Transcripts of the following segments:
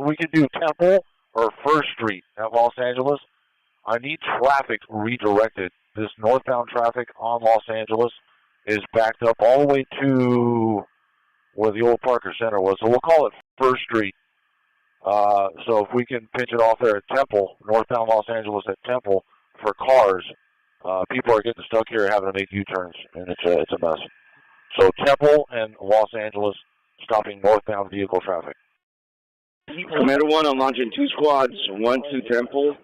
we could do Temple or First Street at Los Angeles. I need traffic redirected. This northbound traffic on Los Angeles is backed up all the way to where the old Parker Center was. So we'll call it First Street. So if we can pinch it off there at Temple, northbound Los Angeles at Temple for cars, people are getting stuck here having to make U-turns, and it's a mess. So Temple and Los Angeles stopping northbound vehicle traffic. Commander 1, I'm launching 2 squads, 1 to Temple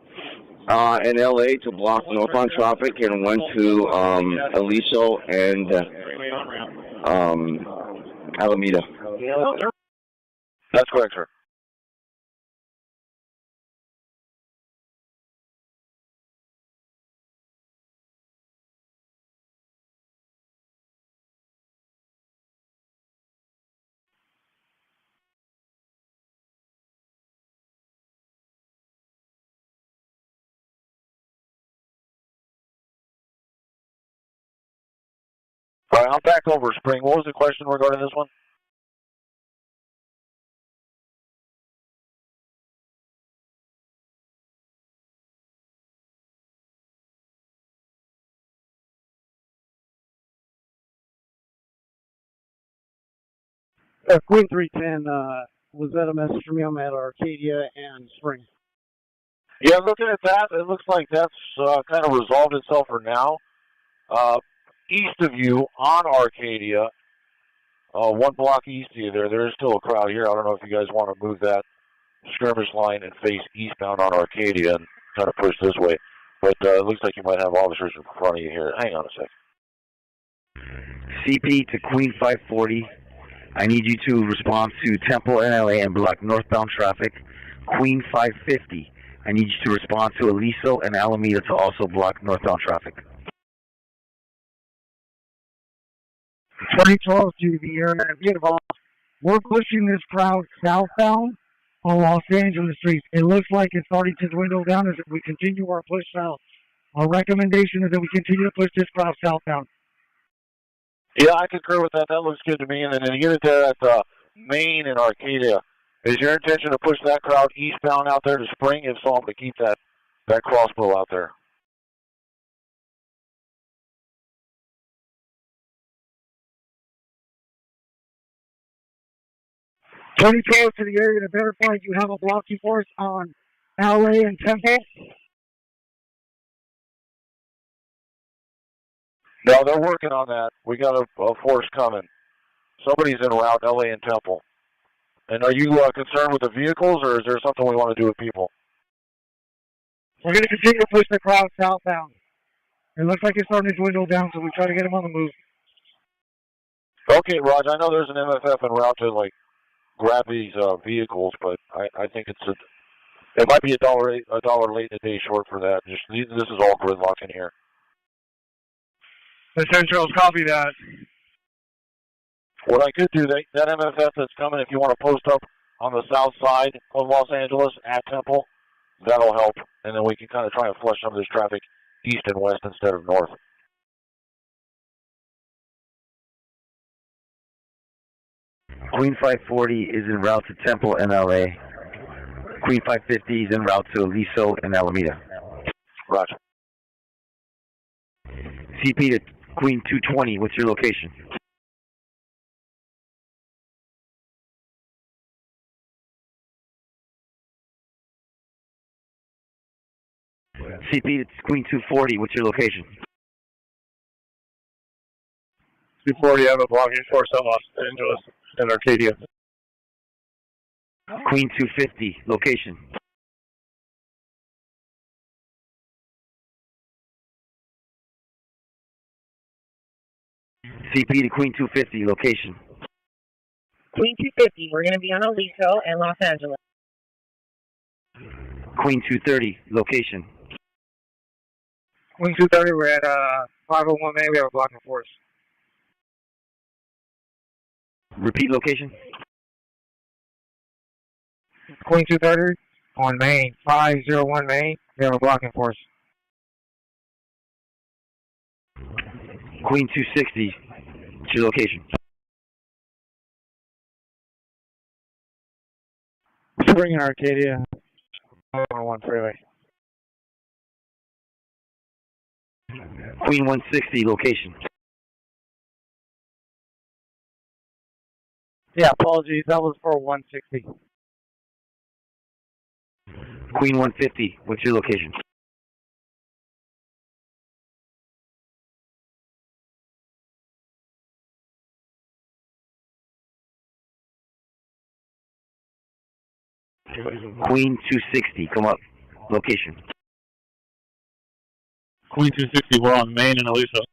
and LA to block northbound traffic, and 1 to Aliso and Alameda. That's correct, sir. All right, I'm back over, Spring. What was the question regarding this one? Queen 310, was that a message from you? I'm at Arcadia and Spring. Yeah, looking at that, it looks like that's kind of resolved itself for now. East of you on Arcadia, 1 block east of you there is still a crowd here. I don't know if you guys want to move that skirmish line and face eastbound on Arcadia and kind of push this way. But it looks like you might have officers in front of you here. Hang on a sec. CP to Queen 540. I need you to respond to Temple and LA and block northbound traffic. Queen 550. I need you to respond to Aliso and Alameda to also block northbound traffic. 2012 to the area. We're pushing this crowd southbound on Los Angeles streets. It looks like it's starting to dwindle down as we continue our push south. Our recommendation is that we continue to push this crowd southbound. Yeah, I concur with that. That looks good to me. And then you get it there at Main and Arcadia. Is your intention to push that crowd eastbound out there to Spring? If so, I'm going to keep that crossbow out there. Tony close to the area to verify you have a blocking force on LA and Temple. No, they're working on that. We got a force coming. Somebody's en route, LA and Temple. And are you concerned with the vehicles, or is there something we want to do with people? We're going to continue to push the crowd southbound. It looks like it's starting to dwindle down, so we try to get them on the move. Okay, Raj, I know there's an MFF en route to grab these vehicles, but I think it might be a dollar late and a day short for that. This is all gridlock in here. The Centrals, copy that. What I could do, that MFF that's coming, if you want to post up on the south side of Los Angeles at Temple, that'll help. And then we can kind of try and flush some of this traffic east and west instead of north. Queen 540 is en route to Temple and LA. Queen 550 is en route to Aliso and Alameda. Roger. CP to Queen 220, what's your location? CP to Queen 240, what's your location? 240, I have a blocking force on Los Angeles and Arcadia. Queen 250, location. CP to Queen 250, location. Queen 250, we're going to be on Aliso and Los Angeles. Queen 230, location. Queen 230, we're at 501 May, we have a blocking force. Repeat location. Queen 230 on Main, 501 Main, we have a blocking force. Queen 260, what's your location? Spring in Arcadia. 101 freeway. Queen 160 location. Yeah, apologies. That was for 160. Queen 150, what's your location? Queen 260, come up. Location. Queen 260, we're on Main and Aliso.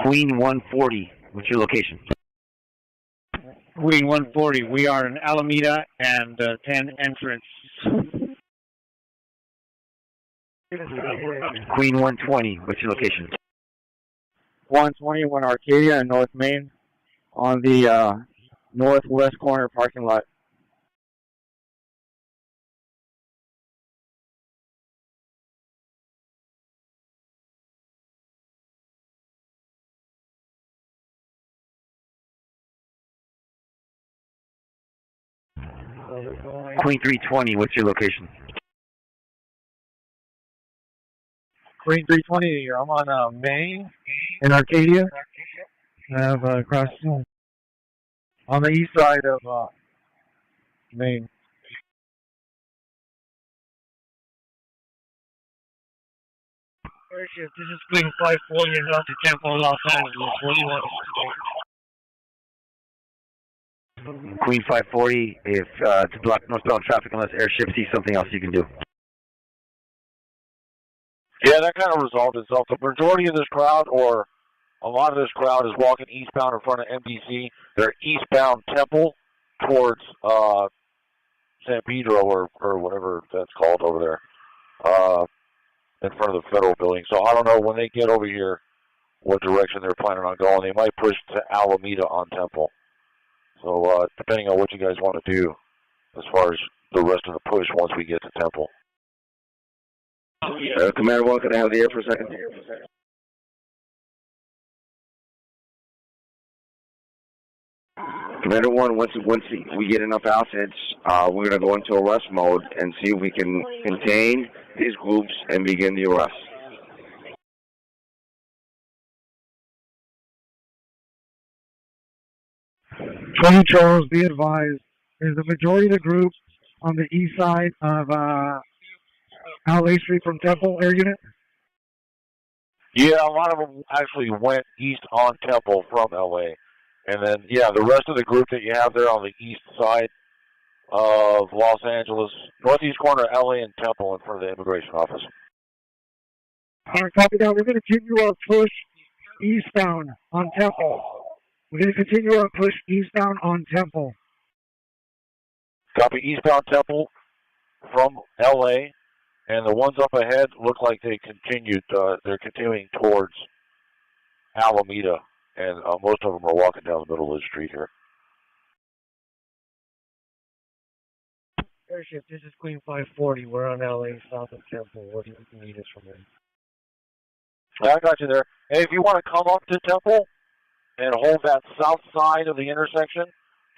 Queen 140, what's your location? Queen 140. We are in Alameda and 10 entrance. Queen 120, what's your location? 120, we're in Arcadia and North Main on the northwest corner parking lot. Queen 320, what's your location? Queen 320, I'm on Main in Arcadia. I have across on the east side of Main. This is Queen 540 and up to Temple, Los Angeles. What do you want? Queen 540, if to block northbound traffic unless airship sees something else you can do. Yeah, that kind of resolved itself. The majority of this crowd, or a lot of this crowd, is walking eastbound in front of MDC. They're eastbound Temple towards San Pedro or whatever that's called over there, in front of the federal building. So I don't know when they get over here what direction they're planning on going. They might push to Alameda on Temple. So depending on what you guys want to do as far as the rest of the push once we get to Temple. Commander 1, can I have the air for a second? Commander 1, once we get enough assets, we're going to go into arrest mode and see if we can contain these groups and begin the arrest. 20 Charles, be advised, is the majority of the group on the east side of LA Street from Temple Air Unit? Yeah, a lot of them actually went east on Temple from LA. And then, yeah, the rest of the group that you have there on the east side of Los Angeles, northeast corner of LA and Temple in front of the immigration office. All right, copy that. We're going to continue our push eastbound on Temple. We're going to continue our push eastbound on Temple. Copy eastbound Temple from LA, and the ones up ahead look like they continued. They're continuing towards Alameda, and most of them are walking down the middle of the street here. Airship, this is Queen 540. We're on LA, south of Temple. What do you need us from there? I got you there. Hey, if you want to come up to Temple and hold that south side of the intersection,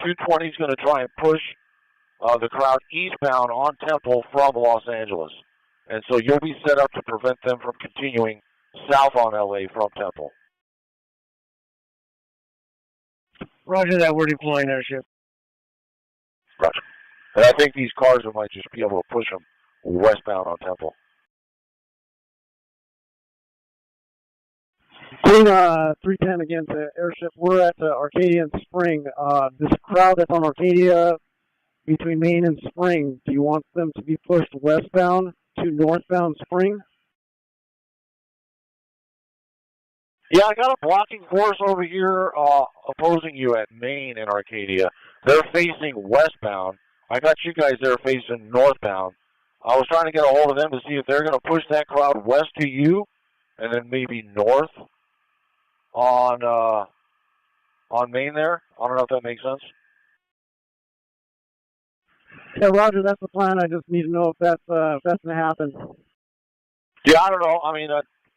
220 is going to try and push the crowd eastbound on Temple from Los Angeles. And so you'll be set up to prevent them from continuing south on LA from Temple. Roger that. We're deploying airship. Roger. And I think these cars might just be able to push them westbound on Temple. Queen 310 against the airship. We're at Arcadia and Spring. This crowd that's on Arcadia between Main and Spring, do you want them to be pushed westbound to northbound Spring? Yeah, I got a blocking force over here opposing you at Main and Arcadia. They're facing westbound. I got you guys there facing northbound. I was trying to get a hold of them to see if they're going to push that crowd west to you and then maybe north on Main there. I don't know if that makes sense. Yeah, Roger, that's the plan. I just need to know if that's going to happen. Yeah, I don't know. I mean,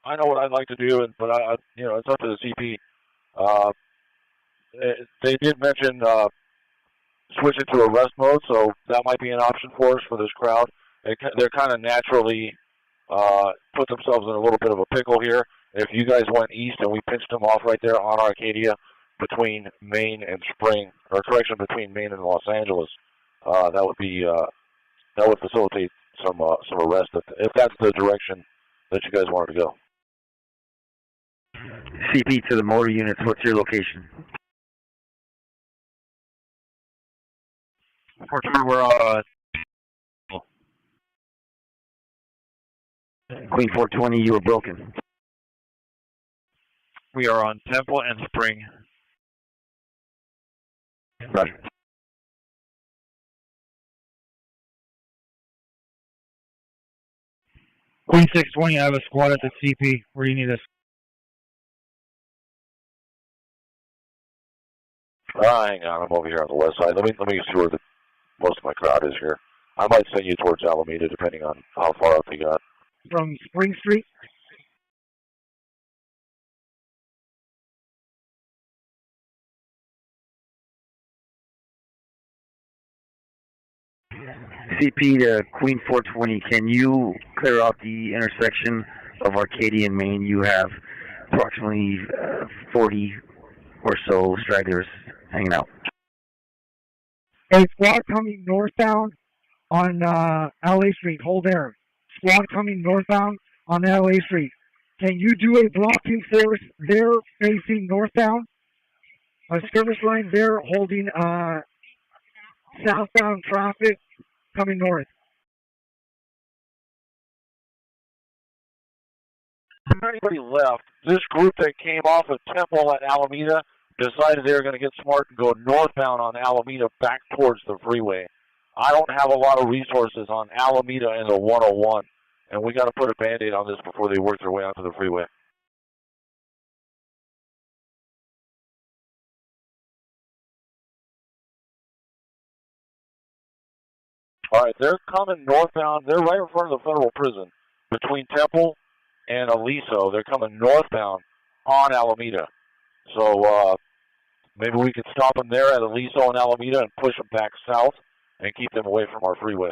I know what I'd like to do, but it's up to the CP. They did mention switch it to arrest mode, so that might be an option for us for this crowd. They're kind of naturally put themselves in a little bit of a pickle here. If you guys went east and we pinched them off right there on Arcadia between Maine and Spring, or correction, between Maine and Los Angeles, that would facilitate some arrest if that's the direction that you guys wanted to go. CP to the motor units, what's your location? We're Queen 420, you were broken. we are on Temple and Spring. Roger. Queen 620, I have a squad at the CP. Where do you need us? Hang on, I'm over here on the west side. Let me see where most of my crowd is here. I might send you towards Alameda, depending on how far up you got. From Spring Street? CP to Queen 420, can you clear out the intersection of Arcadia and Maine? You have approximately 40 or so stragglers hanging out. A squad coming northbound on LA Street. Hold there. Squad coming northbound on LA Street. Can you do a blocking force there facing northbound? A skirmish line there holding southbound traffic coming north. Anybody left? This group that came off of Temple at Alameda decided they were going to get smart and go northbound on Alameda back towards the freeway. I don't have a lot of resources on Alameda and the 101, and we got to put a Band-Aid on this before they work their way onto the freeway. All right, they're coming northbound. They're right in front of the federal prison between Temple and Aliso. They're coming northbound on Alameda. So maybe we could stop them there at Aliso and Alameda and push them back south and keep them away from our freeway.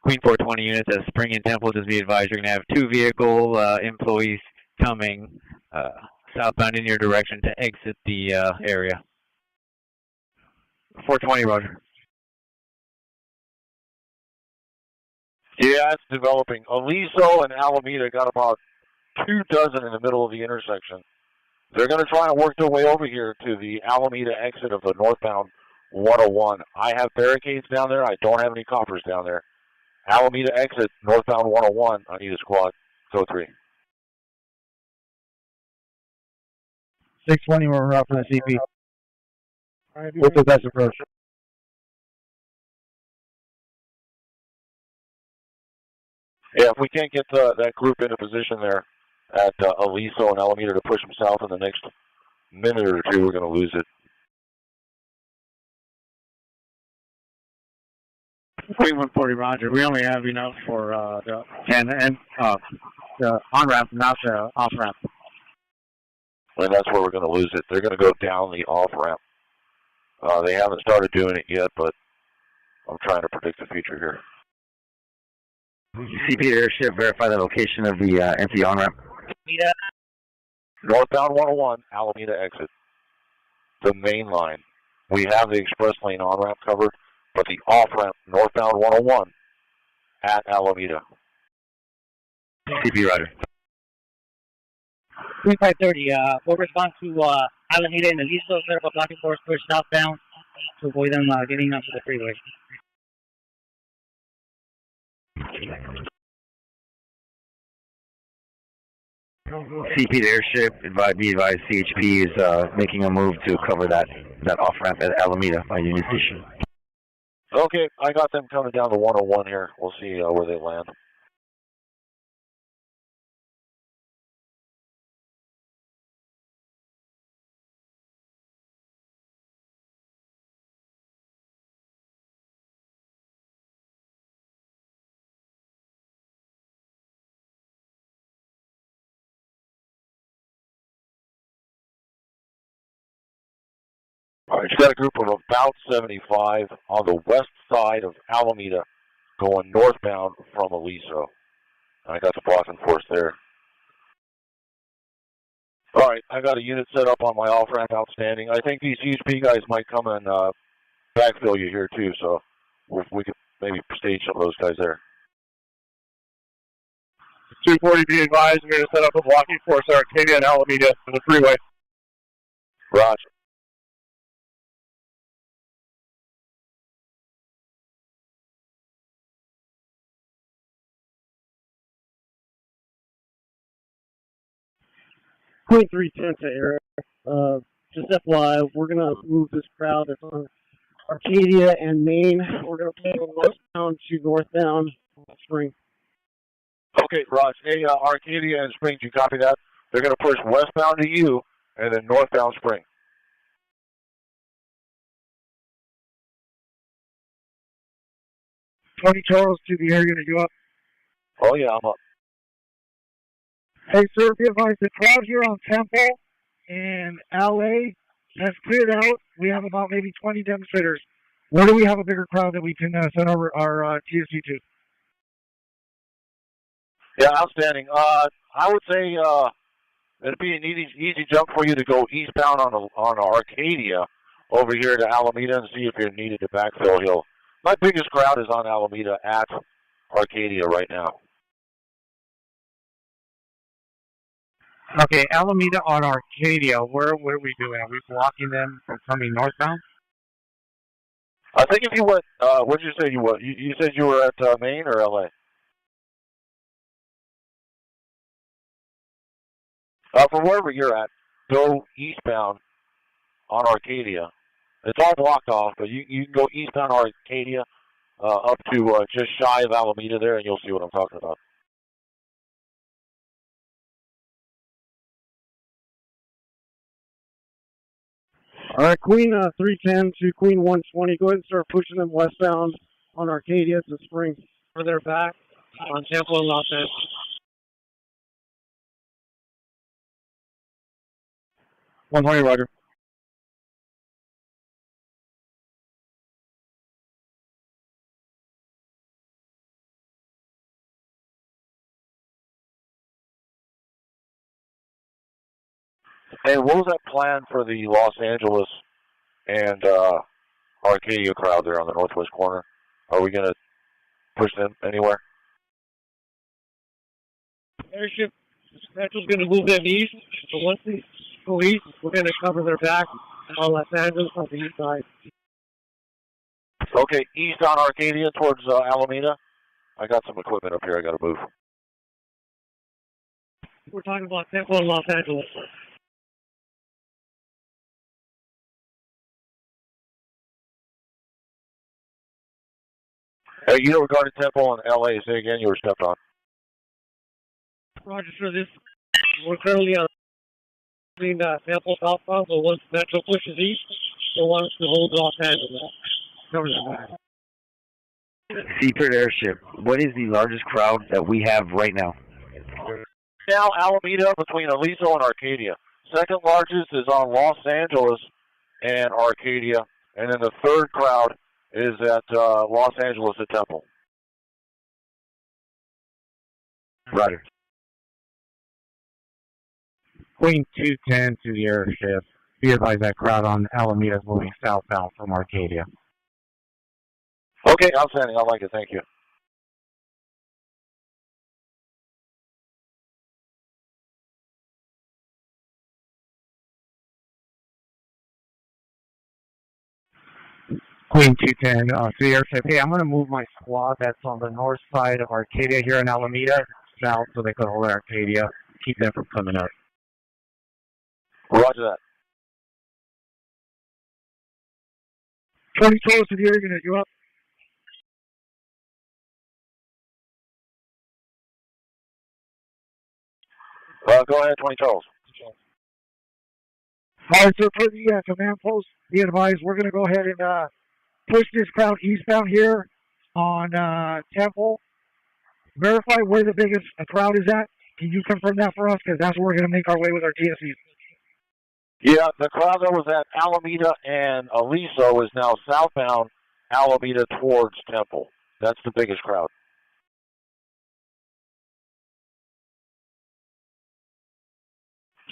Queen 420 units at Spring and Temple, just be advised you're going to have 2 vehicle employees coming southbound in your direction to exit the area. 420, Roger. Yeah, it's developing. Aliso and Alameda got about 24 in the middle of the intersection. They're going to try and work their way over here to the Alameda exit of the northbound 101. I have barricades down there. I don't have any coppers down there. Alameda exit, northbound 101. I need a squad. Code 3. 620, we're out for the CP. What's the best approach? Yeah, if we can't get that group into position there at Aliso and Alameda to push them south in the next minute or two, we're going to lose it. Queen 140, Roger. We only have enough for the on-ramp, not the off-ramp. And that's where we're going to lose it. They're going to go down the off-ramp. They haven't started doing it yet, but I'm trying to predict the future here. CP airship, verify the location of the empty on-ramp. Northbound 101, Alameda exit. The main line. We have the express lane on-ramp covered, but the off-ramp, northbound 101, at Alameda. CP, Roger. Queen 530, we'll respond to Alameda and Aliso, set up a blocking force push southbound to avoid them getting onto the freeway. CP to airship, be advised CHP is making a move to cover that off-ramp at Alameda by Union Station. Okay, I got them coming down to 101 here. We'll see where they land. All right, you got a group of about 75 on the west side of Alameda going northbound from Aliso. I got the blocking force there. All right, I got a unit set up on my off-ramp outstanding. I think these UHP guys might come and backfill you here too, so we could maybe stage some of those guys there. 240, be advised, we're going to set up a blocking force at Arcadia and Alameda for the freeway. Roger. Point 310 to Eric. Just FYI, we're going to move this crowd that's on Arcadia and Maine. We're going to play from westbound to northbound Spring. Okay, Raj. Hey, Arcadia and Spring, do you copy that? They're going to push westbound to you and then northbound Spring. Tony Charles to the area. You up? Oh, yeah, I'm up. Hey, sir, be advised, the crowd here on Temple and LA has cleared out. We have about maybe 20 demonstrators. Where do we have a bigger crowd that we can send our TSC to? Yeah, outstanding. I would say it'd be an easy jump for you to go eastbound on Arcadia over here to Alameda and see if you're needed to backfill Hill. My biggest crowd is on Alameda at Arcadia right now. Okay, Alameda on Arcadia, what are we doing? Are we blocking them from coming northbound? I think if you went, what did you say you were? You said you were at Maine or LA? From wherever you're at, go eastbound on Arcadia. It's all blocked off, but you can go eastbound Arcadia up to just shy of Alameda there, and you'll see what I'm talking about. All right, Queen 310 to Queen 120. Go ahead and start pushing them westbound on Arcadia to Spring. For their back on Temple and Los Angeles. 120, Roger. And what was that plan for the Los Angeles and Arcadia crowd there on the northwest corner? Are we going to push them anywhere? Airship Metro's going to move them east. So once they go east, we're going to cover their back on Los Angeles on the east side. Okay, east on Arcadia towards Alameda. I got some equipment up here I got to move. We're talking about Temple and Los Angeles. Hey, you know regarding Temple and LA, say again, you were stepped on. Roger, sir, this, we're currently on Temple southbound, so once Metro pushes east, they want us to hold Los Angeles. Cover that. Seaport Airship, what is the largest crowd that we have right now? Now, Alameda between Aliso and Arcadia. Second largest is on Los Angeles and Arcadia. And then the third crowd is at Los Angeles at Temple. Roger. Queen 210 to the airship. Be advised that crowd on Alameda is moving southbound from Arcadia. Okay, outstanding. I like it. Thank you. Queen 210 to the airship. Hey, I'm going to move my squad that's on the north side of Arcadia here in Alameda south so they can hold Arcadia. keep them from coming out. Roger that. 20 Charles to the air unit, you up? Go ahead, 20 Charles. All right, sir, for the command post, be advised, we're going to go ahead and push this crowd eastbound here on Temple. Verify where the biggest crowd is at. Can you confirm that for us? Because that's where we're going to make our way with our GSEs. Yeah, the crowd that was at Alameda and Aliso is now southbound Alameda towards Temple. That's the biggest crowd.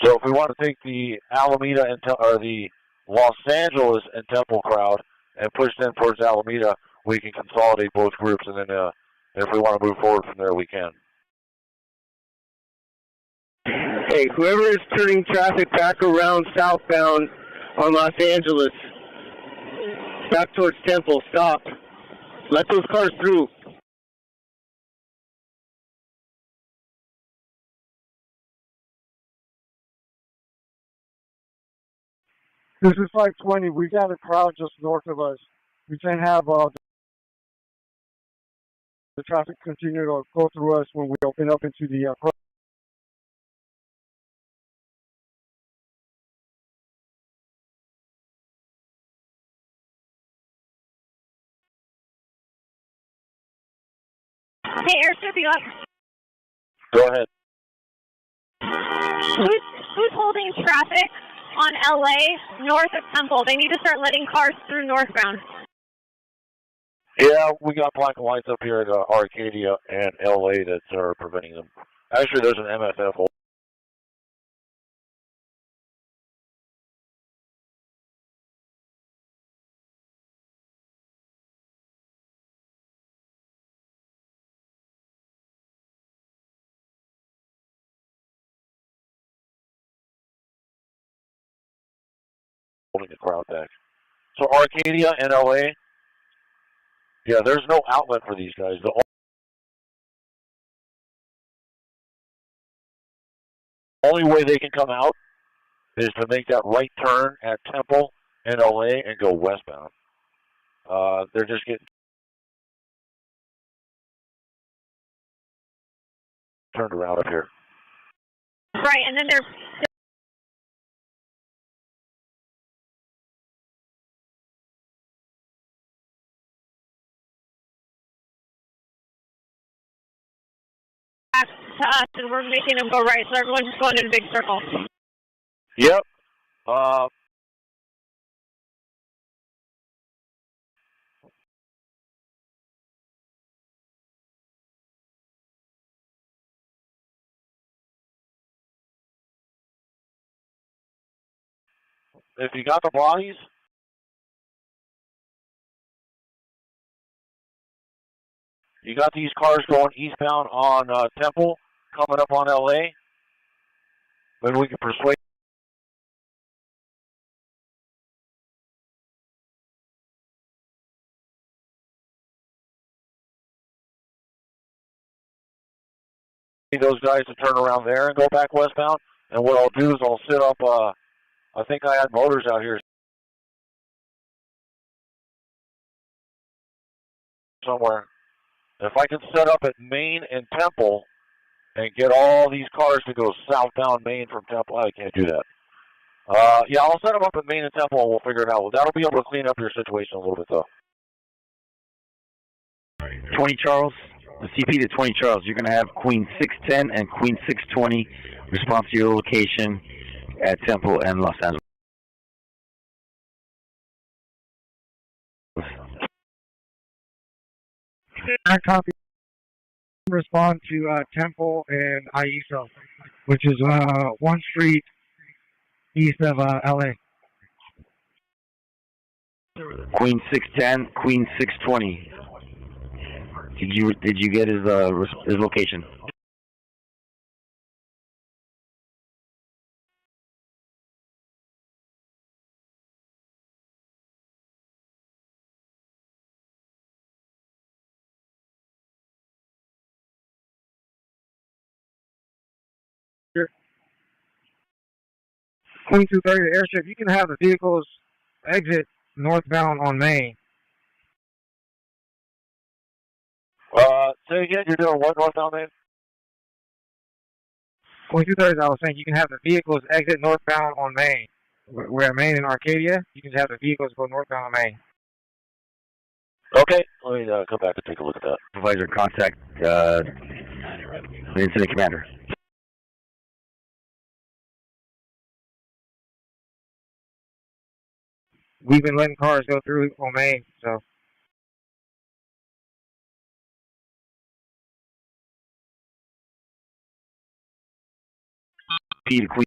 So if we want to take the Alameda and or the Los Angeles and Temple crowd and push them towards Alameda, we can consolidate both groups, and then if we want to move forward from there, we can. Hey, whoever is turning traffic back around southbound on Los Angeles, back towards Temple, stop. Let those cars through. This is 520. We got a crowd just north of us. We can't have the traffic continue to go through us when we open up into the Hey, airstrip, you up? Go ahead. Who's holding traffic on LA north of Temple? They need to start letting cars through northbound. Yeah, we got black lights up here at Arcadia and LA that are preventing them. Actually, there's an MFF hold. Holding the crowd back. So Arcadia and LA, yeah, there's no outlet for these guys. The only way they can come out is to make that right turn at Temple and LA and go westbound. They're just getting turned around up here. Right, and then they're back to us, and we're making them go right, so everyone's just going in a big circle. Yep. If you got the bodies, you got these cars going eastbound on Temple, coming up on LA, then we can persuade. Those guys to turn around there and go back westbound. And what I'll do is I'll set up, I think I had motors out here somewhere. If I can set up at Main and Temple and get all these cars to go southbound Main from Temple, I can't do that. Yeah, I'll set them up at Main and Temple and we'll figure it out. That'll be able to clean up your situation a little bit, though. 20 Charles, the CP to 20 Charles, you're going to have Queen 610 and Queen 620 respond to your location at Temple and Los Angeles. I copy. Respond to Temple and IESO, which is 1 street east of LA. Queen 610, Queen 620. Did you get his location? Here. Queen 230 to airship, you can have the vehicles exit northbound on Main. Say again, you're doing what northbound, man? Queen 230, I was saying, you can have the vehicles exit northbound on Main. We're at Main in Arcadia. You can have the vehicles go northbound on Main. Okay, let me come back and take a look at that. Supervisor, contact the incident commander. We've been letting cars go through on Main, so. P to Queen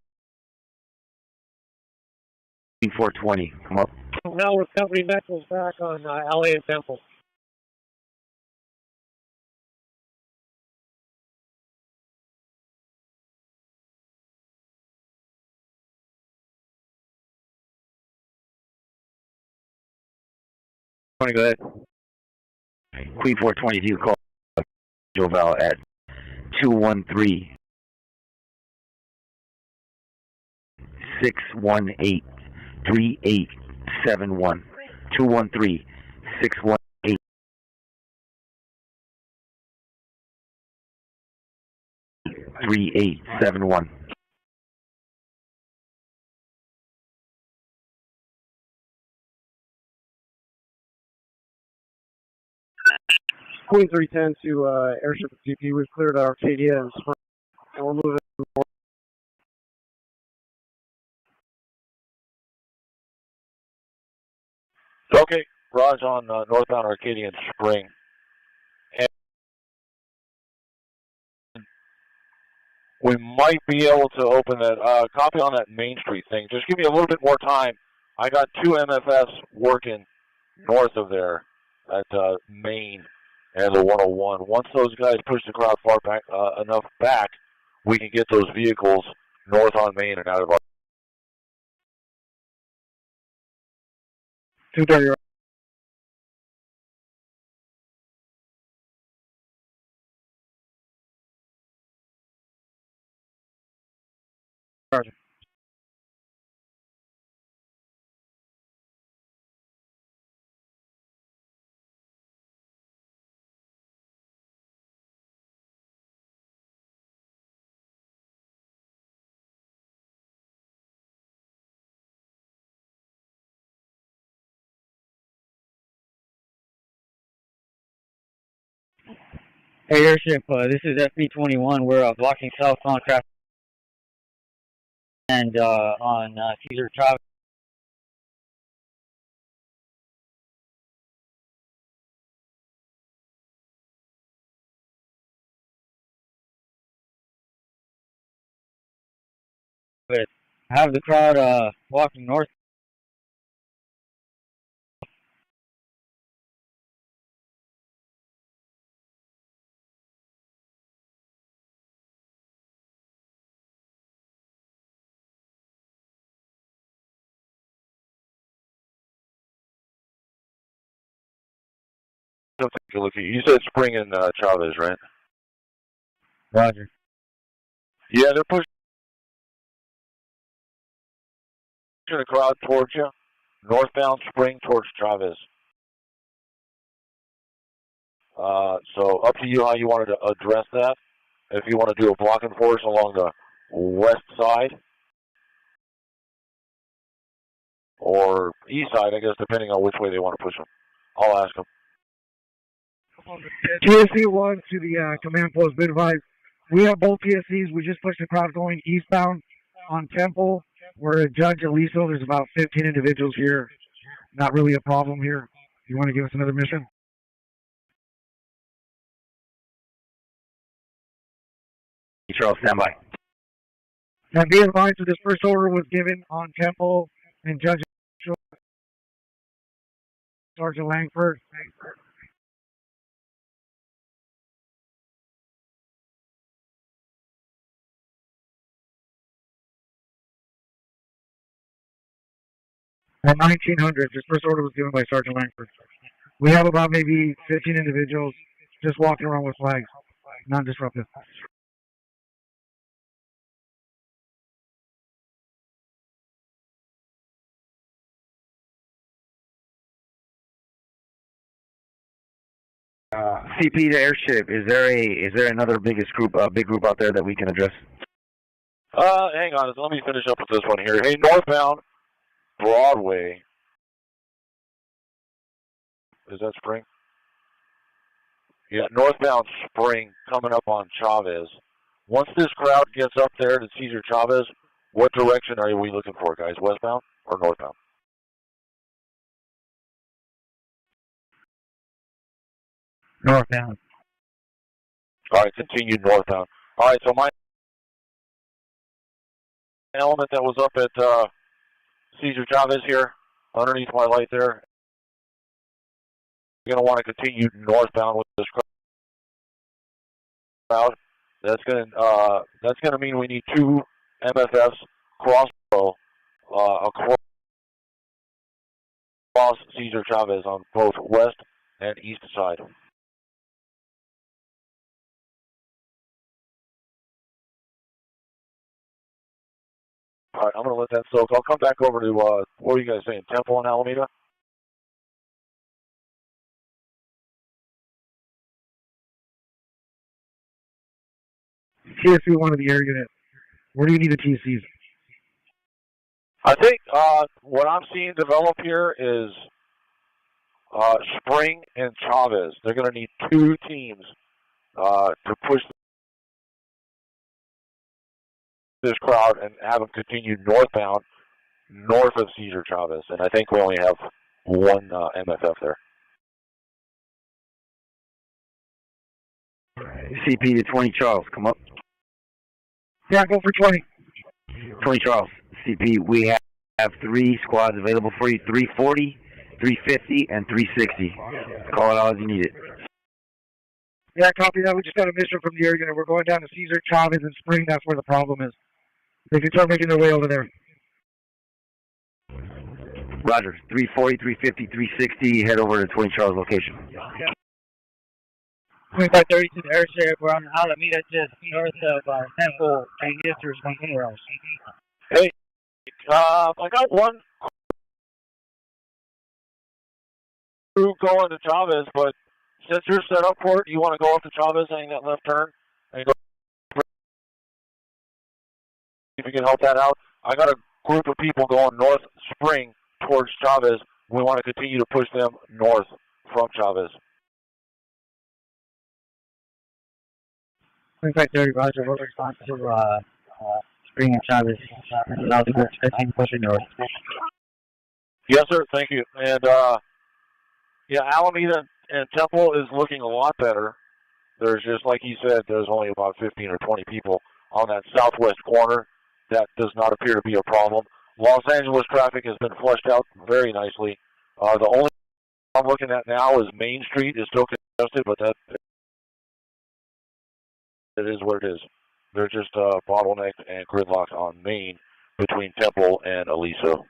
420. Come up. Now we're company vehicles back on LA and Temple. Go ahead. Queen 420, you call Joval at 213-618-3871. 213-618-3871. Queen 310 to airship at CP. We've cleared Arcadia and Spring, and we're moving north. Okay, Raj on northbound Arcadia and Spring. And we might be able to open that, copy on that Main Street thing. Just give me a little bit more time. I got 2 MFS working north of there at Main and the 101. Once those guys push the crowd far back enough back, we can get those vehicles north on Main and out of our 230. Roger. Hey, airship, this is FB21. We're blocking southbound traffic and on Cesar Chavez. Have the crowd walking north. Take a look at you. You said Spring and Chavez, right? Roger. Yeah, they're pushing the crowd towards you. Northbound Spring towards Chavez. So up to you how you wanted to address that. If you want to do a blocking force along the west side or east side, I guess, depending on which way they want to push them. I'll ask them. PSC 1 to the command post, been advised. We have both PSCs. We just pushed the crowd going eastbound on Temple. We're at Judge Aliso. There's about 15 individuals here. Not really a problem here. You want to give us another mission? Charles, stand by. And be advised that this first order was given on Temple and Judge Sergeant Langford. At 1900, this first order was given by Sergeant Langford. We have about maybe 15 individuals just walking around with flags, non-disruptive. CP to airship. Is there another big group out there that we can address? Hang on. Let me finish up with this one here. Hey, northbound Broadway. Is that Spring? Yeah, northbound Spring coming up on Chavez. Once this crowd gets up there to Cesar Chavez, what direction are we looking for, guys? Westbound or northbound? Northbound. All right, continue northbound. All right, so my element that was up at Cesar Chavez here, underneath my light there, you're going to want to continue northbound with this crowd. That's going to mean we need 2 MFFs crossbow across Cesar Chavez on both west and east side. All right, I'm going to let that soak. I'll come back over to, what were you guys saying, Temple and Alameda? TSC 1 of the air unit. Where do you need the TCs? I think what I'm seeing develop here is Spring and Chavez. They're going to need 2 teams to push this crowd and have them continue northbound, north of Cesar Chavez. And I think we only have 1 MFF there. CP to 20 Charles, come up. Yeah, go for 20. 20 Charles. CP, we have 3 squads available for you, 340, 350, and 360. Call it all as you need it. Yeah, copy that. We just got a mission from the air unit. We're going down to Cesar Chavez and Spring. That's where the problem is. They can start making their way over there. Roger. 340, 350, 360. Head over to 20 Charles location. 2532 to airship. We're on Alameda, just north of Temple. And yes, there's one anywhere else. Hey, I got 1 crew going to Chavez, but since you're set up for it, you want to go up to Chavez, hang that left turn, and go. If you can help that out. I got a group of people going north Spring towards Chavez. We want to continue to push them north from Chavez. 2530, Roger. We'll respond to Spring and Chavez. Allow the group to continue pushing north. Yes, sir. Thank you. And, yeah, Alameda and Temple is looking a lot better. There's just, like he said, there's only about 15 or 20 people on that southwest corner. That does not appear to be a problem. Los Angeles traffic has been flushed out very nicely. The only I'm looking at now is Main Street is still congested, but that it is what it is. They're just bottlenecked and gridlocked on Main between Temple and Aliso.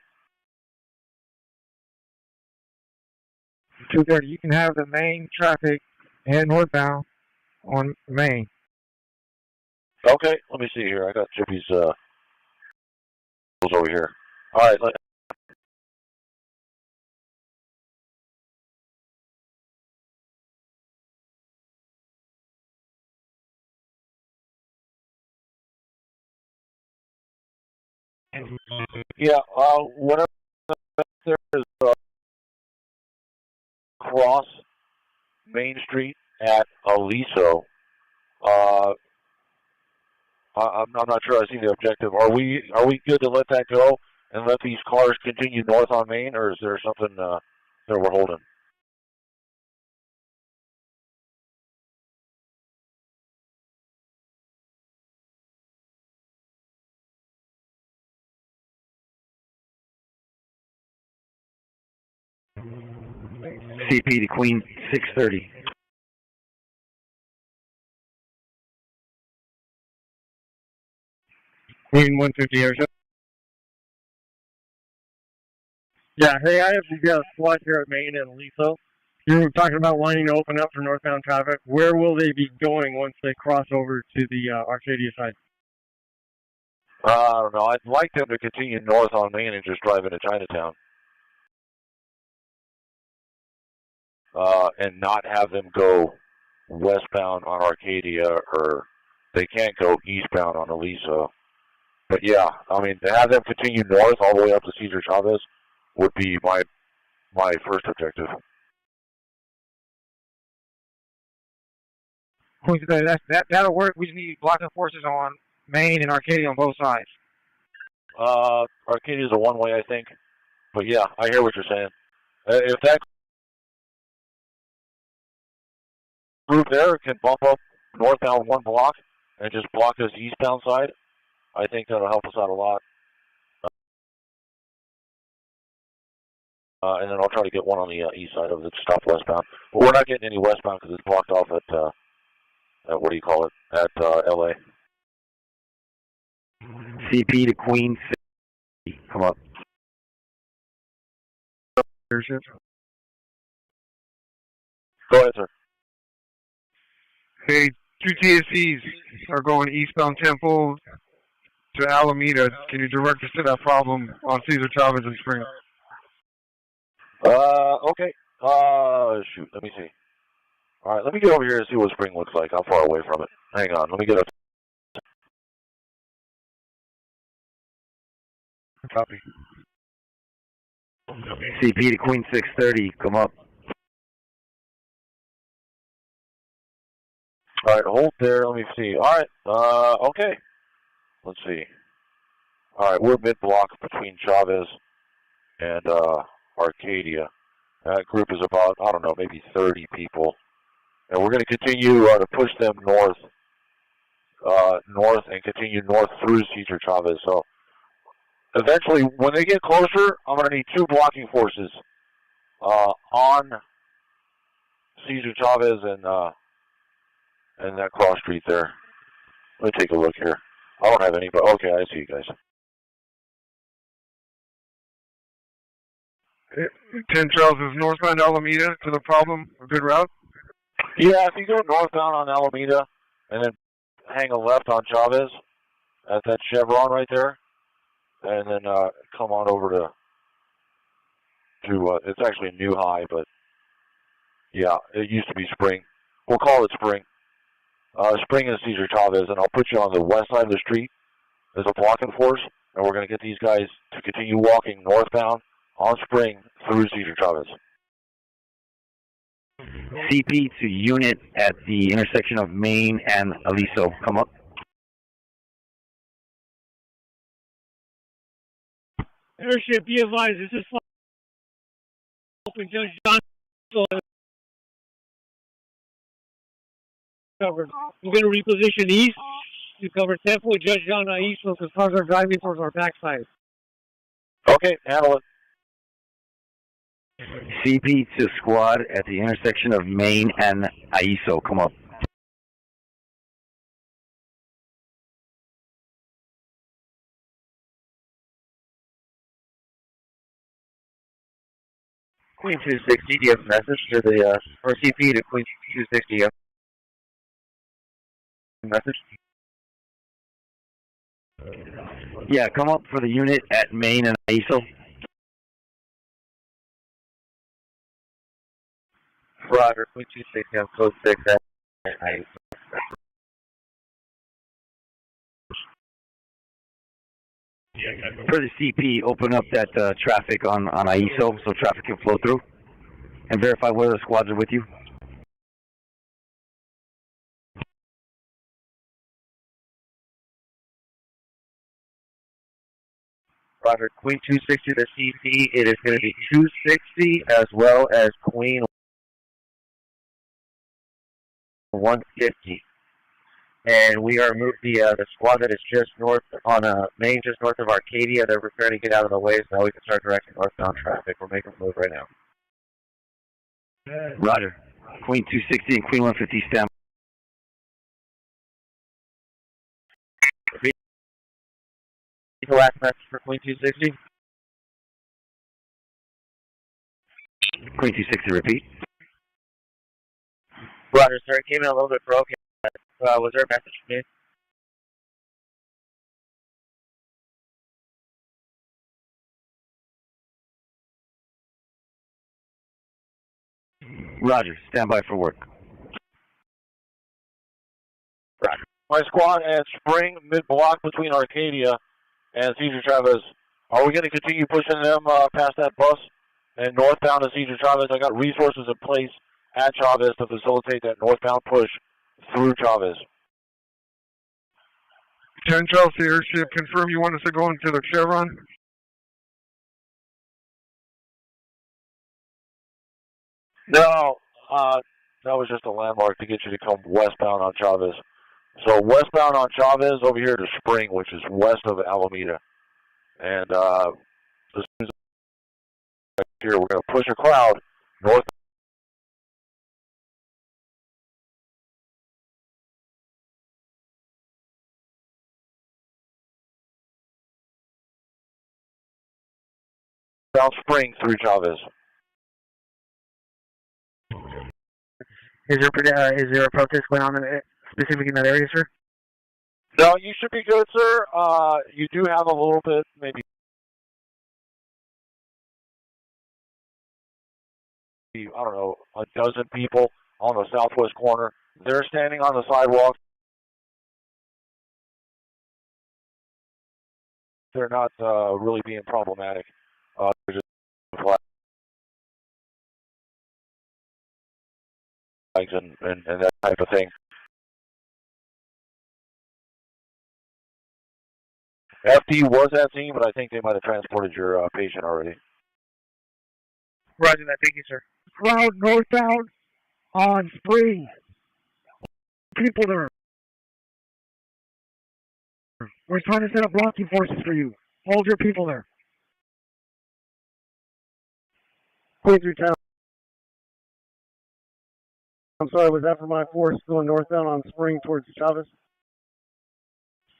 230, you can have the main traffic and northbound on Main. Okay, let me see here. I got Chippy's over here. All right. Yeah, whatever there is cross Main Street at Aliso. I'm not sure I see the objective. Are we good to let that go and let these cars continue north on Main, or is there something that we're holding? CP to Queen 630. Queen 150 airship. Yeah, hey, I have a squad here at Main and Aliso. You were talking about wanting to open up for northbound traffic. Where will they be going once they cross over to the Arcadia side? I don't know. I'd like them to continue north on Main and just drive into Chinatown. and not have them go westbound on Arcadia, or they can't go eastbound on Aliso. But yeah, I mean, to have them continue north all the way up to Cesar Chavez would be my first objective. That'll work. We just need blocking forces on Main and Arcadia on both sides. Arcadia's a one-way, I think. But yeah, I hear what you're saying. If that group there can bump up northbound one block and just block us eastbound side, I think that'll help us out a lot. And then I'll try to get one on the east side of it, stop westbound. But we're not getting any westbound because it's blocked off at what do you call it, at LA. CP to Queen 60. Come up. Leadership. Go ahead, sir. Hey, 2 TSCs are going eastbound Temple to Alameda. Can you direct us to that problem on Cesar Chavez and Spring? Okay. Shoot, let me see. All right, let me get over here and see what Spring looks like. How far away from it? Hang on, let me get up. Copy. CP to Queen 630. Come up. All right, hold there. Let me see. All right. Okay. Let's see. All right, we're mid-block between Chavez and Arcadia. That group is about, I don't know, maybe 30 people. And we're going to continue to push them north and continue north through Cesar Chavez. So eventually, when they get closer, I'm going to need 2 blocking forces on Cesar Chavez and that cross street there. Let me take a look here. I don't have any, but okay, I see you guys. 10 Charles is northbound Alameda to the problem. A good route? Yeah, if you go northbound on Alameda and then hang a left on Chavez at that chevron right there, and then come on over to it's actually New High, but yeah, it used to be Spring. We'll call it Spring. Spring and Cesar Chavez, and I'll put you on the west side of the street as a blocking force, and we're going to get these guys to continue walking northbound on Spring through Cesar Chavez. CP to unit at the intersection of Main and Aliso. Come up. Airship, be advised, this is open Judge John. Covered. We're going to reposition east. You cover Temple with Judge John east because cars are driving towards our backside. Okay, handle it. CP to squad at the intersection of Main and Aiso. Come up. Queen 260, do you have a message to the, or CP to Queen 260? Message? Yeah, come up for the unit at Main and Aiso. Roger, Queen 260 on code 6 at For the CP, open up that traffic on Aiso so traffic can flow through, and verify whether the squads are with you. Roger, Queen 260 to CP, it is going to be 260 as well as Queen 150. And we are moved the squad that is just north on Main, just north of Arcadia. They're preparing to get out of the way, so now we can start directing northbound traffic. We're making a move right now. Roger. Queen 260 and Queen 150 stand. The last message for Queen 260. Queen 260, repeat. Roger, sir. It came in a little bit broken. Was there a message for me? Roger. Stand by for work. Roger. My squad at Spring, mid-block between Arcadia and Cesar Chavez. Are we going to continue pushing them past that bus and northbound to Cesar Chavez? I got resources in place at Chavez to facilitate that northbound push through Chavez. 10 Chelsea Airship, confirm you want us to go into the Chevron? No, that was just a landmark to get you to come westbound on Chavez. So westbound on Chavez over here to Spring, which is west of Alameda. And as soon as here, we're going to push a crowd north. Down Spring through Chavez. Is there a protest going on specific in that area, sir? No, you should be good, sir. You do have a little bit, maybe, I don't know, a dozen people on the southwest corner. They're standing on the sidewalk. They're not really being problematic. They're just flags and that type of thing. FD was at scene, but I think they might have transported your patient already. Roger that. Thank you, sir. Crowd northbound on Spring. People there. We're trying to set up blocking forces for you. Hold your people there. Queen through town. I'm sorry, was that for my force going northbound on Spring towards Chavez?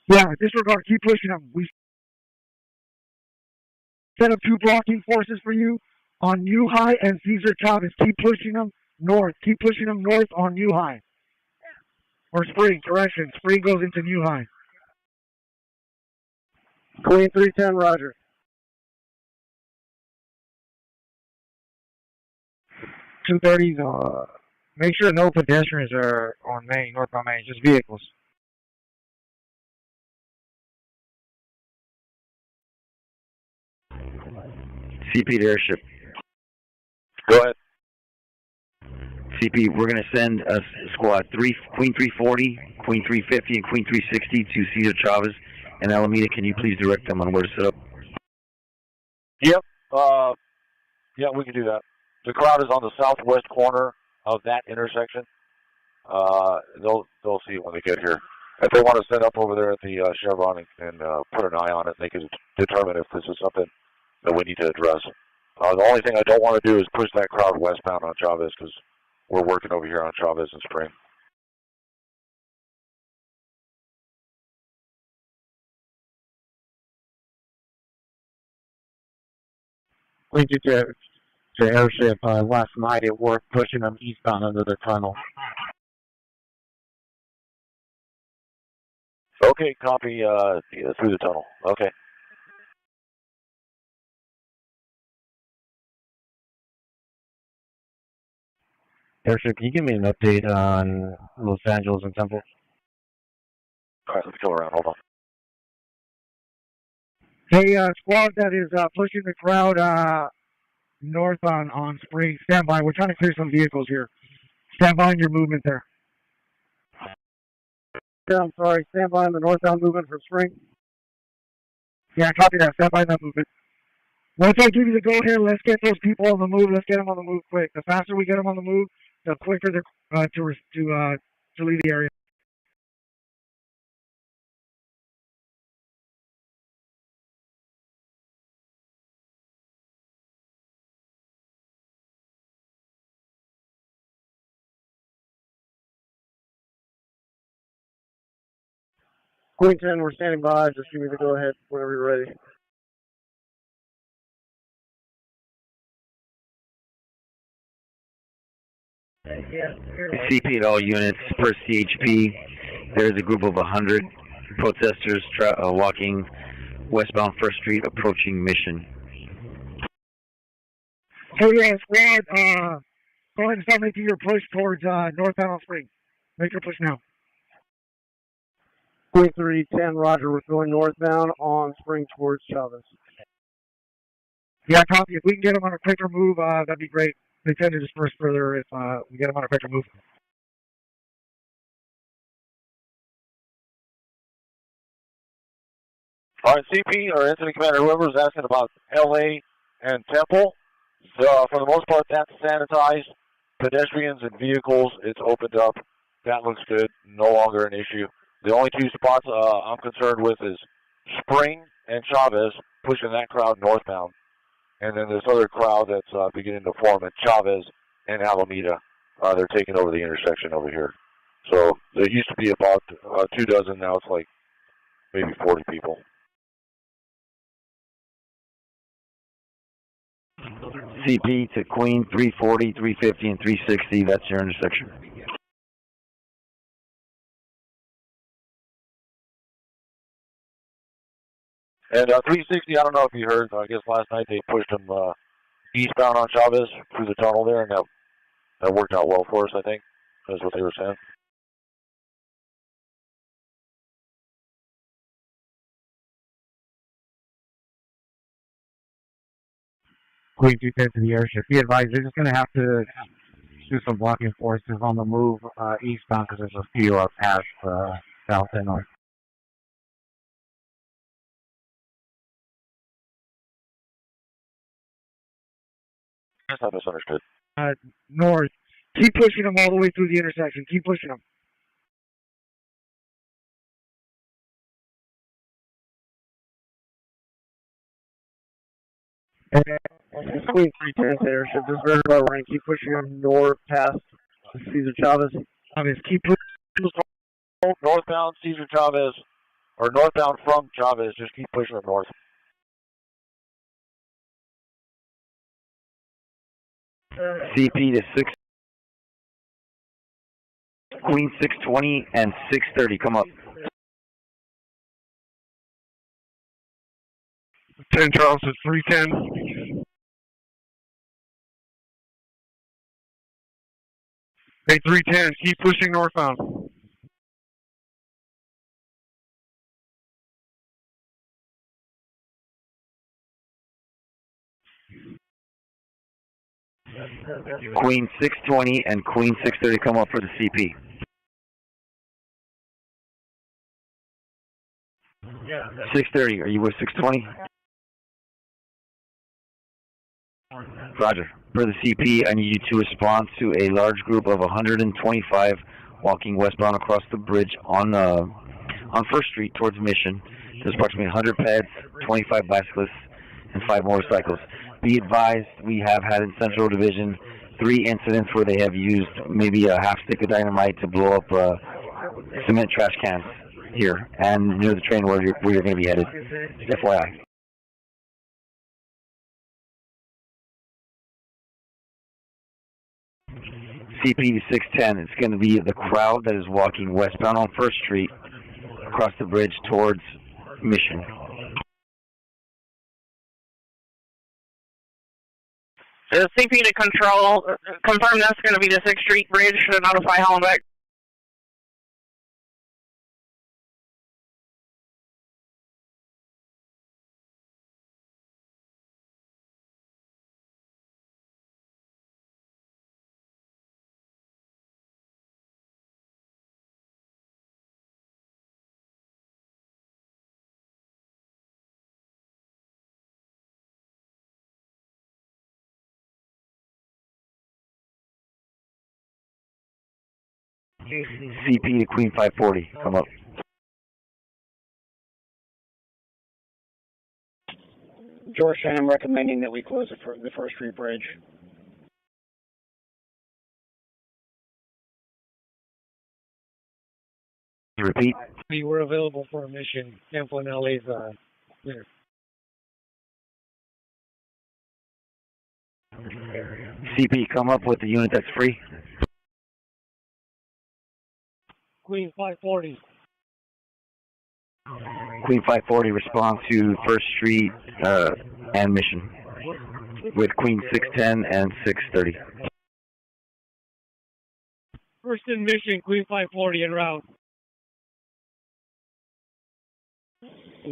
Yeah, disregard. Keep pushing them. We set up 2 blocking forces for you on New High and Cesar Chavez. Keep pushing them north. Keep pushing them north on New High. Or Spring, correction. Spring goes into New High. Queen 310, roger. .230s, make sure no pedestrians are on Main, northbound Main, just vehicles. CP to Airship. Go ahead. CP, we're going to send a squad Queen 340, Queen 350, and Queen 360 to Cesar Chavez and Alameda. Can you please direct them on where to set up? Yep. Yeah, we can do that. The crowd is on the southwest corner of that intersection. They'll see it when they get here. If they want to set up over there at the Chevron and put an eye on it, they can determine if this is something that we need to address. The only thing I don't want to do is push that crowd westbound on Chavez because we're working over here on Chavez and Spring. Queen to Airship, last night it worked pushing them eastbound under the tunnel. Okay, copy through the tunnel. Okay. Airship, can you give me an update on Los Angeles and Temple? All right, let me go around. Hold on. Hey, squad that is pushing the crowd north on Spring, stand by. We're trying to clear some vehicles here. Stand by on your movement there. Yeah, I'm sorry. Stand by on the northbound movement for Spring. Yeah, copy that. Stand by on that movement. Once I give you the go-ahead, let's get those people on the move. Let's get them on the move quick. The faster we get them on the move, the quicker they're to leave the area. Queen 10, we're standing by. Just give me the go-ahead whenever you're ready. CP to all units per CHP. There's a group of 100 protesters walking westbound 1st Street approaching Mission. Hey, squad, Go ahead and start making your push towards northbound on Spring. Make your push now. Queen 310, Roger. We're going northbound on Spring towards Chavez. Yeah, copy. If we can get them on a quicker move, that'd be great. They tend to disperse further if we get them on a quicker move. All right, CP or incident commander, whoever was asking about LA and Temple, so for the most part, that's sanitized. Pedestrians and vehicles, it's opened up. That looks good. No longer an issue. The only two spots I'm concerned with is Spring and Chavez, pushing that crowd northbound. And then this other crowd that's beginning to form at Chavez and Alameda. They're taking over the intersection over here. So there used to be about 24, now it's like maybe 40 people. CP to Queen 340, 350, and 360. That's your intersection. And 360, I don't know if you heard, I guess last night they pushed them eastbound on Chavez through the tunnel there, and that worked out well for us, I think. That's what they were saying. Queen 210 to the airship. Be advised, they're just going to have to do some blocking forces on the move eastbound because there's a few past south and north. I guess I misunderstood. North. Keep pushing them all the way through the intersection. Keep pushing them. Queen 310 airship. Just verify we're going to keep pushing them north past Cesar Chavez. Keep pushing northbound Cesar Chavez, or northbound from Chavez. Just keep pushing them north. CP to 6. Queen 620 and 630. Come up. 10 Charles is 310. Hey, 310, keep pushing northbound. Queen 620 and Queen 630 come up for the CP. Yeah. 630, are you with 620? Roger. For the CP, I need you to respond to a large group of 125 walking westbound across the bridge on 1st Street towards Mission. There's approximately 100 peds, 25 bicyclists, and 5 motorcycles. Be advised, we have had in Central Division 3 incidents where they have used maybe a half stick of dynamite to blow up cement trash cans here and near the train where you're going to be headed. FYI. CP 610, it's going to be the crowd that is walking westbound on 1st Street across the bridge towards Mission. CP to control, confirm that's going to be the 6th Street Bridge to notify Hollenbeck. CP to Queen 540, come up. Georgetown, I'm recommending that we close the 1st Street Bridge. Repeat. We were available for a mission. Temple and LA's there. CP, come up with the unit that's free. Queen 540. Queen 540, respond to 1st Street and Mission with Queen 610 and 630. First in mission, Queen 540 en route.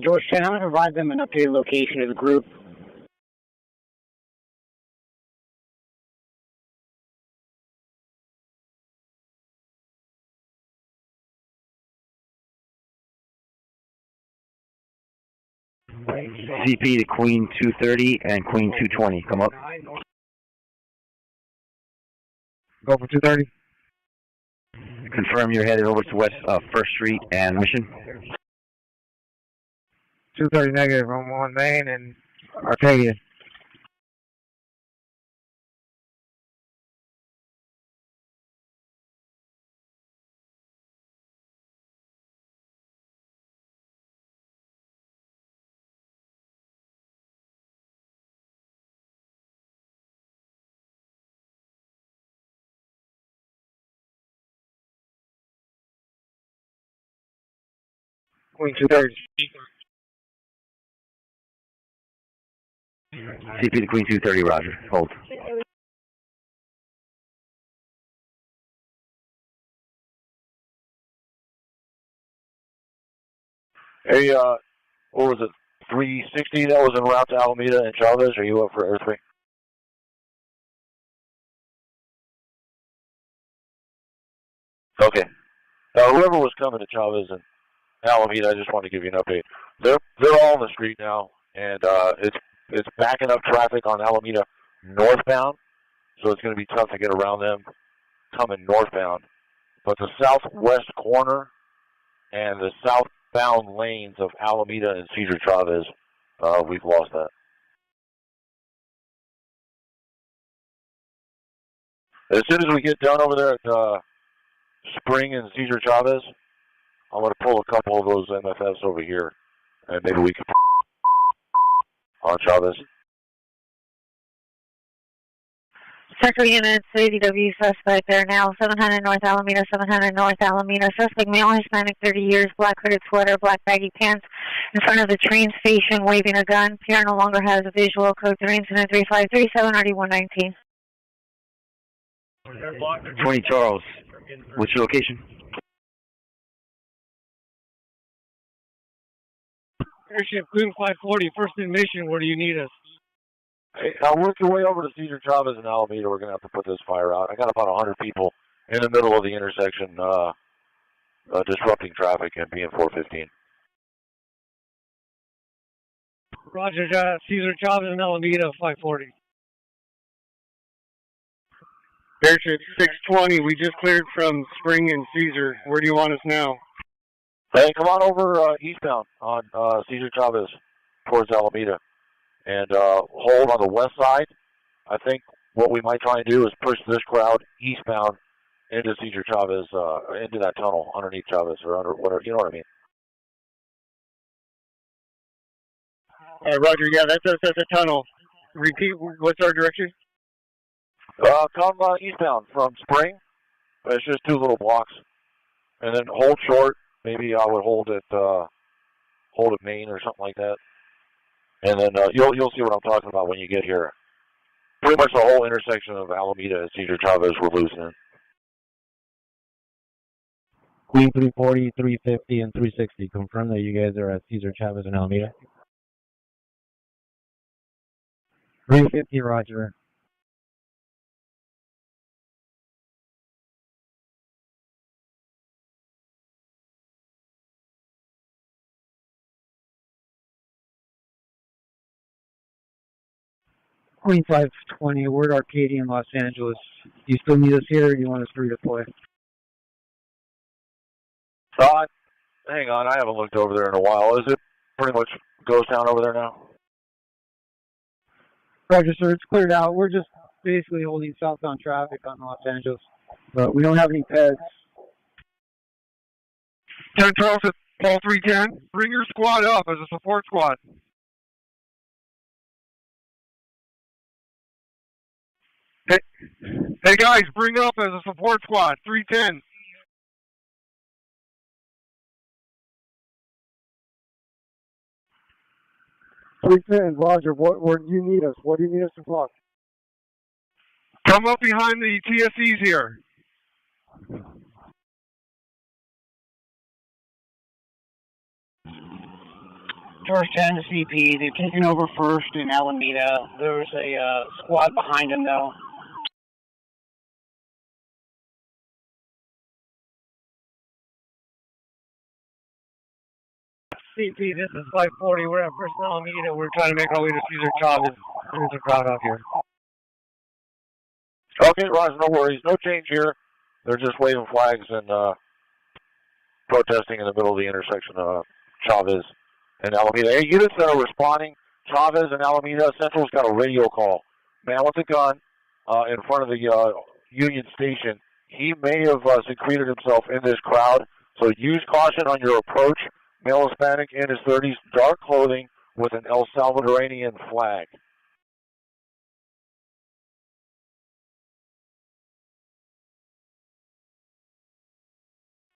George 10, I'm going to provide them an updated location of the group. CP to Queen 230 and Queen 220. Come up. Go for 230. Confirm you're headed over to West 1st Street and Mission. 230 negative on 1 main and Arcadia. Queen 230. CP to Queen 230, roger. Hold. Hey, what was it? 360 that was en route to Alameda and Chavez. Are you up for earthquake? Okay. Whoever was coming to Chavez and Alameda, I just wanted to give you an update. They're all on the street now, and it's backing up traffic on Alameda northbound, so it's going to be tough to get around them coming northbound. But the southwest corner and the southbound lanes of Alameda and Cesar Chavez, we've lost that. As soon as we get done over there at Spring and Cesar Chavez, I'm going to pull a couple of those MFFs over here, and maybe we can on Chavez. Central units, ADW suspect there now, 700 North Alameda, 700 North Alameda. Suspect male, Hispanic, 30 years, black hooded sweater, black baggy pants, in front of the train station waving a gun. PR no longer has a visual. Code 3 incident 3537 RD119. 20 Charles. What's your location? Airship Queen 540, first in mission. Where do you need us? Hey, I'll work your way over to Cesar Chavez and Alameda. We're going to have to put this fire out. I got about 100 people in the middle of the intersection disrupting traffic and being 415. Roger, Cesar Chavez and Alameda 540. Airship 620, we just cleared from Spring and Cesar. Where do you want us now? Hey, come on over eastbound on Cesar Chavez towards Alameda and hold on the west side. I think what we might try and do is push this crowd eastbound into Cesar Chavez, into that tunnel underneath Chavez or under whatever, you know what I mean? All right, Roger, yeah, that's us at the tunnel. Repeat, what's our direction? Come eastbound from Spring. It's just 2 little blocks. And then hold short. Maybe I would hold at Main or something like that. And then you'll see what I'm talking about when you get here. Pretty much the whole intersection of Alameda and Cesar Chavez we're losing. Queen 340, 350, and 360. Confirm that you guys are at Cesar Chavez and Alameda. 350, roger. Queen 520, we're at Arcadia in Los Angeles. Do you still need us here, or do you want us to redeploy? Hang on, I haven't looked over there in a while. Is it pretty much ghost town over there now? Roger, sir. It's cleared out. We're just basically holding southbound traffic on Los Angeles, but we don't have any pets. 10 Charles at Paul 310. Bring your squad up as a support squad. Hey guys, bring up as a support squad. 310. Roger. Where do you need us? What do you need us to block? Come up behind the TSEs here. George 10 to CP. They've taken over first in Alameda. There's a squad behind them, though. CP, this is 540. We're at First Alameda. We're trying to make our way to Cesar Chavez. There's a crowd out here. Okay, Roz, no worries. No change here. They're just waving flags and protesting in the middle of the intersection of Chavez and Alameda. Hey, units that are responding, Chavez and Alameda, Central's got a radio call. Man with a gun in front of the Union Station. He may have secreted himself in this crowd, so use caution on your approach. Male Hispanic in his 30s, dark clothing with an El Salvadorian flag.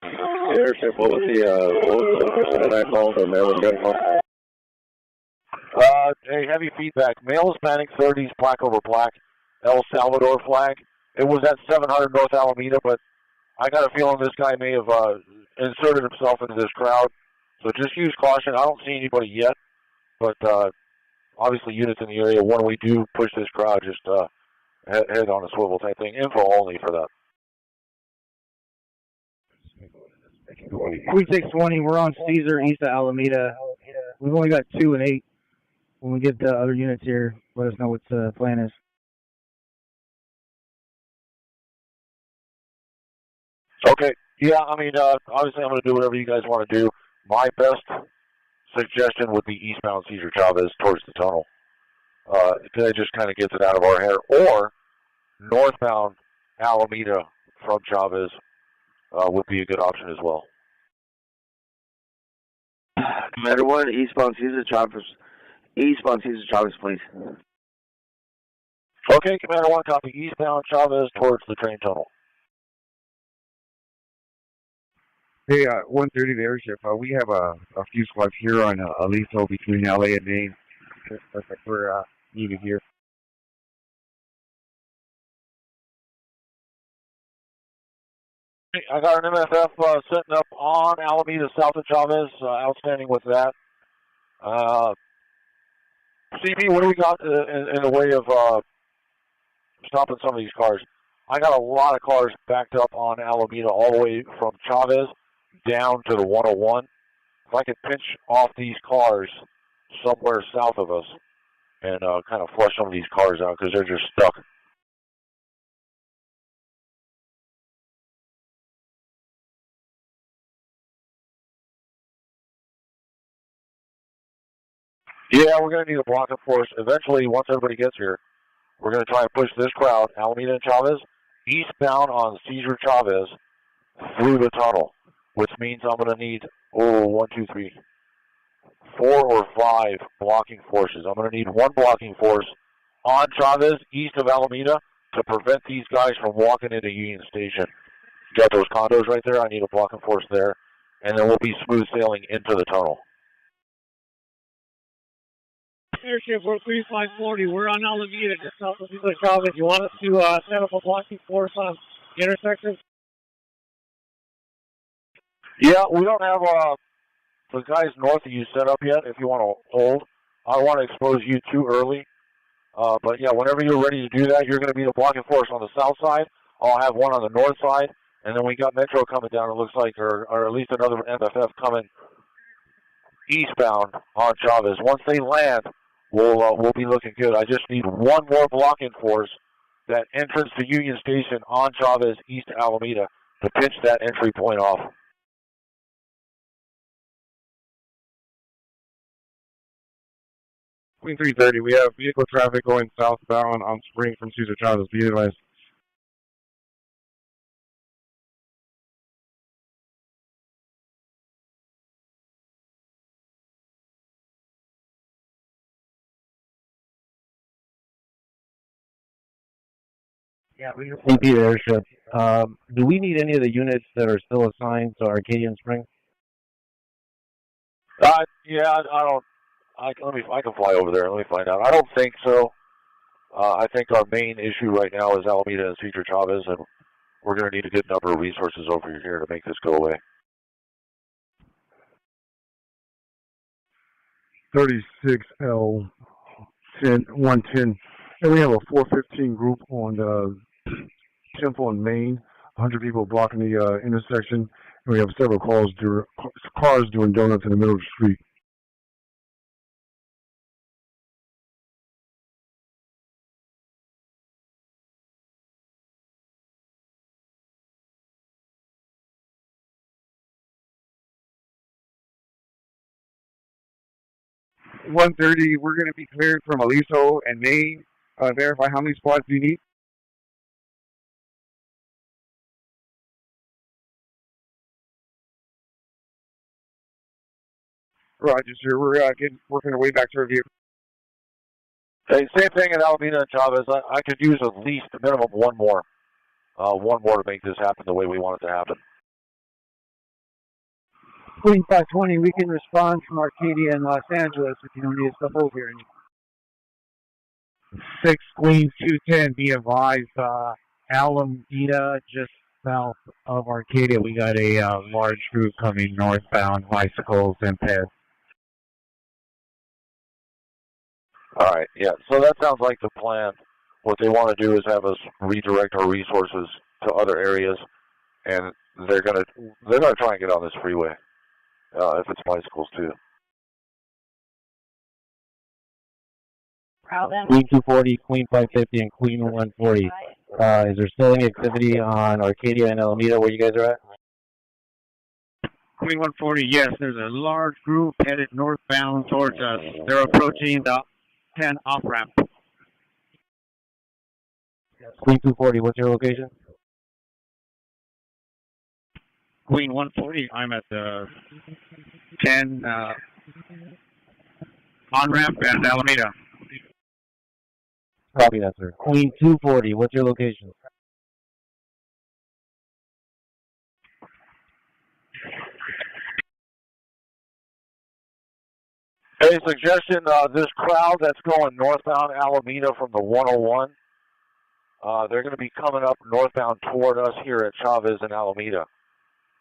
Airship, what was the call, the male and gun call? Hey, heavy feedback. Male Hispanic, 30s, black over black, El Salvador flag. It was at 700 North Alameda, but I got a feeling this guy may have inserted himself into this crowd. So just use caution. I don't see anybody yet, but obviously units in the area, when we do push this crowd, just head on a swivel type thing. Info only for that. We take 20. We're on Cesar, east of Alameda. We've only got 2 and 8. When we get the other units here, let us know what the plan is. Okay. Yeah, I mean, obviously I'm going to do whatever you guys want to do. My best suggestion would be eastbound Cesar Chavez towards the tunnel. It just kind of gets it out of our hair. Or northbound Alameda from Chavez would be a good option as well. Commander 1, eastbound Cesar Chavez. Eastbound Cesar Chavez, please. Okay, Commander 1, copy. Eastbound Chavez towards the train tunnel. Hey, 130 the airship. We have a few squads here on Aliso between LA and Maine. Looks like we're needed here. I got an MFF setting up on Alameda south of Chavez. Outstanding with that. CP, what do we got in the way of stopping some of these cars? I got a lot of cars backed up on Alameda all the way from Chavez down to the 101. If I could pinch off these cars somewhere south of us and kind of flush some of these cars out because they're just stuck. Yeah, we're going to need a blocking force. Eventually, once everybody gets here, we're going to try and push this crowd, Alameda and Chavez, eastbound on Cesar Chavez through the tunnel, which means I'm going to need, 4 or 5 blocking forces. I'm going to need 1 blocking force on Chavez, east of Alameda, to prevent these guys from walking into Union Station. Got those condos right there. I need a blocking force there, and then we'll be smooth sailing into the tunnel. Airship, we're 3540. We're on Alameda, just south of Cesar Chavez. You want us to set up a blocking force on the intersection? Yeah, we don't have the guys north of you set up yet. If you want to hold, I don't want to expose you too early. But yeah, whenever you're ready to do that, you're going to need a blocking force on the south side. I'll have one on the north side, and then we got Metro coming down. It looks like, or at least another MFF coming eastbound on Chavez. Once they land, we'll be looking good. I just need 1 more blocking force, that entrance to Union Station on Chavez, east of Alameda, to pinch that entry point off. Queen 330, we have vehicle traffic going southbound on Spring from Cesar Chavez. Be advised. Yeah, we CP the airship. Do we need any of the units that are still assigned to Arcadian Spring? Yeah, I don't. I can fly over there. Let me find out. I don't think so. I think our main issue right now is Alameda and Cesar Chavez, and we're going to need a good number of resources over here to make this go away. 36L 110. And we have a 415 group on Temple and Main. 100 people blocking the intersection. And we have several cars doing donuts in the middle of the street. .130, we're going to be cleared from Aliso and Main. Verify how many squads do you need? Roger, sir. We're working our way back to our vehicle. Hey, same thing in Alameda and Chavez. I could use at least a minimum one more to make this happen the way we want it to happen. Queen 520, we can respond from Arcadia and Los Angeles if you don't need us to hold here. 6 Queen 210, be advised, Alameda, just south of Arcadia, we got a large group coming northbound, bicycles and peds. All right, yeah. So that sounds like the plan. What they want to do is have us redirect our resources to other areas, and they're gonna try and get on this freeway if it's bicycles too. Queen 240, Queen 550, and Queen 140. Is there still any activity on Arcadia and Alameda where you guys are at? Queen 140, yes. There's a large group headed northbound towards us. They're approaching the 10 off-ramp. Queen 240, what's your location? Queen 140, I'm at the 10 on-ramp at Alameda. Copy that, sir. Queen 240, what's your location? Hey, suggestion, this crowd that's going northbound Alameda from the 101, they're going to be coming up northbound toward us here at Chavez and Alameda.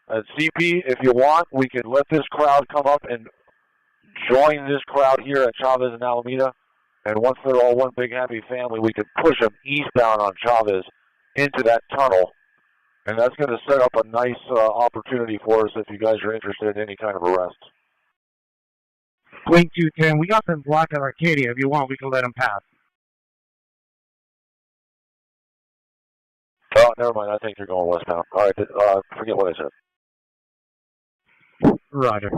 At CP, if you want, we can let this crowd come up and join this crowd here at Chavez and Alameda. And once they're all one big happy family, we can push them eastbound on Chavez into that tunnel. And that's going to set up a nice opportunity for us if you guys are interested in any kind of arrest. Queen 210, we got them blocked at Arcadia. If you want, we can let them pass. Oh, never mind. I think you're going westbound. All right, forget what I said. Roger.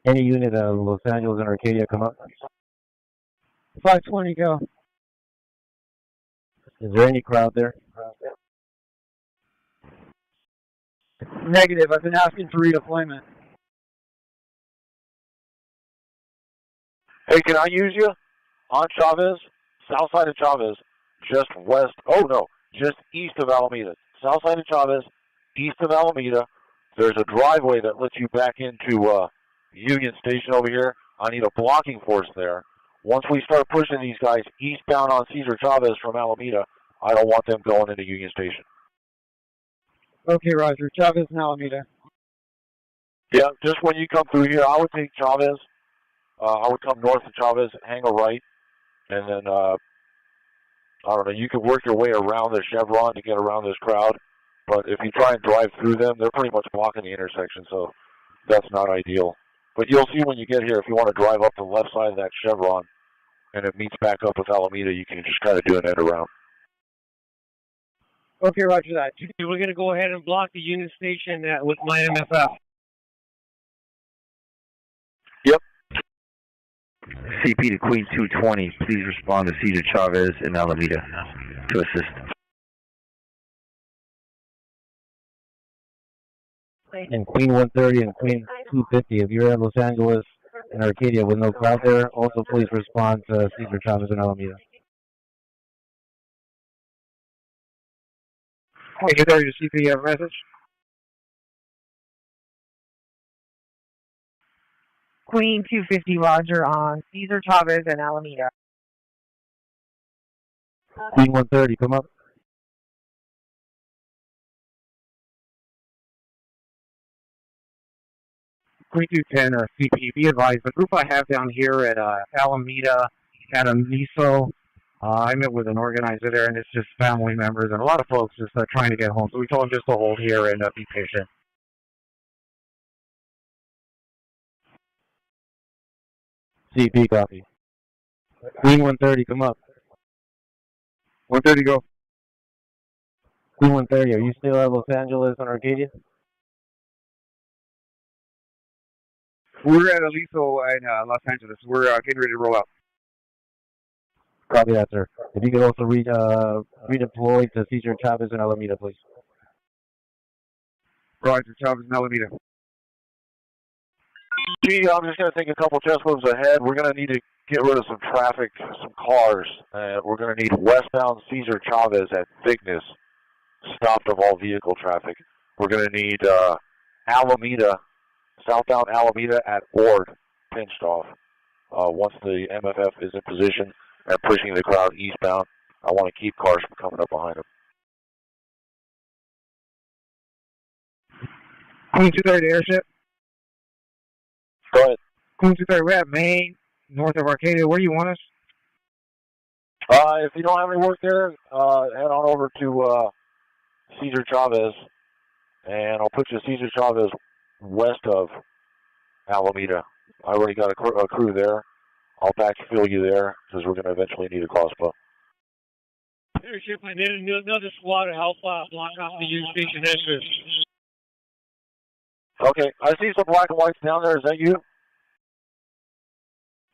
Any unit of Los Angeles and Arcadia come up? 520, go. Is there any crowd there? Negative. I've been asking for redeployment. Hey, can I use you on Chavez, south side of Chavez, just west? Oh no, just east of Alameda. South side of Chavez, east of Alameda. There's a driveway that lets you back into Union Station over here. I need a blocking force there. Once we start pushing these guys eastbound on Cesar Chavez from Alameda, I don't want them going into Union Station. Okay, Roger. Chavez and Alameda. Yeah, just when you come through here, I would take Chavez. I would come north of Chavez, hang a right, and then, I don't know, you could work your way around the Chevron to get around this crowd. But if you try and drive through them, they're pretty much blocking the intersection, so that's not ideal. But you'll see when you get here, if you want to drive up the left side of that Chevron and it meets back up with Alameda, you can just kind of do an end around. Okay, roger that. We're going to go ahead and block the Union Station with my MFF. Yep. CP to Queen 220, please respond to Cesar Chavez and Alameda to assist. And Queen 130 and Queen 250, if you're in Los Angeles and Arcadia with no crowd there, also please respond to Cesar Chavez and Alameda. Hey, you got your CP message? Queen 250, roger, on Cesar Chavez and Alameda. Queen 130, come up. Queen 210, CP, be advised, the group I have down here at Alameda, at Amiso, I met with an organizer there, and it's just family members and a lot of folks just trying to get home. So we told them just to hold here and be patient. CP, copy. Queen 130, come up. 130, go. Queen 130, are you still at Los Angeles and Arcadia? We're at Aliso in Los Angeles. We're getting ready to roll out. Copy that, sir. If you could also redeploy to Cesar Chavez and Alameda, please. Roger, Chavez and Alameda. Gee, I'm just going to take a couple chest moves ahead. We're going to need to get rid of some traffic, some cars. We're going to need westbound Cesar Chavez at Vignes stopped of all vehicle traffic. We're going to need Alameda, southbound Alameda at Ord, pinched off. Once the MFF is in position and pushing the crowd eastbound, I want to keep cars from coming up behind them. Queen 230 airship. Go ahead. Queen 230, we're at Maine, north of Arcadia. Where do you want us? If you don't have any work there, head on over to Cesar Chavez, and I'll put you Cesar Chavez west of Alameda. I already got a crew there. I'll backfill you there because we're going to eventually need a crossbow. Airship, I need another squad to help block off the Union Station entrance. Okay, I see some black and whites down there. Is that you?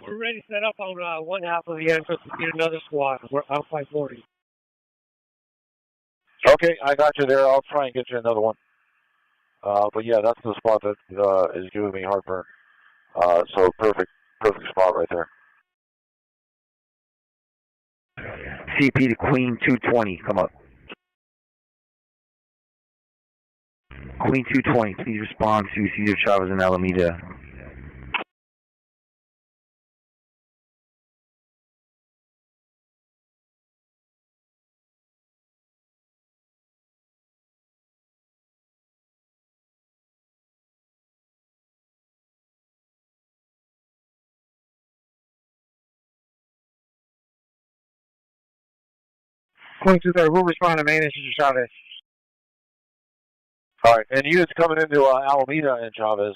We're ready to set up on one half of the entrance to get another squad. We're out 540. Okay, I got you there. I'll try and get you another one. But yeah, that's the spot that is giving me heartburn. So perfect spot right there. CP to Queen 220, come up. Queen 220, please respond to Cesar Chavez and Alameda. Queen 230, we'll respond to Maine and Cesar Chavez. All right, and units coming into Alameda and Chavez.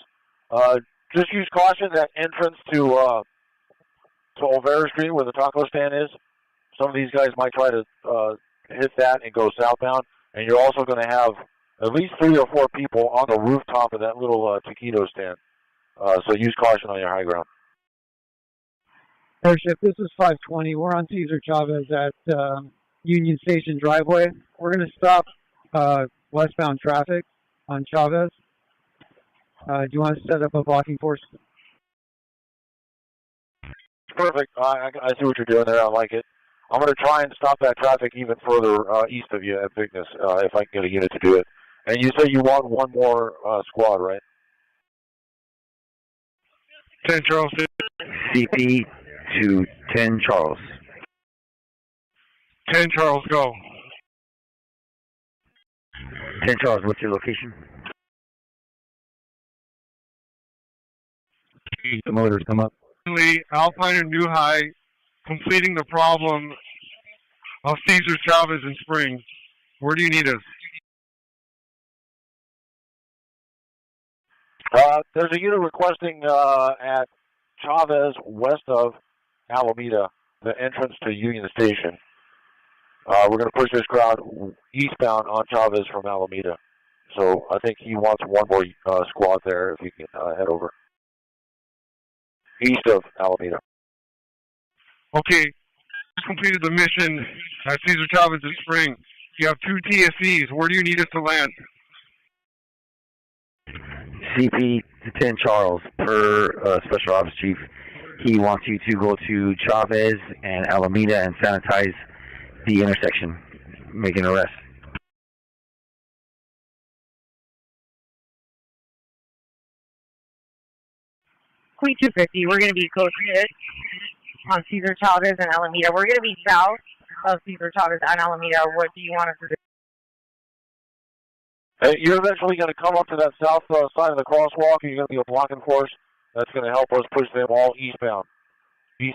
Just use caution that entrance to Olvera Street where the taco stand is. Some of these guys might try to hit that and go southbound, and you're also going to have at least 3 or 4 people on the rooftop of that little taquito stand. So use caution on your high ground. Airship, this is 520. We're on Cesar Chavez at Union Station driveway. We're going to stop westbound traffic on Chavez. Do you want to set up a blocking force? Perfect. I see what you're doing there. I like it. I'm going to try and stop that traffic even further east of you at Vignes, if I can get a unit to do it. And you say you want one more squad, right? 10 Charles. CP to 10 Charles. 10 Charles, go. 10 Charles, what's your location? The motors come up. Alpine and New High, completing the problem of Cesar Chavez and Spring. Where do you need us? There's a unit requesting at Chavez west of Alameda, the entrance to Union Station. We're going to push this crowd eastbound on Chavez from Alameda. So I think he wants one more squad there if you can head over. East of Alameda. Okay, completed the mission at Cesar Chavez in Spring. You have 2 TSEs. Where do you need us to land? CP to 10 Charles, per Special Ops Chief. He wants you to go to Chavez and Alameda and sanitize the intersection, make an arrest. Queen 250, we're going to be close to it on Cesar Chavez and Alameda. We're going to be south of Cesar Chavez and Alameda, or what do you want us to do? You're eventually going to come up to that south side of the crosswalk, and you're going to be a blocking force. That's going to help us push them all eastbound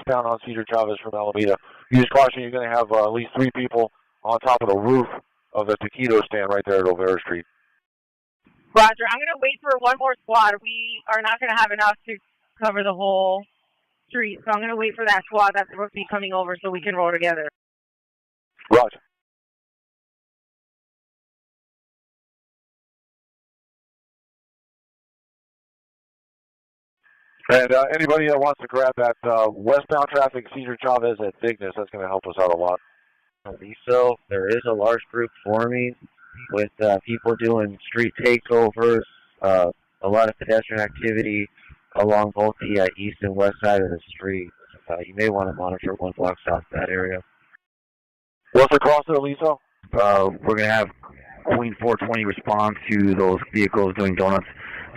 on Cesar Chavez from Alameda. Use caution, you're going to have at least 3 people on top of the roof of the taquito stand right there at Olvera Street. Roger, I'm going to wait for one more squad. We are not going to have enough to cover the whole street, so I'm going to wait for that squad that's supposed to be coming over so we can roll together. Roger. And anybody that wants to grab that westbound traffic, Cesar Chavez at Vignes, that's going to help us out a lot. So there is a large group forming with people doing street takeovers, a lot of pedestrian activity along both the east and west side of the street. You may want to monitor 1 block south of that area. What's across there, Liso? We're going to have Queen 420 respond to those vehicles doing donuts,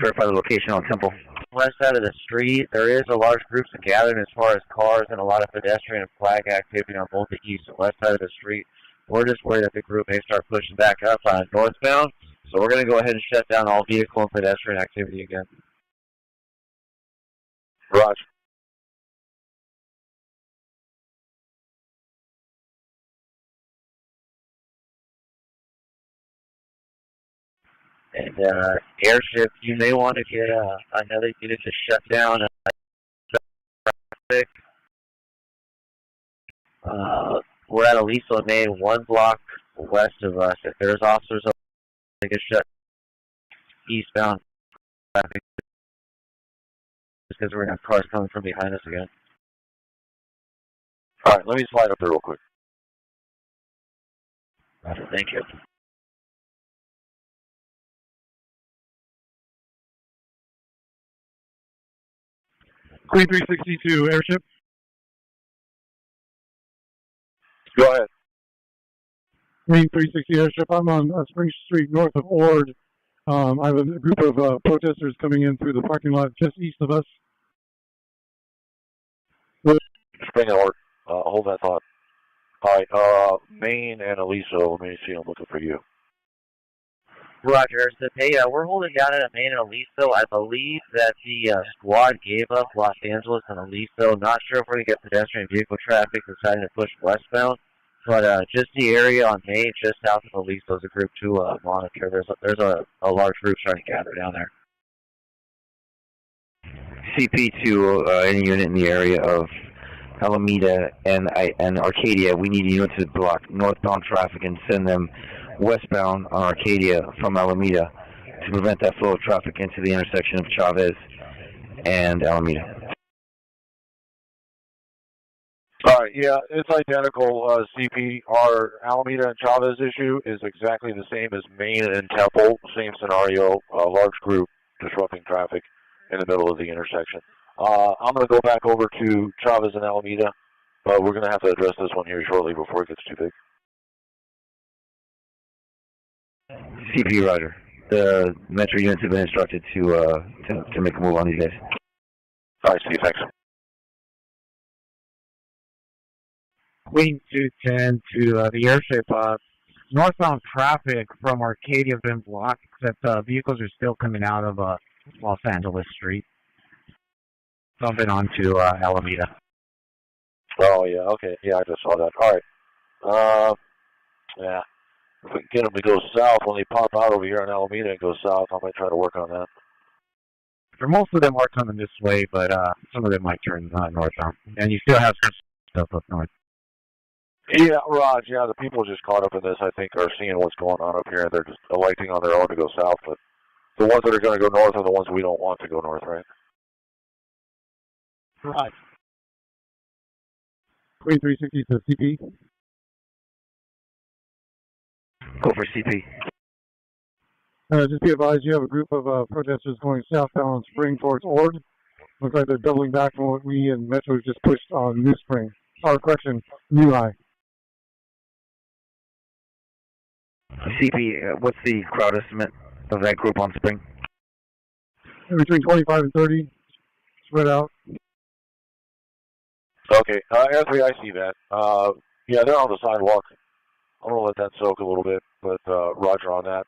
verify the location on Temple. West side of the street, there is a large groups of gathering as far as cars and a lot of pedestrian and flag activity on both the east and west side of the street. We're just worried that the group may start pushing back up on northbound, so we're going to go ahead and shut down all vehicle and pedestrian activity again. Roger. And airship, you may want to get another unit to shut down traffic. We're at Aliso Main, 1 block west of us. If there's officers, they can shut eastbound traffic just because we're going to have cars coming from behind us again. All right, let me slide up there real quick. Thank you. Queen 362 airship. Go ahead. Queen 360 airship. I'm on Spring Street north of Ord. I have a group of protesters coming in through the parking lot just east of us. Spring and Ord. Hold that thought. All right, Maine and Aliso, let me see, I'm looking for you. Roger. So, hey, we're holding down at Maine and Aliso. I believe that the squad gave up Los Angeles and Aliso. Not sure if we're going to get pedestrian vehicle traffic deciding to push westbound. But just the area on Maine, just south of Aliso, is a group to monitor. There's a large group starting to gather down there. CP to any unit in the area of Alameda and Arcadia. We need units to block northbound traffic and send them westbound on Arcadia from Alameda to prevent that flow of traffic into the intersection of Chavez and Alameda. All right, yeah, it's identical, CP. Our Alameda and Chavez issue is exactly the same as Maine and Temple. Same scenario, a large group disrupting traffic in the middle of the intersection. I'm going to go back over to Chavez and Alameda, but we're going to have to address this one here shortly before it gets too big. CP, Roger. The Metro units have been instructed to make a move on these guys. All right, Steve, thanks. Queen 210 to the airship. Northbound traffic from Arcadia has been blocked, except vehicles are still coming out of Los Angeles Street, bumping onto Alameda. Oh, yeah, okay. Yeah, I just saw that. All right. Yeah. If we can get them to go south when they pop out over here on Alameda and go south, I might try to work on that. For most of them are coming this way, but some of them might turn northbound. And you still have some stuff up north. Yeah, Raj, yeah, the people just caught up in this, I think, are seeing what's going on up here, and they're just electing on their own to go south, but the ones that are going to go north are the ones we don't want to go north, right? Right. Queen 360 to CP. Go for CP. Just be advised, you have a group of protesters going southbound on Spring towards Ord. Looks like they're doubling back from what we and Metro just pushed on New Spring. Correction, New High. CP, what's the crowd estimate of that group on Spring? Between 25 and 30, spread out. Okay, Anthony, I see that. Yeah, they're on the sidewalk. I'm going to let that soak a little bit, but roger on that.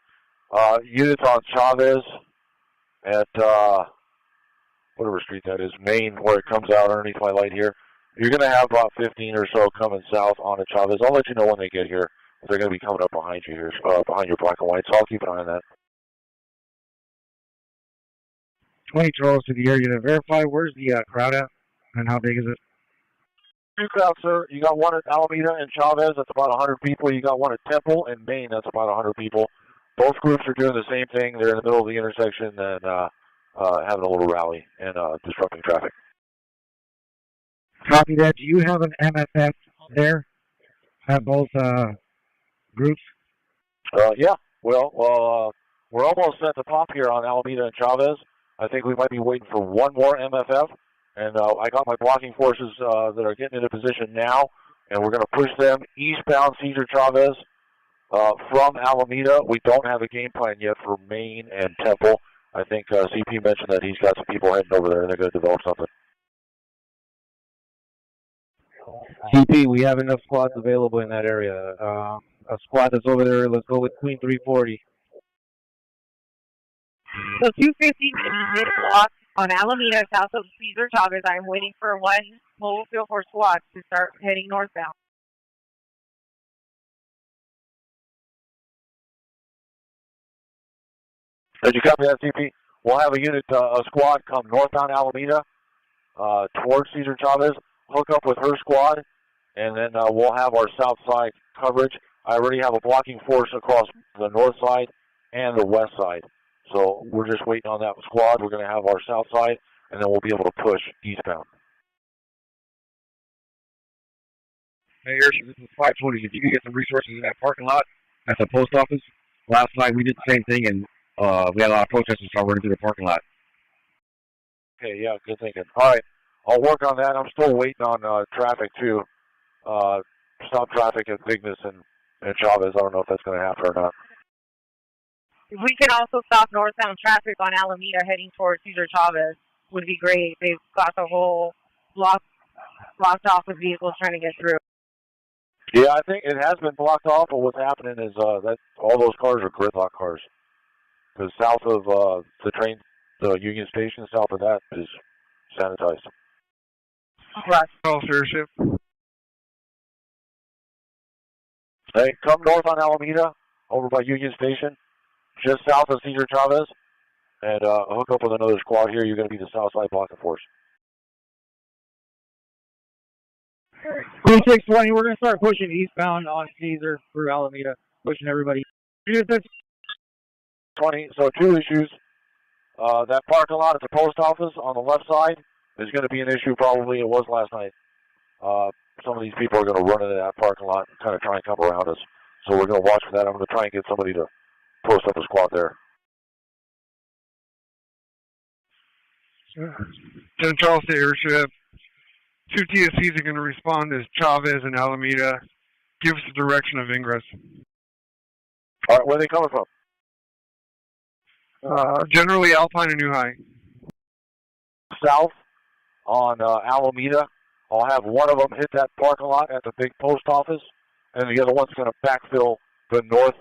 Units on Chavez at whatever street that is, Main, where it comes out underneath my light here. You're going to have about 15 or so coming south onto Chavez. I'll let you know when they get here. They're going to be coming up behind you here, behind your black and white, so I'll keep an eye on that. 20 Charles to the area to verify. Where's the crowd at, and how big is it? Two crowds, sir. You got one at Alameda and Chavez. That's about 100 people. You got one at Temple and Main. That's about 100 people. Both groups are doing the same thing. They're in the middle of the intersection and having a little rally and disrupting traffic. Copy that. Do you have an MFF there at both groups? Yeah. Well, we're almost at the top here on Alameda and Chavez. I think we might be waiting for one more MFF. And I got my blocking forces that are getting into position now, and we're going to push them eastbound Cesar Chavez from Alameda. We don't have a game plan yet for Main and Temple. I think CP mentioned that he's got some people heading over there, and they're going to develop something. CP, we have enough squads available in that area. A squad that's over there, let's go with Queen 340. So 250 blocks on Alameda, south of Cesar Chavez. I'm waiting for one mobile field force squad to start heading northbound. Did you copy that, CP? We'll have a unit, a squad come northbound Alameda towards Cesar Chavez, hook up with her squad, and then we'll have our south side coverage. I already have a blocking force across the north side and the west side. So we're just waiting on that squad. We're going to have our south side, and then we'll be able to push eastbound. Hey, Airship, this is 520. If you can get some resources in that parking lot at the post office, last night we did the same thing, and we had a lot of protesters start running through the parking lot. Okay, yeah, good thinking. All right, I'll work on that. I'm still waiting on traffic, too. Stop traffic at Vignes and Chavez. I don't know if that's going to happen or not. If we can also stop northbound traffic on Alameda heading towards Cesar Chavez, would be great. They've got the whole blocked off with vehicles trying to get through. Yeah, I think it has been blocked off, but what's happening is that all those cars are gridlock cars. Because south of the Union Station, south of that is sanitized. Right. Airship. Hey, come north on Alameda, over by Union Station, just south of Cesar Chavez, and hook up with another squad here. You're going to be the south side blocking force. Queen 620, we're going to start pushing eastbound on Caesar through Alameda, pushing everybody. 20, so two issues. That parking lot at the post office on the left side is going to be an issue, probably. It was last night. Some of these people are going to run into that parking lot and kind of try and come around us. So we're going to watch for that. I'm going to try and get somebody to post up a squad there. 10 Charles to Airship. Two TSCs are going to respond as Chavez and Alameda. Give us the direction of ingress. All right, where are they coming from? Generally Alpine and New High. South on Alameda. I'll have one of them hit that parking lot at the big post office, and the other one's going to backfill the north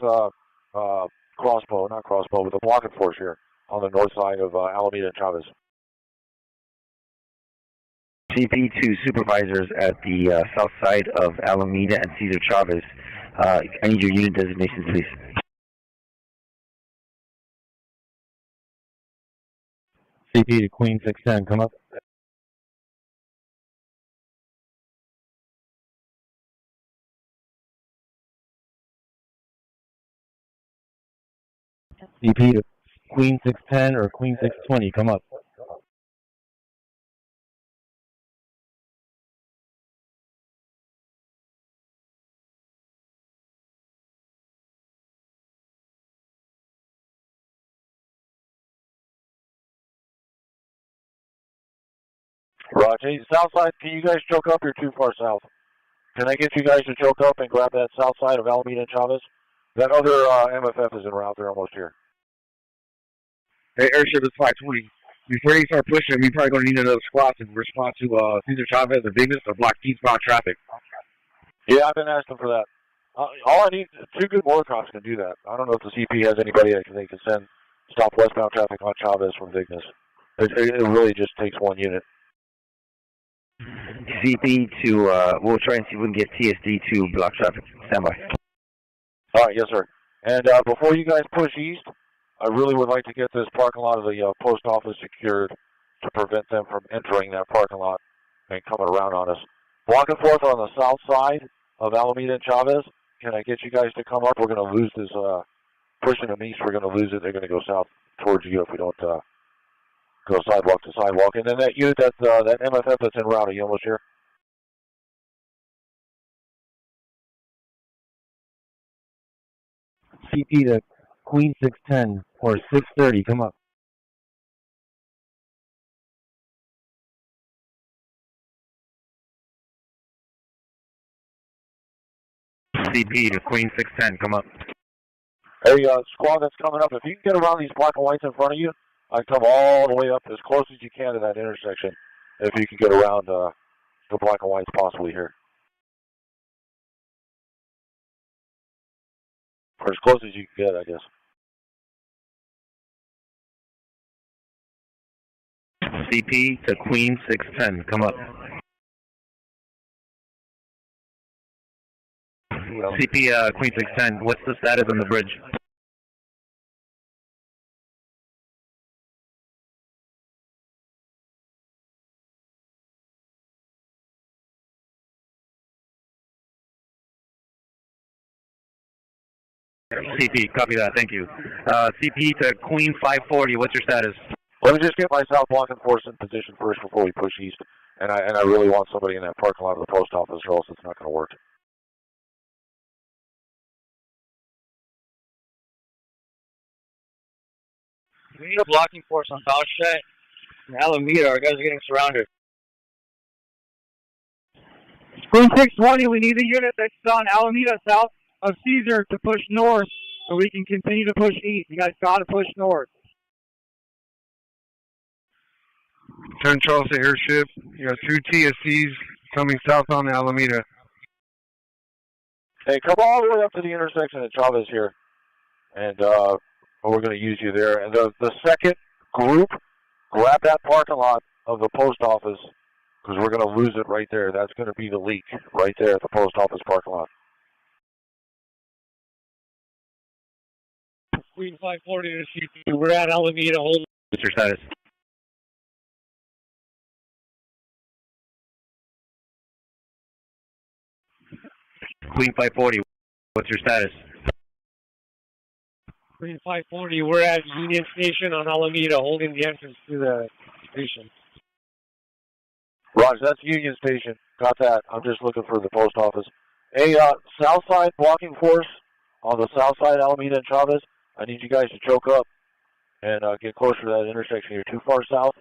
but the blocking force here on the north side of Alameda and Chavez. CP2 supervisors at the south side of Alameda and Cesar Chavez. I need your unit designations, please. CP to Queen 610, come up. CP to Queen 610 or Queen 620, come up. Roger. South side, can you guys choke up? You're too far south. Can I get you guys to choke up and grab that south side of Alameda and Chavez? That other MFF is en route. They're almost here. Hey, Airship is 520. Before you start pushing, we're probably going to need another squad in response to Cesar Chavez and Vignes to block eastbound traffic. Yeah, I've been asking for that. All I need, 2 good border cops can do that. I don't know if the CP has anybody that they can send stop westbound traffic on Chavez from Vignes. It really just takes 1 unit. CP to, we'll try and see if we can get TSD to block traffic. Stand by. All right, yes, sir. And before you guys push east, I really would like to get this parking lot of the post office secured to prevent them from entering that parking lot and coming around on us. Block and forth on the south side of Alameda and Chavez. Can I get you guys to come up? We're going to lose this, pushing them east, we're going to lose it. They're going to go south towards you if we don't go sidewalk to sidewalk. And then that unit, that MFF that's en route, are you almost here? CP to Queen 610 or 630, come up. CP to Queen 610, come up. Hey, squad that's coming up, if you can get around these black and whites in front of you, I come all the way up as close as you can to that intersection, if you can get around the black and whites possibly here. Or as close as you can get, I guess. CP to Queen 610, come up. CP Queen 610, what's the status on the bridge? CP, copy that, thank you. CP to Queen 540, what's your status? Let me just get my south block and force in position first before we push east. And I really want somebody in that parking lot of the post office, or else it's not going to work. We need a blocking force on Bauschet and Alameda. Our guys are getting surrounded. Queen 620, we need a unit that's on Alameda south of Caesar to push north so we can continue to push east. You guys got to push north. 10 Charleston Airship, you got 2 TSCs coming south on Alameda. Hey, come all the way up to the intersection at Chavez here. And we're going to use you there. And the second group, grab that parking lot of the post office, because we're going to lose it right there. That's going to be the leak right there at the post office parking lot. Queen 540 to CP. We're at Alameda. Hold. What's your status? Queen 540, what's your status? Queen 540, we're at Union Station on Alameda, holding the entrance to the station. Roger, that's Union Station. Got that. I'm just looking for the post office. Hey, south side blocking force on the south side, Alameda and Chavez. I need you guys to choke up and get closer to that intersection. You're too far south.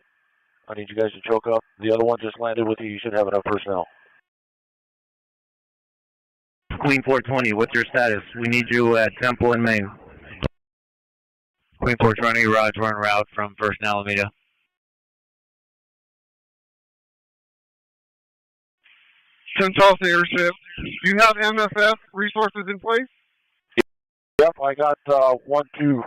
I need you guys to choke up. The other one just landed with you. You should have enough personnel. Queen 420, what's your status? We need you at Temple and Main. Queen 420, Raj, we're en route from 1st and Alameda. Central Airship, do you have MFF resources in place? Yep, I got 1, 2,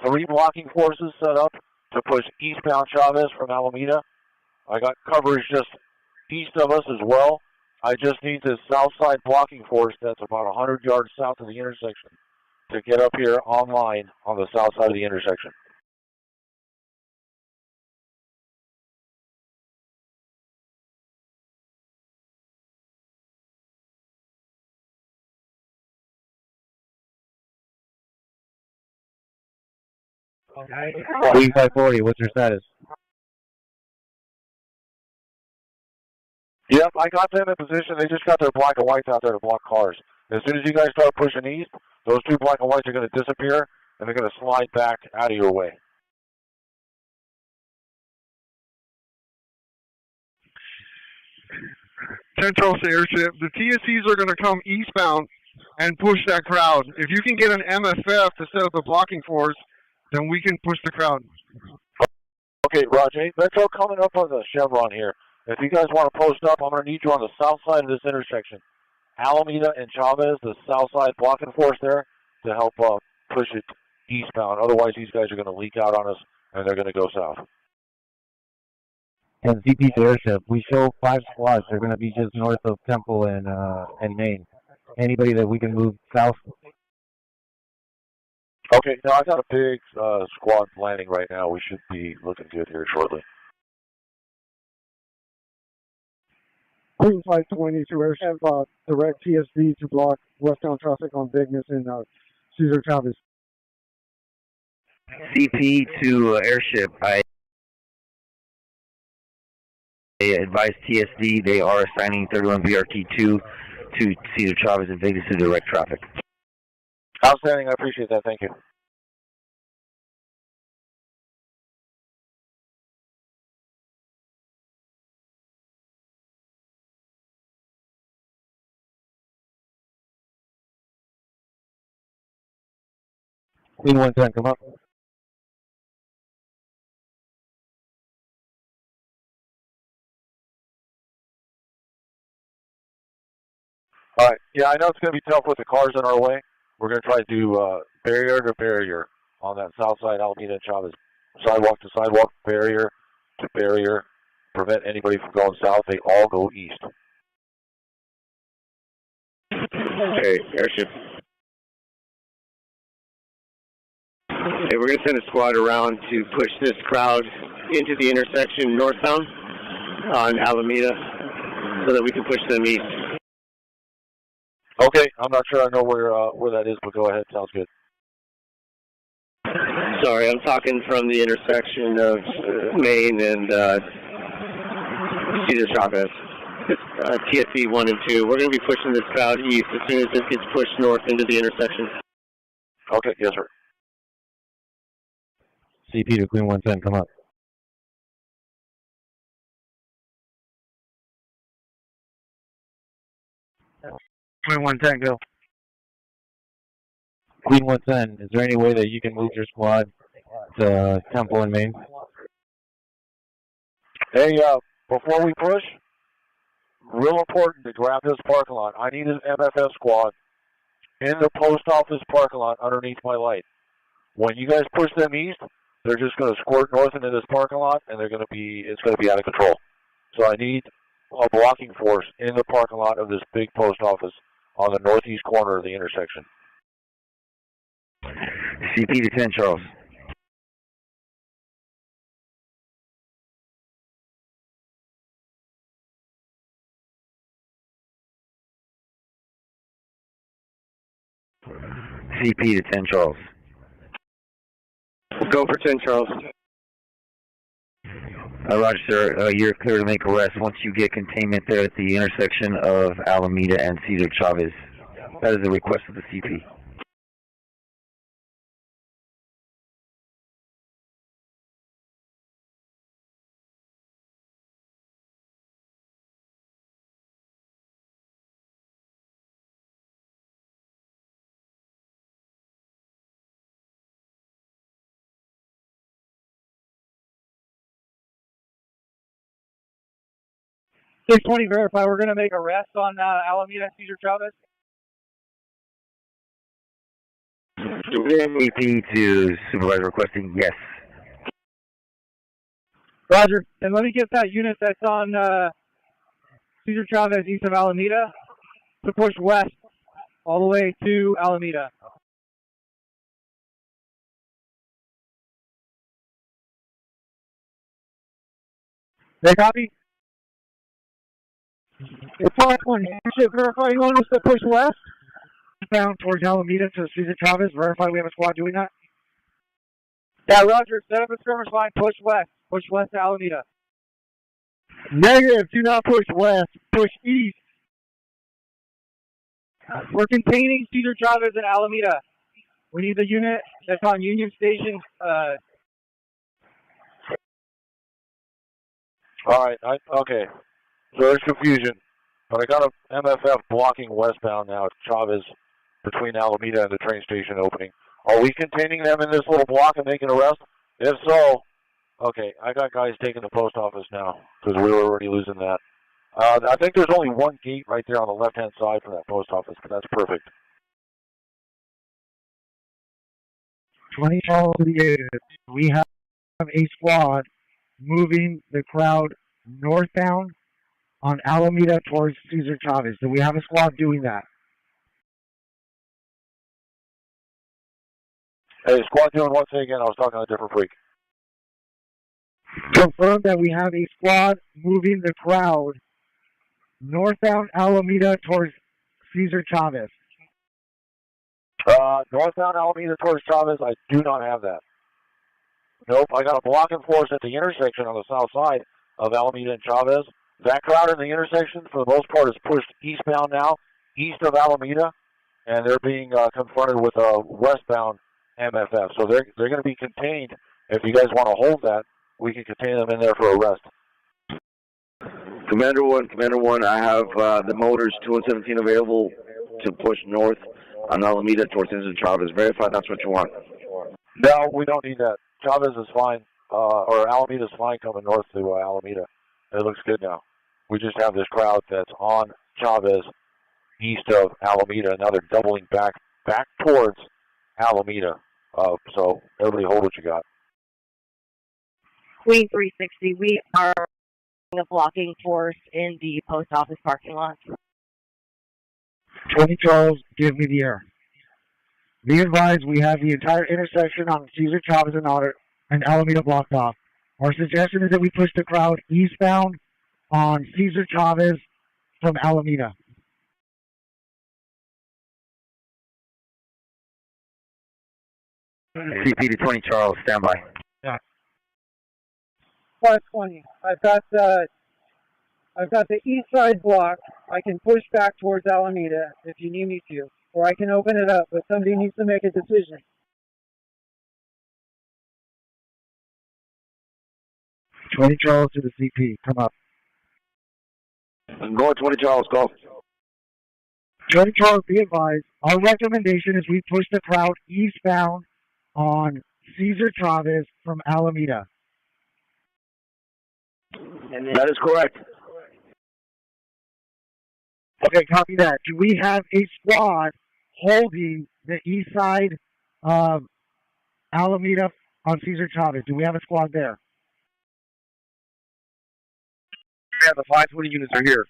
3 blocking forces set up to push eastbound Chavez from Alameda. I got coverage just east of us as well. I just need this south side blocking force that's about 100 yards south of the intersection to get up here online on the south side of the intersection. Queen 540, what's your status? Yep, I got them in position. They just got their black and whites out there to block cars. As soon as you guys start pushing east, those 2 black and whites are going to disappear, and they're going to slide back out of your way. Central Airship, the TSCs are going to come eastbound and push that crowd. If you can get an MFF to set up a blocking force, then we can push the crowd. Okay, Roger. Metro coming up on the Chevron here. If you guys want to post up, I'm going to need you on the south side of this intersection. Alameda and Chavez, the south side blocking force there, to help push it eastbound. Otherwise, these guys are going to leak out on us, and they're going to go south. And CP to airship, we show 5 squads. They're going to be just north of Temple and Main. Anybody that we can move south? Okay, now I got a big squad landing right now. We should be looking good here shortly. Queen 520 to airship, direct TSD to block westbound traffic on Vignes and Cesar Chavez. CP to airship, I advise TSD, they are assigning 31 BRT2 to Cesar Chavez and Vegas to direct traffic. Outstanding, I appreciate that, thank you. Queen 110, come up. All right, yeah, I know it's going to be tough with the cars in our way. We're going to try to do barrier to barrier on that south side, Alameda and Chavez. Sidewalk to sidewalk, barrier to barrier, prevent anybody from going south. They all go east. Okay, airship. Okay, we're going to send a squad around to push this crowd into the intersection northbound on Alameda so that we can push them east. Okay, I'm not sure I know where that is, but go ahead. Sounds good. Sorry, I'm talking from the intersection of Main and Cesar Chavez. TSC 1 and 2. We're going to be pushing this crowd east as soon as this gets pushed north into the intersection. Okay, yes, sir. CP to Queen 110, come up. Queen 110, go. Queen 110, is there any way that you can move your squad to Temple and Main? Hey, before we push, real important to grab this parking lot. I need an MFS squad in the post office parking lot underneath my light. When you guys push them east, they're just going to squirt north into this parking lot, and it's going to be out of control. So I need a blocking force in the parking lot of this big post office on the northeast corner of the intersection. CP to 10, Charles. CP to 10, Charles. Go for 10, Charles. Roger, sir. You're clear to make arrests once you get containment there at the intersection of Alameda and Cesar Chavez. That is the request of the CP. Six 20, verify. We're going to make arrests on Alameda and Cesar Chavez. CP to supervisor requesting yes. Roger. And let me get that unit that's on Cesar Chavez east of Alameda to push west all the way to Alameda. They copy? It's 520. Verify you want us to push west? Down towards Alameda to Cesar Chavez. Verify we have a squad doing that. Yeah, Roger. Set up a skirmish line. Push west. Push west to Alameda. Negative. Do not push west. Push east. We're containing Cesar Chavez and Alameda. We need the unit that's on Union Station. All right. Okay. So there's confusion. But I got an MFF blocking westbound now at Chavez between Alameda and the train station opening. Are we containing them in this little block and making arrests? If so, okay, I got guys taking the post office now because we were already losing that. I think there's only one gate right there on the left-hand side from that post office, but that's perfect. 20 Charles to the unit. We have a squad moving the crowd northbound on Alameda towards Cesar Chavez. Do we have a squad doing that? Hey, squad doing one thing again. I was talking to a different freak. Confirm that we have a squad moving the crowd northbound Alameda towards Cesar Chavez. Northbound Alameda towards Chavez, I do not have that. Nope, I got a blocking force at the intersection on the south side of Alameda and Chavez. That crowd in the intersection, for the most part, is pushed eastbound now, east of Alameda, and they're being confronted with a westbound MFF. So they're going to be contained. If you guys want to hold that, we can contain them in there for arrest. Commander 1, I have the motors 2 and 17 available to push north on Alameda towards Chavez. Verify that's what you want. No, we don't need that. Chavez is fine, or Alameda is fine coming north to Alameda. It looks good now. We just have this crowd that's on Chavez east of Alameda. Now they're doubling back towards Alameda. So everybody hold what you got. Queen 360, we are a blocking force in the post office parking lot. 20 Charles, give me the air. Be advised, we have the entire intersection on Cesar Chavez and Alameda blocked off. Our suggestion is that we push the crowd eastbound on Cesar Chavez from Alameda. CP to 20 Charles, stand by. Yeah. 520. I've got the east side block. I can push back towards Alameda if you need me to, or I can open it up, but somebody needs to make a decision. 20 Charles to the CP. Come up. Go 20 Charles, go. 20 Charles, be advised. Our recommendation is we push the crowd eastbound on Cesar Chavez from Alameda. That is correct. Okay, copy that. Do we have a squad holding the east side of Alameda on Cesar Chavez? Do we have a squad there? Yeah, the 520 units are here.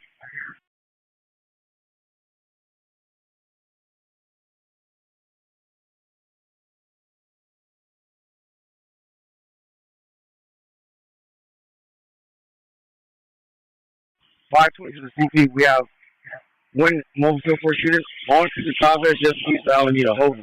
.520 to the CP. We have one mobile field force unit on to the Chavez, just east of Alameda. Hold.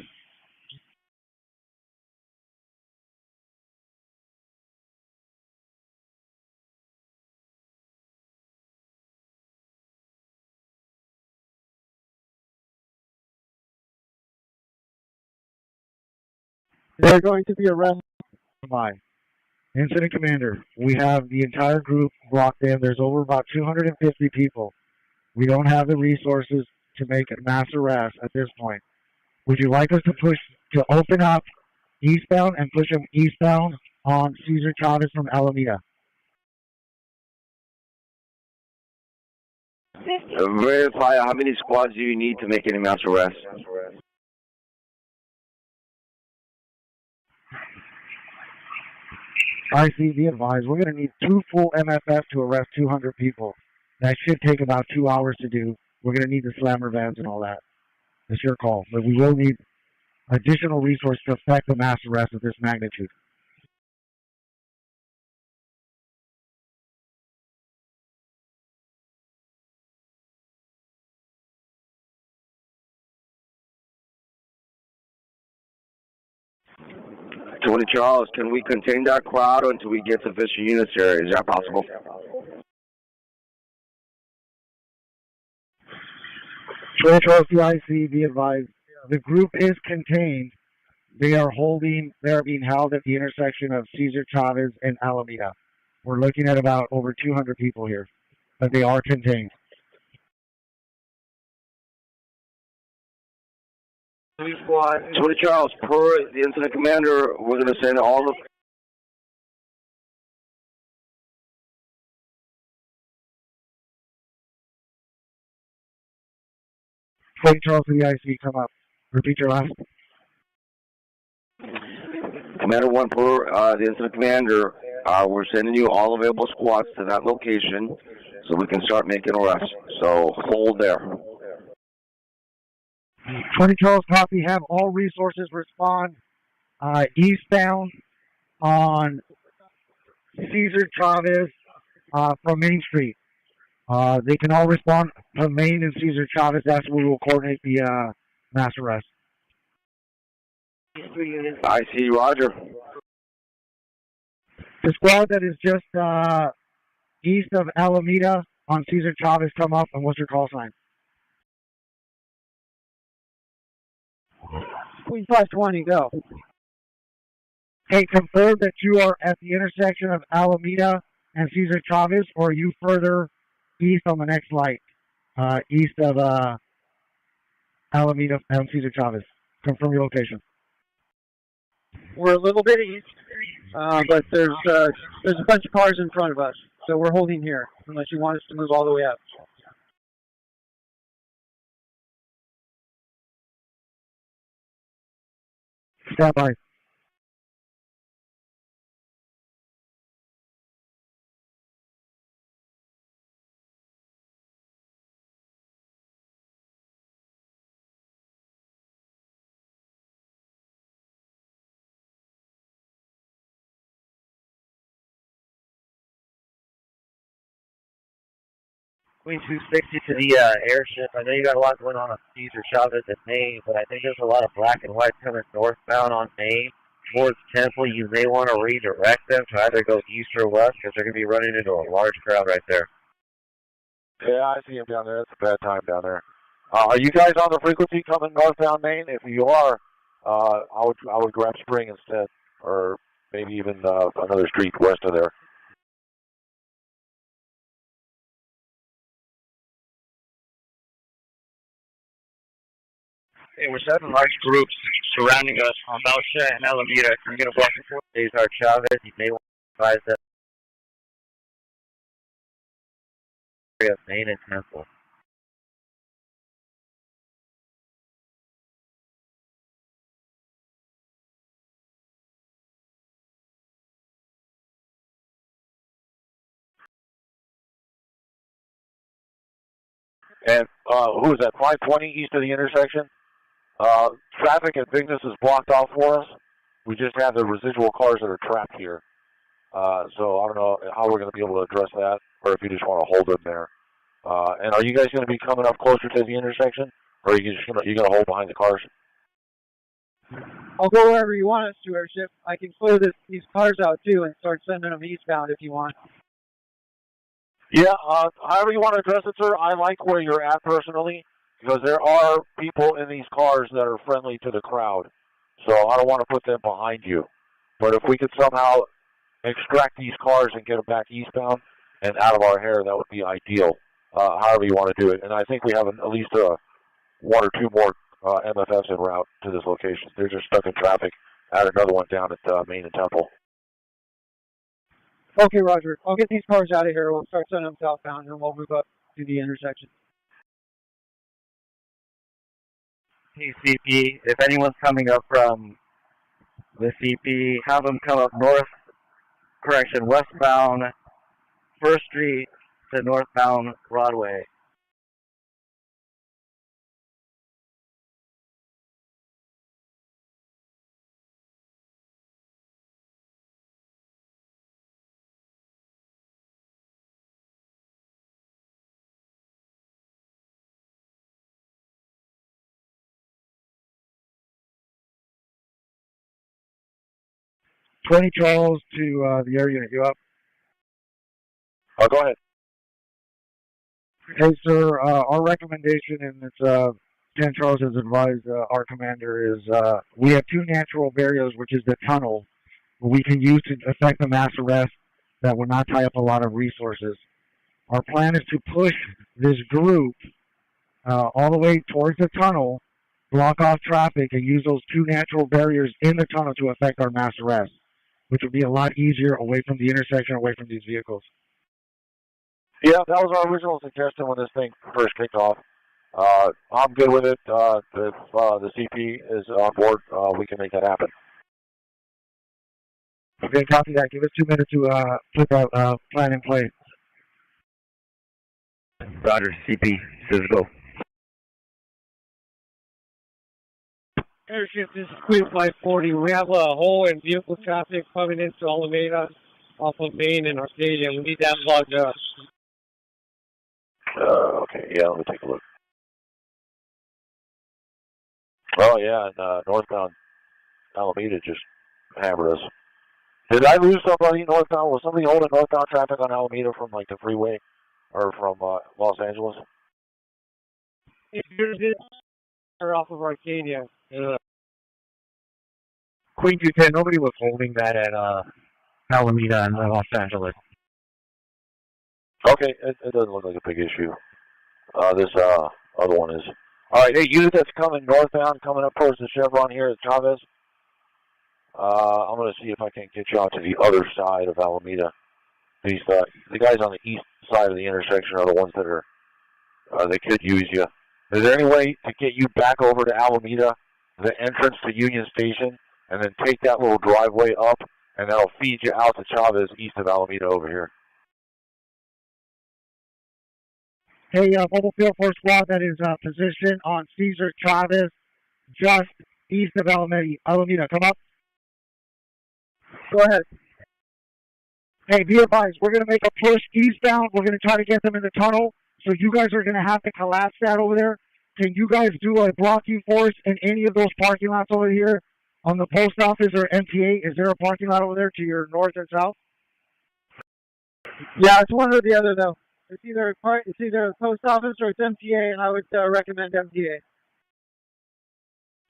They're going to be arrested. Incident Commander, we have the entire group blocked in. There's over about 250 people. We don't have the resources to make a mass arrest at this point. Would you like us to open up eastbound and push them eastbound on Cesar Chavez from Alameda? Verify how many squads do you need to make any mass arrests? I see, be advised. We're going to need 2 full MFF to arrest 200 people. That should take about 2 hours to do. We're going to need the slammer vans and all that. It's your call. But we will need additional resources to effect a mass arrest of this magnitude. Tony Charles, can we contain that crowd until we get sufficient units here? Is that possible? Charles DIC, be advised. The group is contained. They are being held at the intersection of Cesar Chavez and Alameda. We're looking at about over 200 people here, but they are contained. Tony Charles, per the incident commander, we're going to send all the 20 Charles to the IC, come up. Repeat your last. Commander 1 for the incident commander, we're sending you all available squads to that location so we can start making arrests. So hold there. 20 Charles, copy. Have all resources respond eastbound on Cesar Chavez from Main Street. They can all respond to Main and Cesar Chavez. That's where we will coordinate the mass arrest. I see, Roger. The squad that is just east of Alameda on Cesar Chavez, come up, and what's your call sign? Queen 520, go. Hey, confirm that you are at the intersection of Alameda and Cesar Chavez, or are you further east on the next light? East of Alameda and Cesar Chavez. Confirm your location. We're a little bit east, but there's a bunch of cars in front of us, so we're holding here, unless you want us to move all the way up. Stand by. Queen 260 to the airship. I know you got a lot going on Cesar Chavez at Main, but I think there's a lot of black and white coming northbound on Main towards Temple. You may want to redirect them to either go east or west because they're going to be running into a large crowd right there. Yeah, I see him down there. It's a bad time down there. Are you guys on the frequency coming northbound Main? If you are, I would grab Spring instead, or maybe even another street west of there. Hey, we're seven large groups surrounding us on Balsha and Alameda. Can you get a block before? These are Chavez. You may want to advise them. Area of Main and Temple. And who is that? 520 east of the intersection. Traffic at Vignes is blocked off for us. We just have the residual cars that are trapped here. So I don't know how we're going to be able to address that, or if you just want to hold them there. And are you guys going to be coming up closer to the intersection, or are you just going to hold behind the cars? I'll go wherever you want us to, airship. I can clear these cars out too and start sending them eastbound if you want. Yeah, however you want to address it, sir. I like where you're at personally, because there are people in these cars that are friendly to the crowd. So I don't want to put them behind you. But if we could somehow extract these cars and get them back eastbound and out of our hair, that would be ideal, however you want to do it. And I think we have at least one or two more MFFs en route to this location. They're just stuck in traffic. Add another one down at Main and Temple. Okay, Roger. I'll get these cars out of here. We'll start sending them southbound, and we'll move up to the intersection. CP, if anyone's coming up from the CP, have them come up westbound 1st Street to northbound Broadway. Twenty Charles to the air unit. You up? Oh, go ahead. Hey, sir. Our recommendation, and it's 10 Charles has advised our commander, is we have two natural barriers, which is the tunnel, we can use to effect a mass arrest that will not tie up a lot of resources. Our plan is to push this group all the way towards the tunnel, block off traffic, and use those two natural barriers in the tunnel to effect our mass arrest, which would be a lot easier away from the intersection, away from these vehicles. Yeah, that was our original suggestion when this thing first kicked off. I'm good with it. If the CP is on board, we can make that happen. Okay, copy that. Give us 2 minutes to put that plan in place. Roger, CP says go. Airship, this is Queen 540. We have a hole in vehicle traffic coming into Alameda off of Main and Arcadia. We need that logged up. Okay, yeah, let me take a look. Oh, yeah, and northbound Alameda just hammered us. Did I lose somebody northbound? Was somebody holding northbound traffic on Alameda from, like, the freeway or from Los Angeles? If you're off of Arcadia. Queen 210, nobody was holding that at Alameda and Los Angeles. Okay, it doesn't look like a big issue. This other one is. All right, hey, unit that's coming northbound, coming up towards the Chevron here at Chavez. I'm going to see if I can get you out to the other side of Alameda. These the guys on the east side of the intersection are the ones that are they could use you. Is there any way to get you back over to Alameda, the entrance to Union Station, and then take that little driveway up, and that'll feed you out to Chavez east of Alameda over here? Hey, Mobile Field Force Squad that is positioned on Cesar Chavez, just east of Alameda. Come up. Go ahead. Hey, be advised, we're going to make a push eastbound. We're going to try to get them in the tunnel. So you guys are going to have to collapse that over there. Can you guys do a blocking force in any of those parking lots over here on the post office or MTA? Is there a parking lot over there to your north and south? Yeah, it's one or the other, though. It's either a post office or it's MTA, and I would recommend MTA.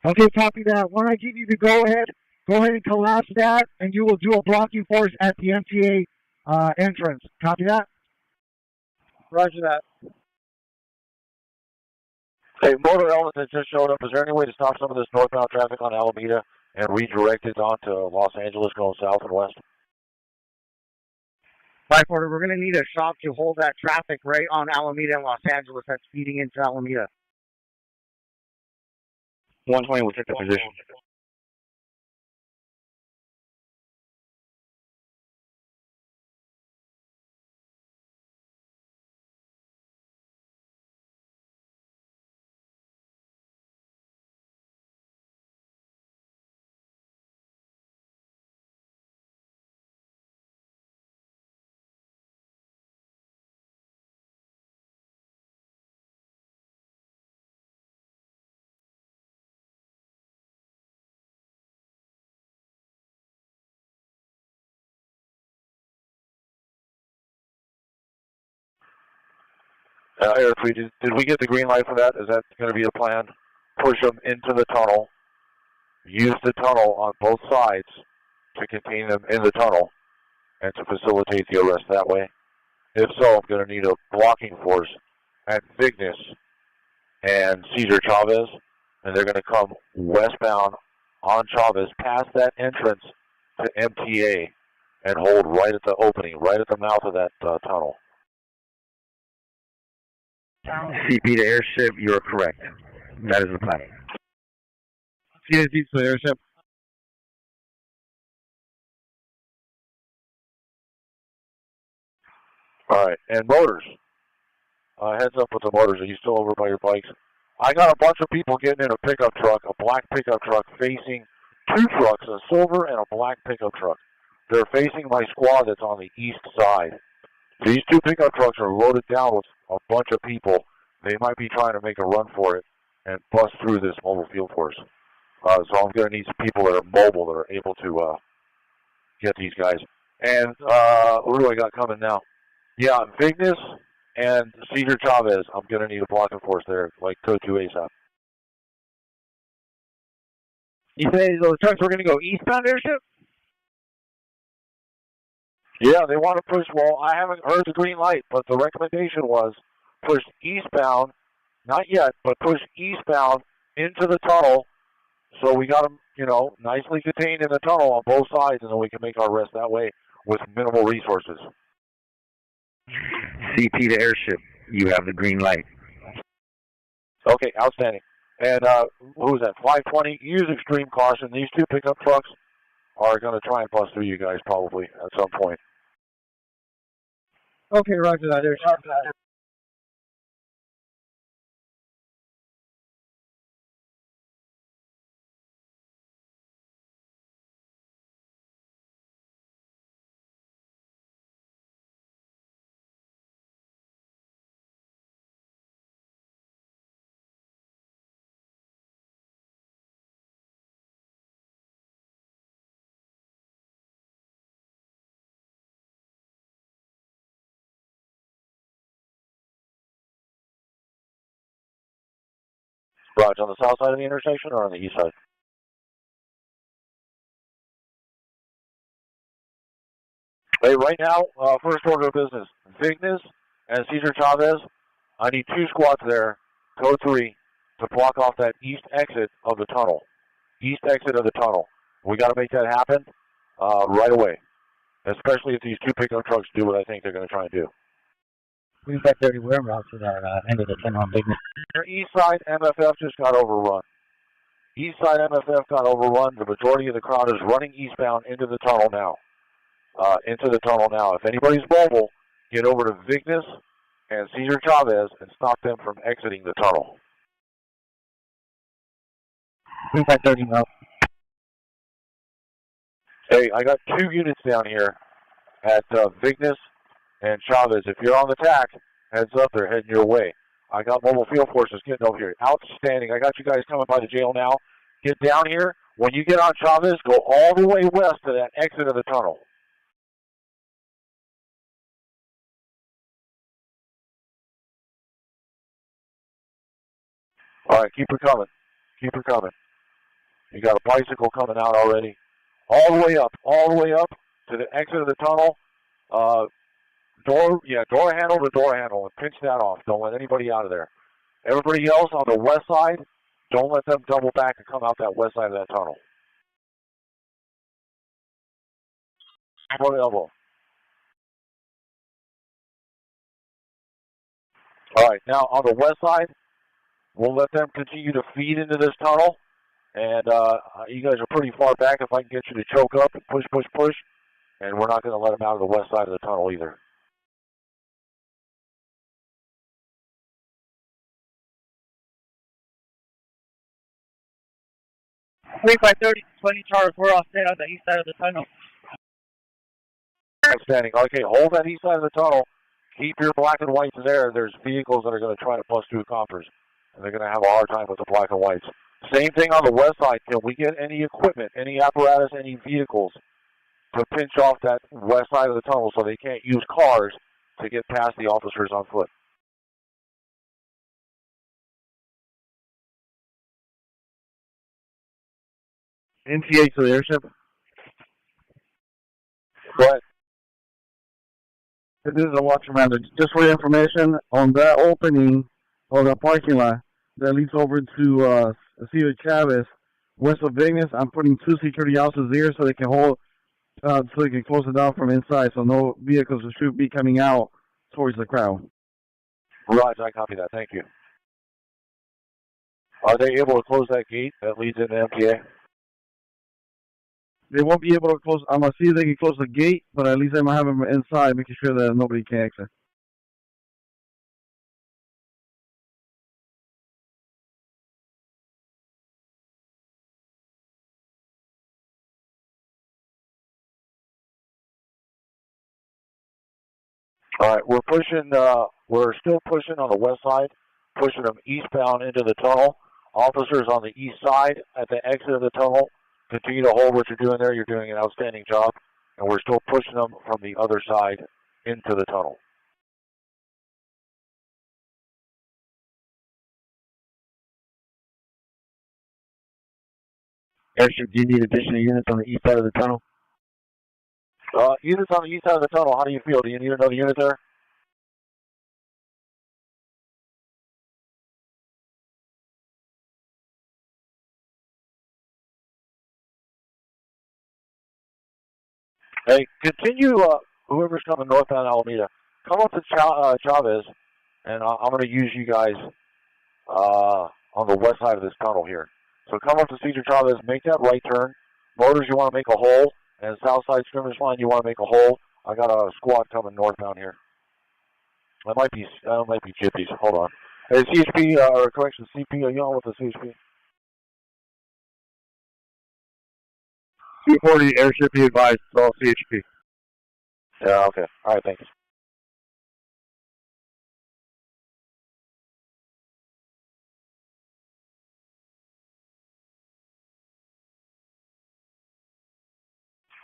Okay, copy that. When I give you the go-ahead and collapse that, and you will do a blocking force at the MTA entrance. Copy that? Roger that. Hey, motor element that just showed up, is there any way to stop some of this northbound traffic on Alameda and redirect it onto Los Angeles going south and west? 540, we're going to need a shop to hold that traffic right on Alameda and Los Angeles that's feeding into Alameda. 120 will take the position. Eric, did we get the green light for that? Is that going to be the plan? Push them into the tunnel, use the tunnel on both sides to contain them in the tunnel and to facilitate the arrest that way? If so, I'm going to need a blocking force at Vignes and Cesar Chavez, and they're going to come westbound on Chavez past that entrance to MTA and hold right at the opening, right at the mouth of that tunnel. CP to airship, you're correct. That is the plan. CSD to the airship. All right, and motors. Heads up with the motors. Are you still over by your bikes? I got a bunch of people getting in a pickup truck, a black pickup truck, facing two trucks, a silver and a black pickup truck. They're facing my squad that's on the east side. These two pickup trucks are loaded down with a bunch of people. They might be trying to make a run for it and bust through this mobile field force. So I'm going to need some people that are mobile, that are able to get these guys. And what do I got coming now? Yeah, Vignes and Cesar Chavez. I'm going to need a blocking force there, like code 2 ASAP. You say those trucks were going to go eastbound airship? Yeah, they want to push. Well, I haven't heard the green light, but the recommendation was push eastbound, not yet, but push eastbound into the tunnel. So we got them, nicely contained in the tunnel on both sides, and then we can make our arrest that way with minimal resources. CP to airship, you have the green light. Okay, outstanding. And who's that? 520. Use extreme caution. These two pickup trucks are going to try and bust through you guys probably at some point. Okay, roger that. There's Roger, on the south side of the intersection or on the east side? Hey, right now, first order of business, Vignes and Cesar Chavez, I need 2 squads there, code 3, to block off that east exit of the tunnel. East exit of the tunnel. We got to make that happen right away, especially if these 2 pickup trucks do what I think they're going to try and do. We've got 30 route to that end of the tunnel on Vignes. East side MFF just got overrun. East side MFF got overrun. The majority of the crowd is running eastbound into the tunnel now. If anybody's mobile, get over to Vignes and Cesar Chavez and stop them from exiting the tunnel. We've got 30 route. Hey, I got 2 units down here at Vignes and Chavez. If you're on the tack, heads up, they're heading your way. I got mobile field forces getting over here. Outstanding. I got you guys coming by the jail now. Get down here. When you get on Chavez, go all the way west to that exit of the tunnel. All right, keep her coming. Keep her coming. You got a bicycle coming out already. All the way up to the exit of the tunnel. Door handle to door handle, and pinch that off. Don't let anybody out of there. Everybody else on the west side, don't let them double back and come out that west side of that tunnel. Elbow. All right, now on the west side, we'll let them continue to feed into this tunnel. And you guys are pretty far back. If I can get you to choke up and push, and we're not going to let them out of the west side of the tunnel either. We've got 30 to 20 cars. We're all staying on the east side of the tunnel. Outstanding. Okay, hold that east side of the tunnel. Keep your black and whites there. There's vehicles that are going to try to bust through coppers, and they're going to have a hard time with the black and whites. Same thing on the west side. Can we get any equipment, any apparatus, any vehicles to pinch off that west side of the tunnel so they can't use cars to get past the officers on foot? NTA to the airship. Go ahead. This is a watch commander. Just for your information, on that opening of the parking lot that leads over to Cesar Chavez, west of Vignes, I'm putting 2 security officers there so they can hold, so they can close it down from inside, so no vehicles should be coming out towards the crowd. Roger, I copy that. Thank you. Are they able to close that gate that leads into MTA? They won't be able to close. I'm going to see if they can close the gate, but at least I'm going to have them inside, making sure that nobody can exit. All right, we're pushing. We're still pushing on the west side, pushing them eastbound into the tunnel. Officers on the east side at the exit of the tunnel, continue to hold what you're doing there. You're doing an outstanding job, and we're still pushing them from the other side into the tunnel. Airship, do you need additional units on the east side of the tunnel? Units on the east side of the tunnel, how do you feel? Do you need another unit there? Hey, continue, whoever's coming northbound Alameda, come up to Chavez, and I'm going to use you guys on the west side of this tunnel here. So come up to Cesar Chavez, make that right turn. Motors, you want to make a hole, and south side skirmish line, you want to make a hole. I got a squad coming northbound here. That might be Gyppies. Hold on. Hey, CHP, or correction, CP, are you on with the CHP? 240 airship, be advised, it's all CHP. Yeah, okay. All right, thanks.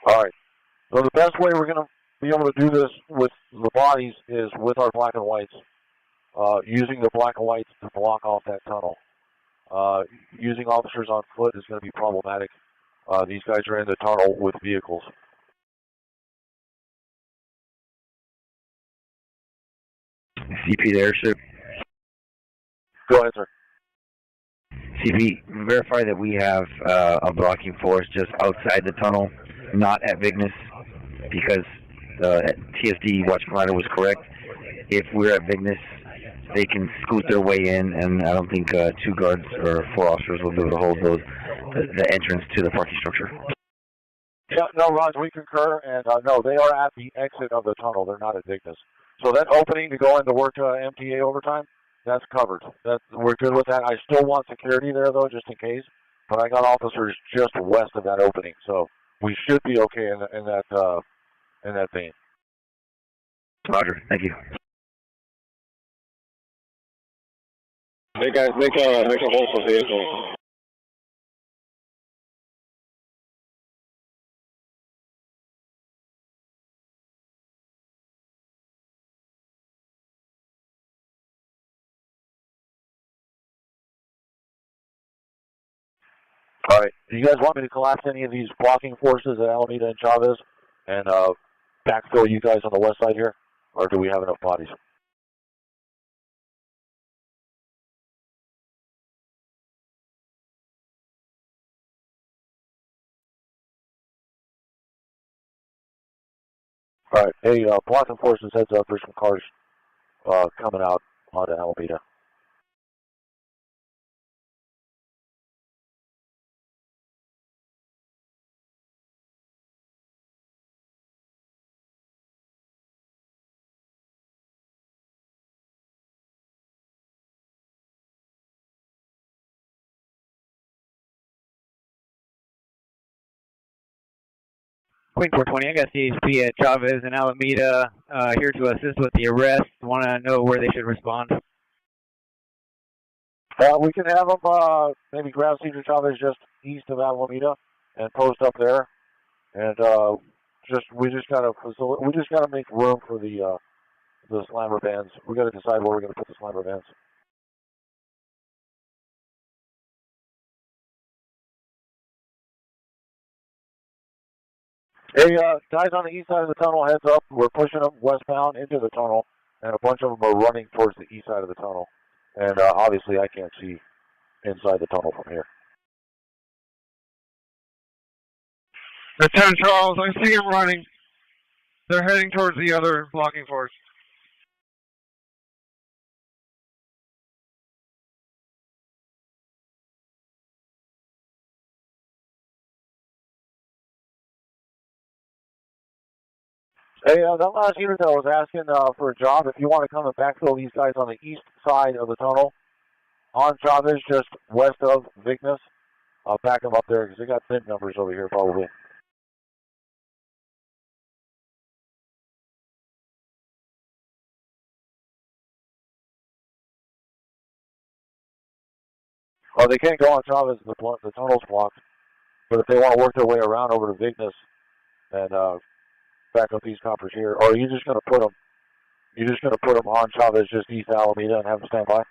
All right. So the best way we're going to be able to do this with the bodies is with our black and whites, using the black and whites to block off that tunnel. Using officers on foot is going to be problematic. These guys are in the tunnel with vehicles. CP the airship. Go ahead, sir. CP, verify that we have a blocking force just outside the tunnel, not at Vignes, because TSD Watch Commander was correct. If we're at Vignes, they can scoot their way in, and I don't think 2 guards or 4 officers will be able to hold the entrance to the parking structure. Yeah, no, Raj, we concur, and no, they are at the exit of the tunnel. They're not at Vignes. So that opening to go into work MTA overtime, that's covered. We're good with that. I still want security there, though, just in case. But I got officers just west of that opening, so we should be okay in that vein. Roger. Thank you. Hey guys, make a hole for vehicle. All right. Do you guys want me to collapse any of these blocking forces at Alameda and Chavez and backfill you guys on the west side here? Or do we have enough bodies? All right. Hey, blocking forces, heads up. There's some cars coming out onto Alameda. Queen 420, I got CHP at Chavez and Alameda here to assist with the arrest. Want to know where they should respond? We can have them maybe grab Cesar Chavez just east of Alameda and post up there, and we just gotta make room for the slammer bands. We got to decide where we're going to put the slammer bands. Hey, guys on the east side of the tunnel, heads up. We're pushing them westbound into the tunnel, and a bunch of them are running towards the east side of the tunnel. And obviously, I can't see inside the tunnel from here. The 10 Charles, I see them running. They're heading towards the other blocking force. Hey, that last unit that was asking for a job, if you want to come and backfill these guys on the east side of the tunnel, on Chavez, just west of Vignes, I'll back them up there because they got thin numbers over here probably. Well, they can't go on Chavez, the tunnel's blocked. But if they want to work their way around over to Vignes and back up these coppers here, or are you just going to put them? You're just going to put them on Chavez, just east Alameda, and have them stand by?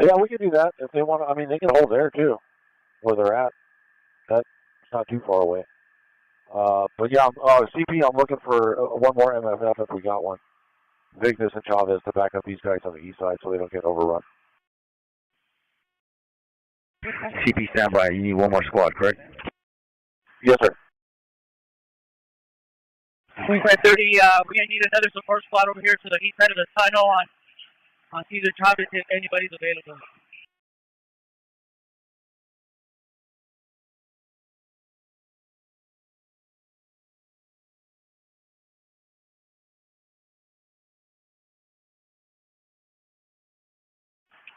Yeah, we can do that if they want. I mean, they can hold there too, where they're at. That's not too far away. But yeah, CP, I'm looking for one more MFF if we got one. Vignes and Chavez to back up these guys on the east side so they don't get overrun. CP standby. You need one more squad, correct? Yes, sir. Queen 530, we're going to need another support squad over here to the east side of the tunnel on Cesar Chavez if anybody's available.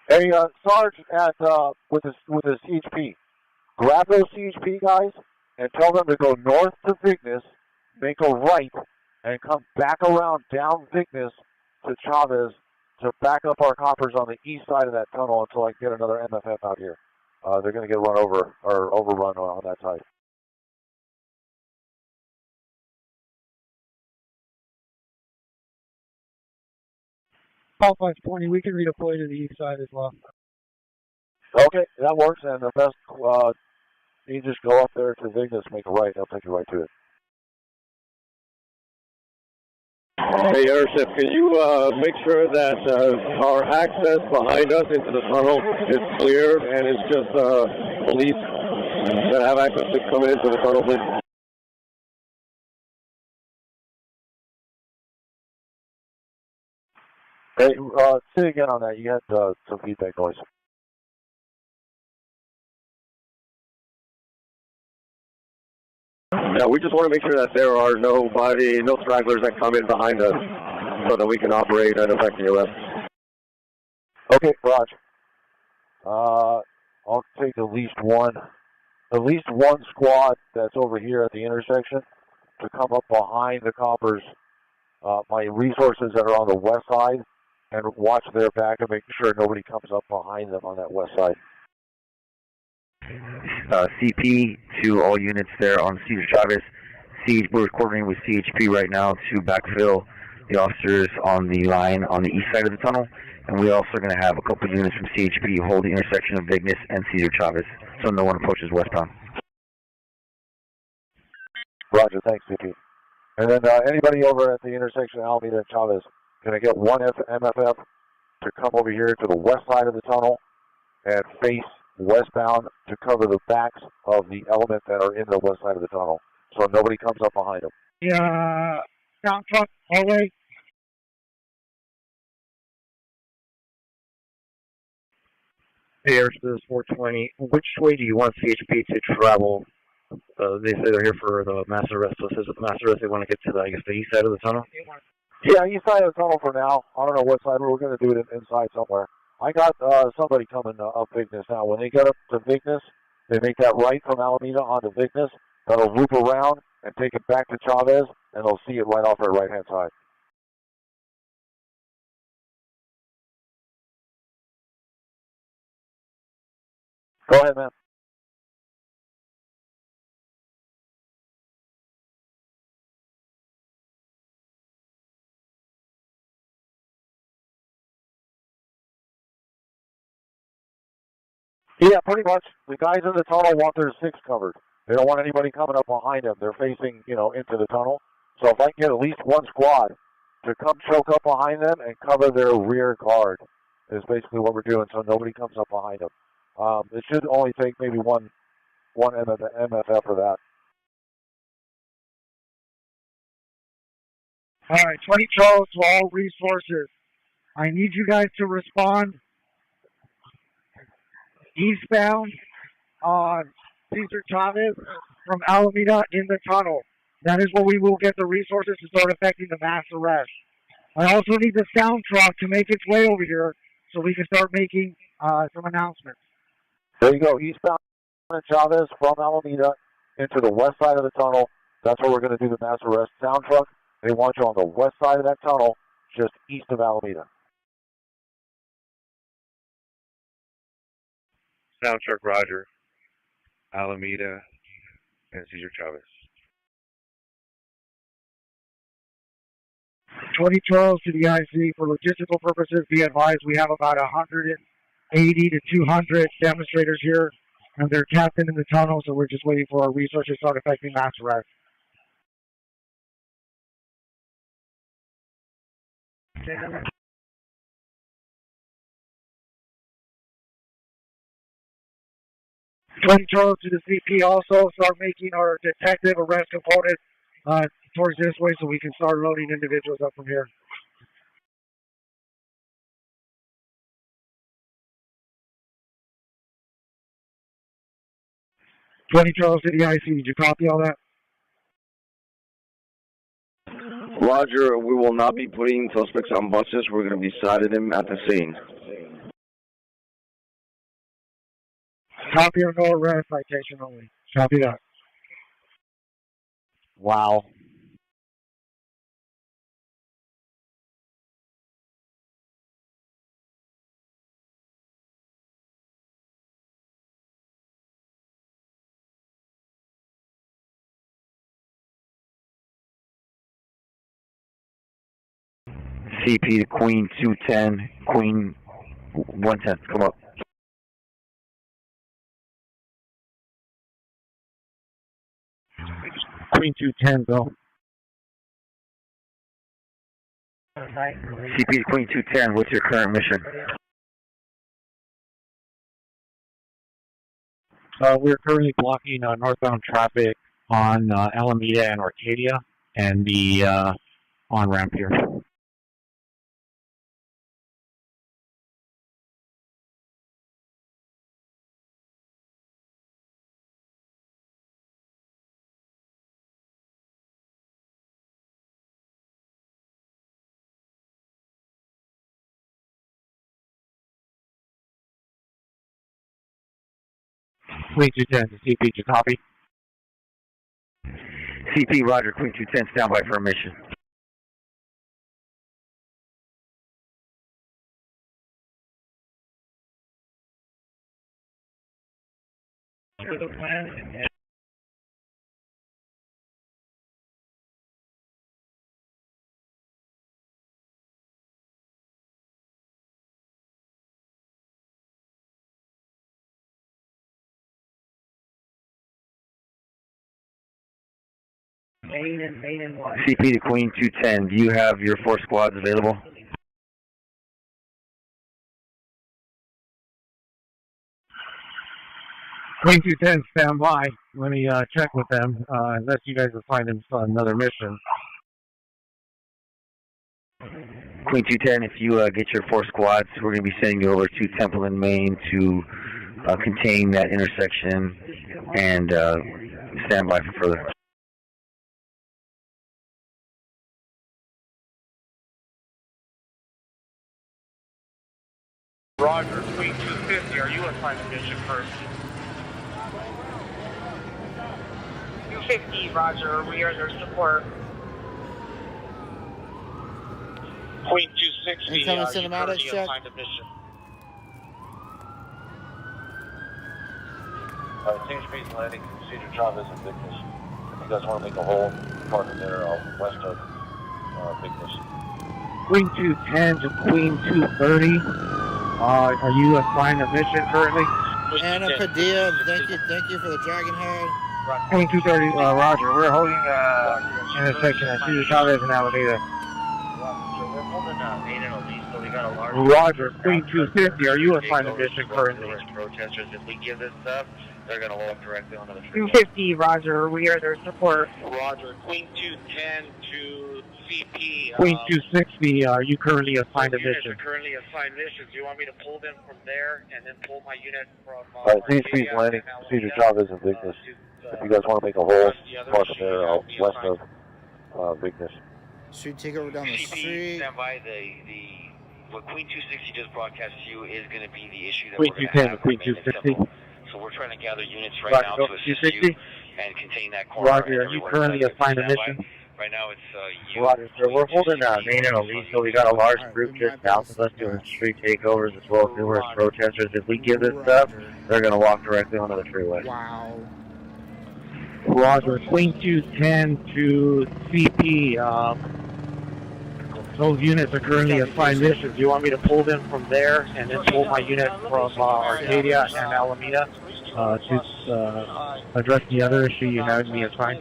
Hey, Sarge, with the CHP, grab those CHP guys and tell them to go north to Vignes, make a right, and come back around down Vignes to Chavez to back up our coppers on the east side of that tunnel until I can get another MFF out here. They're going to get run over or overrun on that side. Call 520, we can redeploy to the east side as well. Okay, that works, and the best, you just go up there to Vignes, make a right, they'll take you right to it. Hey, Airship, can you make sure that our access behind us into the tunnel is clear and it's just police that have access to coming into the tunnel, please? Hey, say again on that. You had some feedback noise. Yeah, we just want to make sure that there are no stragglers that come in behind us so that we can operate and effect the arrest. Okay, Roger. I'll take at least one squad that's over here at the intersection to come up behind the coppers, my resources that are on the west side, and watch their back and make sure nobody comes up behind them on that west side. CP to all units there on Cesar Chavez. We're coordinating with CHP right now to backfill the officers on the line on the east side of the tunnel, and we also are going to have a couple units from CHP hold the intersection of Vignes and Cesar Chavez, so no one approaches westbound. Roger, thanks, CP. And then anybody over at the intersection of Alameda and Chavez, can I get one MFF to come over here to the west side of the tunnel and face westbound to cover the backs of the element that are in the west side of the tunnel, so nobody comes up behind them. Yeah, down truck, hallway. Hey, Air, this is 420. Which way do you want CHP to travel? They say they're here for the mass arrest. So it says with the mass arrest, they want to get to the east side of the tunnel? Yeah, east side of the tunnel for now. I don't know what side, but we're going to do it inside somewhere. I got somebody coming up Vignes now. When they get up to Vignes, they make that right from Alameda onto Vignes. That'll loop around and take it back to Chavez, and they'll see it right off their right-hand side. Go ahead, man. Yeah, pretty much. The guys in the tunnel want their six covered. They don't want anybody coming up behind them. They're facing, into the tunnel. So if I can get at least one squad to come choke up behind them and cover their rear guard is basically what we're doing, so nobody comes up behind them. It should only take maybe one MFF for that. All right, 2012 to all resources. I need you guys to respond eastbound on Cesar Chavez from Alameda in the tunnel. That is where we will get the resources to start effecting the mass arrest. I also need the sound truck to make its way over here so we can start making some announcements. There you go, eastbound on Chavez from Alameda into the west side of the tunnel. That's where we're going to do the mass arrest. Sound truck, they want you on the west side of that tunnel, just east of Alameda. Sound truck, Roger. Alameda and Cesar Chavez. 2012 to the IC. For logistical purposes, be advised we have about 180 to 200 demonstrators here, and they're tapped into the tunnel, so we're just waiting for our resources to start effecting mass arrest. To the CP also start making our detective arrest component towards this way so we can start loading individuals up from here. 20 Charles City IC, did you copy all that? Roger, we will not be putting suspects on buses. We're going to be citing them at the scene. Copy or no arrest, citation only. Copy that. Wow. CP to Queen 210, Queen 110, come up. Queen 210, go. CP to Queen 210, what's your current mission? We're currently blocking northbound traffic on Alameda and Arcadia and the on-ramp here. Queen 210 to CP, to copy. CP, Roger, Queen 210, stand by for a mission. CP to Queen 210, do you have your 4 squads available? Queen 210, stand by. Let me check with them, unless you guys assign them another mission. Queen 210, if you get your 4 squads, we're going to be sending you over to Temple and Main to contain that intersection and stand by for further. Roger, Queen 250, are you assigned a mission first? 250, Roger, we are their support. Queen 260, Incoming you cinematics currently check. assigned a mission. Team Speed landing, Cedar Chavez and Victus. If you guys want to make a hole, park in there west of Victus. Queen 210 to Queen 230. Are you assigned a mission currently? Anna Padilla, thank you for the Dragon Head. Queen 230, Roger. We're holding intersection at Cedar Chavez and Alameda. We're holding 8 and Elise, so we got a large... Roger, Queen 250, are you assigned a mission currently? Protesters, if we give this up, they're going to walk directly onto the street. 250, Roger, we are their support. Roger, Queen 210 to CP. Queen 260, are you currently assigned a Units mission? are currently assigned missions. Do you want me to pull them from there and then pull my unit from... Team Speed landing, Cedar Chavez and Victus. If you guys want to make a hole, park in there west of Victus. Should take over down the street. Stand by. What Queen 260 just broadcast to you is going to be the issue that Queen we're going to have. Queen 260. So we're trying to gather units right Roger, now go to assist 260. you and contain that corner. Roger, are you currently assigned a mission? Right now it's you. Roger, sir. We're holding Main and Elise, so we got a large group just south of us doing street takeovers as well as numerous protesters. If we give this up, they're going to walk directly onto the freeway. Wow. Roger, Queen 210 to CP. Those units are currently assigned missions. Do you want me to pull them from there and then pull my unit from Arcadia and Alameda to address the other issue you had me assigned?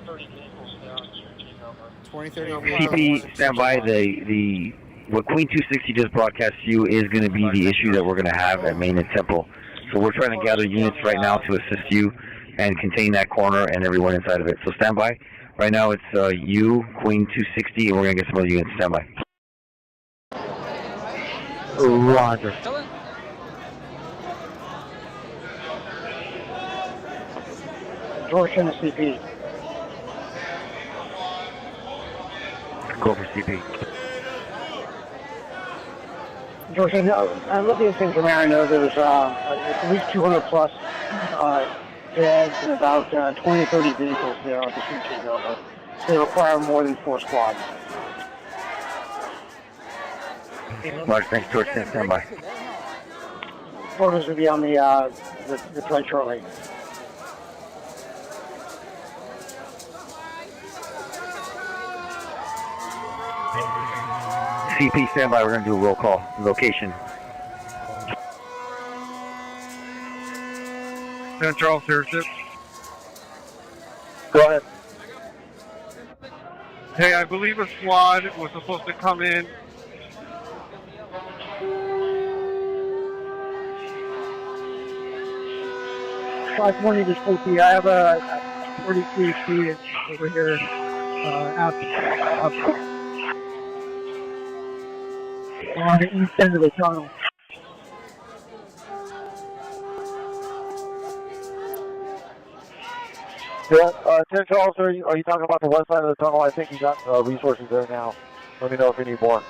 2030. CP, stand by. What Queen 260 just broadcast to you is going to be the issue that we're going to have at Main and Temple. So we're trying to gather units right now to assist you and contain that corner and everyone inside of it. So stand by. Right now it's you, Queen 260, and we're going to get some other units. Stand by. Roger. George and the CP. Go for CP. George, I'm looking at things from there. I know there's at least 200 plus dead and about 20 30 vehicles there on the CP level. They require more than 4 squads. Roger, thanks, George. Stand by. Photos will be on the plate shortly. CP, stand by. We're going to do a roll call. Location. San Charles Airship. Go ahead. Hey, I believe a squad was supposed to come in. $520 to Spokane. I have a 43 feet over here out on the east end of the tunnel. Yeah, 10 Charles, are you talking about the west side of the tunnel? I think you got resources there now. Let me know if you need more.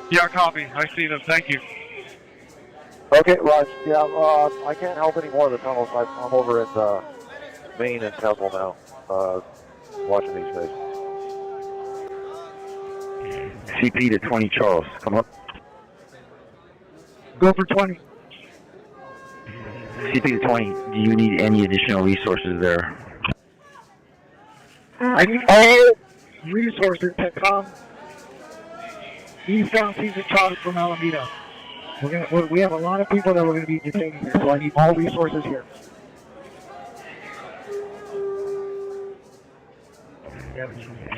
Yeah, copy. I see them. Thank you. Okay, Raj. Yeah, I can't help any more of the tunnels. I'm over at Maine and Temple now, watching these guys. CP to 20 Charles. Come up. Go for 20. CP to 20. Do you need any additional resources there? I need all resources that come eastbound Caesar Chavez from Alameda. We have a lot of people that we're going to be detaining here, so I need all resources here.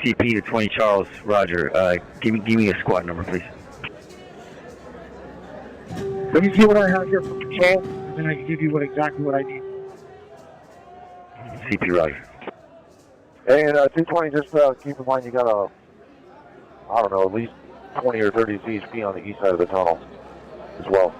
CP to 20 Charles. Roger. Give me a squad number, please. Let me see what I have here for patrol, and then I can give you exactly what I need. CP, Roger. And 220, just keep in mind you got I don't know, at least 20 or 30 CHP on the east side of the tunnel as well.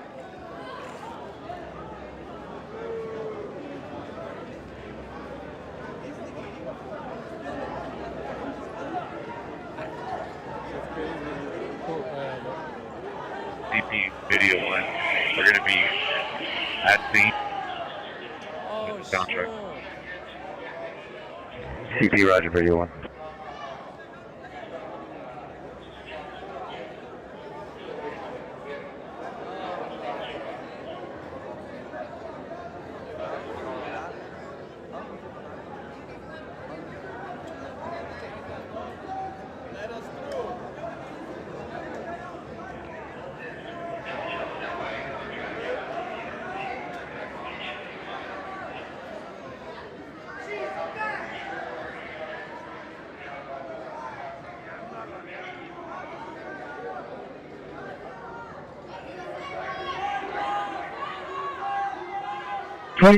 CP video one. We're going to be at scene. Soundtrack. CP, Roger, video 1.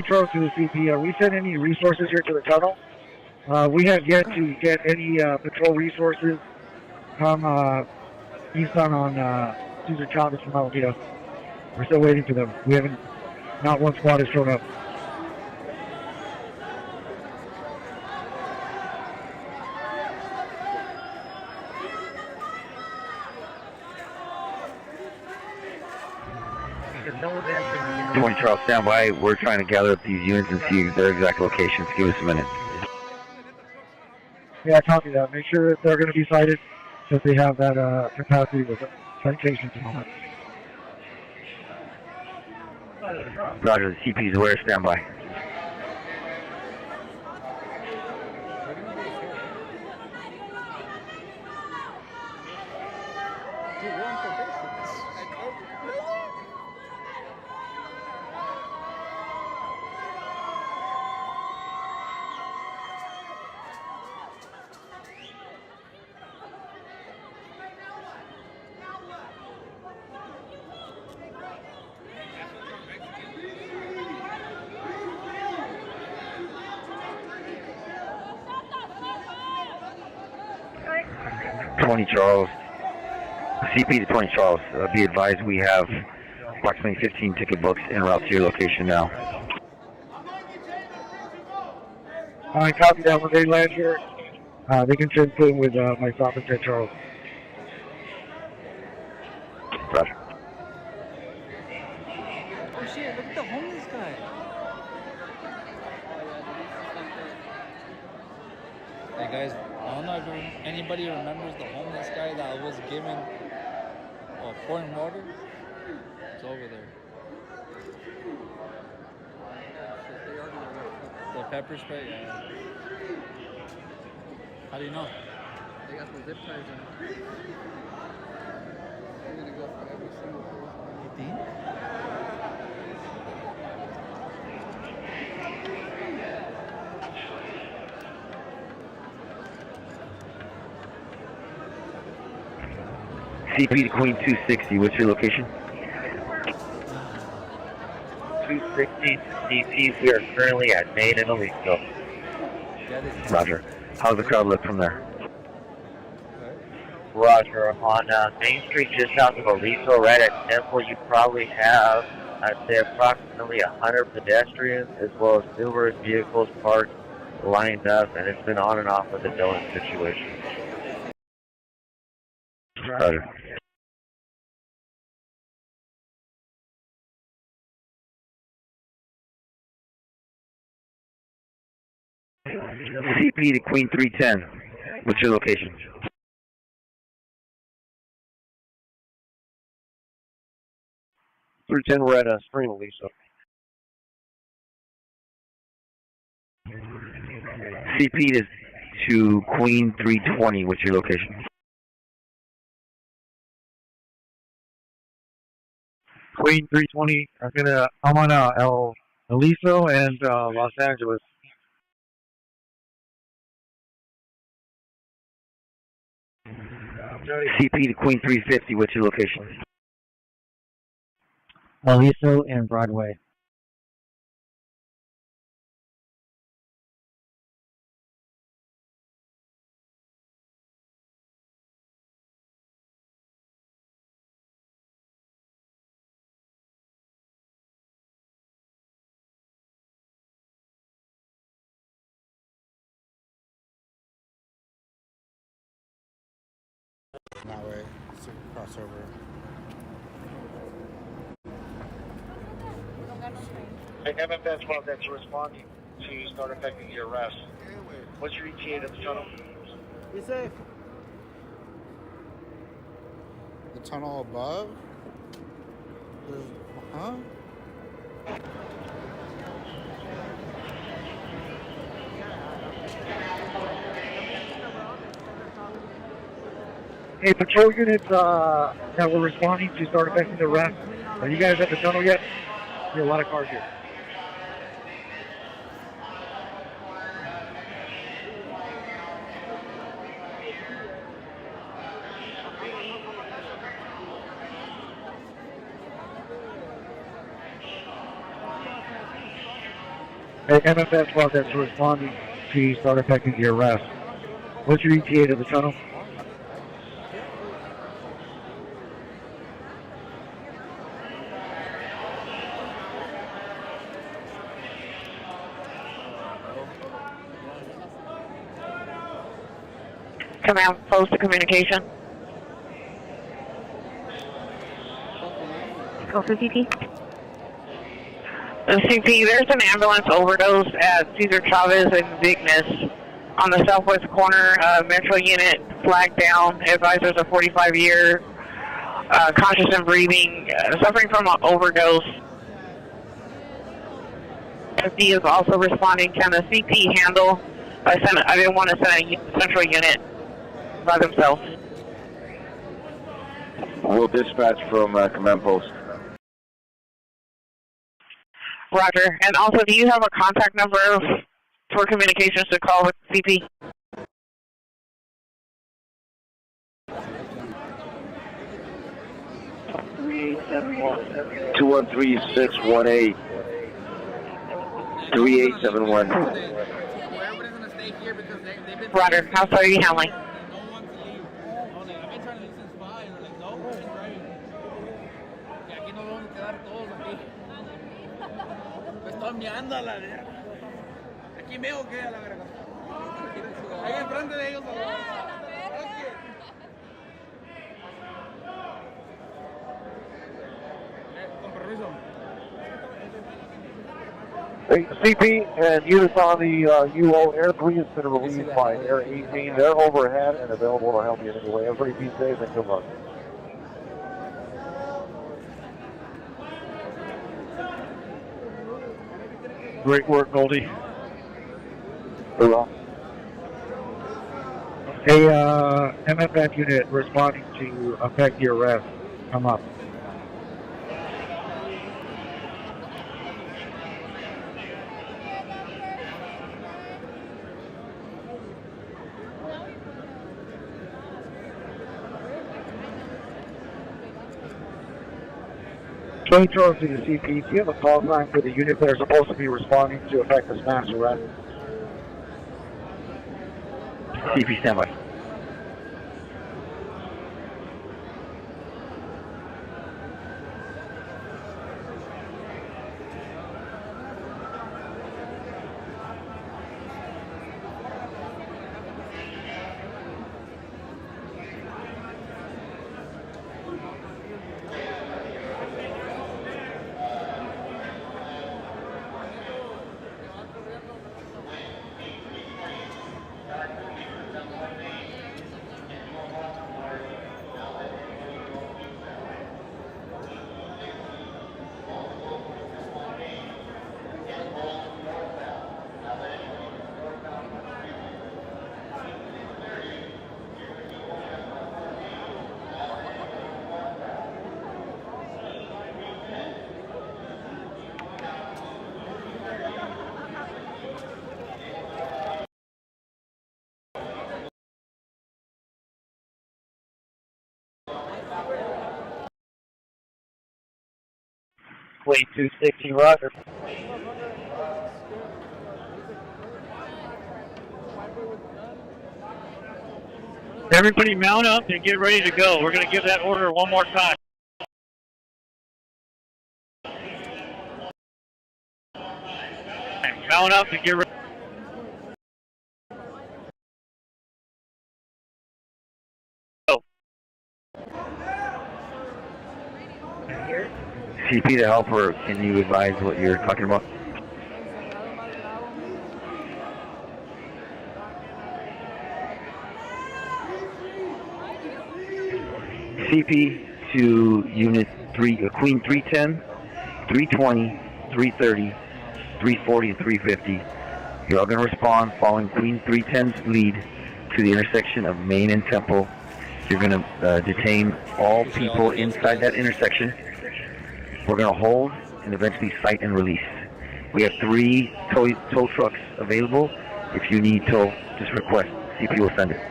Charles to the CP. Are we sent any resources here to the tunnel? We have yet to get any patrol resources from eastbound on Caesar Chavez from Alameda. We're still waiting for them. We haven't, not one squad has shown up. Charles, stand by. We're trying to gather up these units and see their exact locations. Give us a minute. Yeah, copy that. Make sure that they're going to be cited, that they have that capacity with citations and all that. Roger, the CP is aware. Stand by. 20 Charles. CP to 20 Charles. Be advised we have approximately 15 ticket books en route to your location now. All right, copy that. When they land here, they can send in with myself and 10 Charles. Roger. Oh shit, look at the homeless guy. Hey guys, I don't know if anybody remembers the homeless guy that was given pouring water. It's over there. The pepper spray, yeah. How do you know? They got the zip ties in. They're gonna go for every single person. You think? CP to Queen 260, what's your location? 260 CP, we are currently at Main and Aliso. Roger. How's the crowd look from there? Roger. On Main Street, just south of Aliso, right at Temple, you probably have, I'd say, approximately 100 pedestrians, as well as numerous vehicles parked, lined up, and it's been on and off with the Dillon situation. Roger. CP to Queen 310. What's your location? We're at Spring Aliso. CP to Queen 320. What's your location? Queen 320. I'm on Aliso and Los Angeles. CP to Queen 350. What's your location? Aliso and Broadway. That way, it's a crossover. Hey, MFS 12, that's responding to start effecting the arrest. What's your ETA to the tunnel? Be safe. The tunnel above? Huh? Hey, patrol units that were responding to start effecting the arrest. Are you guys at the tunnel yet? There are a lot of cars here. Hey, MFS 12 that's responding to start effecting the arrest. What's your ETA to the tunnel? Command post to communication. Go for CP. CP, there's an ambulance overdose at Cesar Chavez and Vignes on the southwest corner. Metro unit flagged down. Advised there's a 45-year conscious and breathing, suffering from an overdose. SD is also responding. Can the CP handle? I didn't want to send a central unit by themselves. We'll dispatch from command post. Roger. And also, do you have a contact number for communications to call with CP? Two 213-618-3871. Roger. How far are you handling? meando a la verga. Aquí me o qué a la verga. Ahí enfrente de ellos a la verga. Con permiso. Hey, CP and units on the UO, Air 3 has been relieved by Air 18. They're overhead and available to help you in any way. Everybody be safe and good luck. Great work, Goldie. Hoorah. Hey, MFF unit responding to affect the arrest. Come up. Tony Charles to the CP. Do you have a call sign for the unit that are supposed to be responding to affect this mass arrest? CP standby. Plane 260, roger. Everybody mount up and get ready to go. We're going to give that order one more time. Mount up and get ready. CP to helper, can you advise what you're talking about? CP to Unit 3, Queen 310, 320, 330, 340, and 350. You're all going to respond following Queen 310's lead to the intersection of Main and Temple. You're going to detain all people inside that intersection. We're going to hold and eventually cite and release. We have 3 tow trucks available. If you need tow, just request. CP will send it.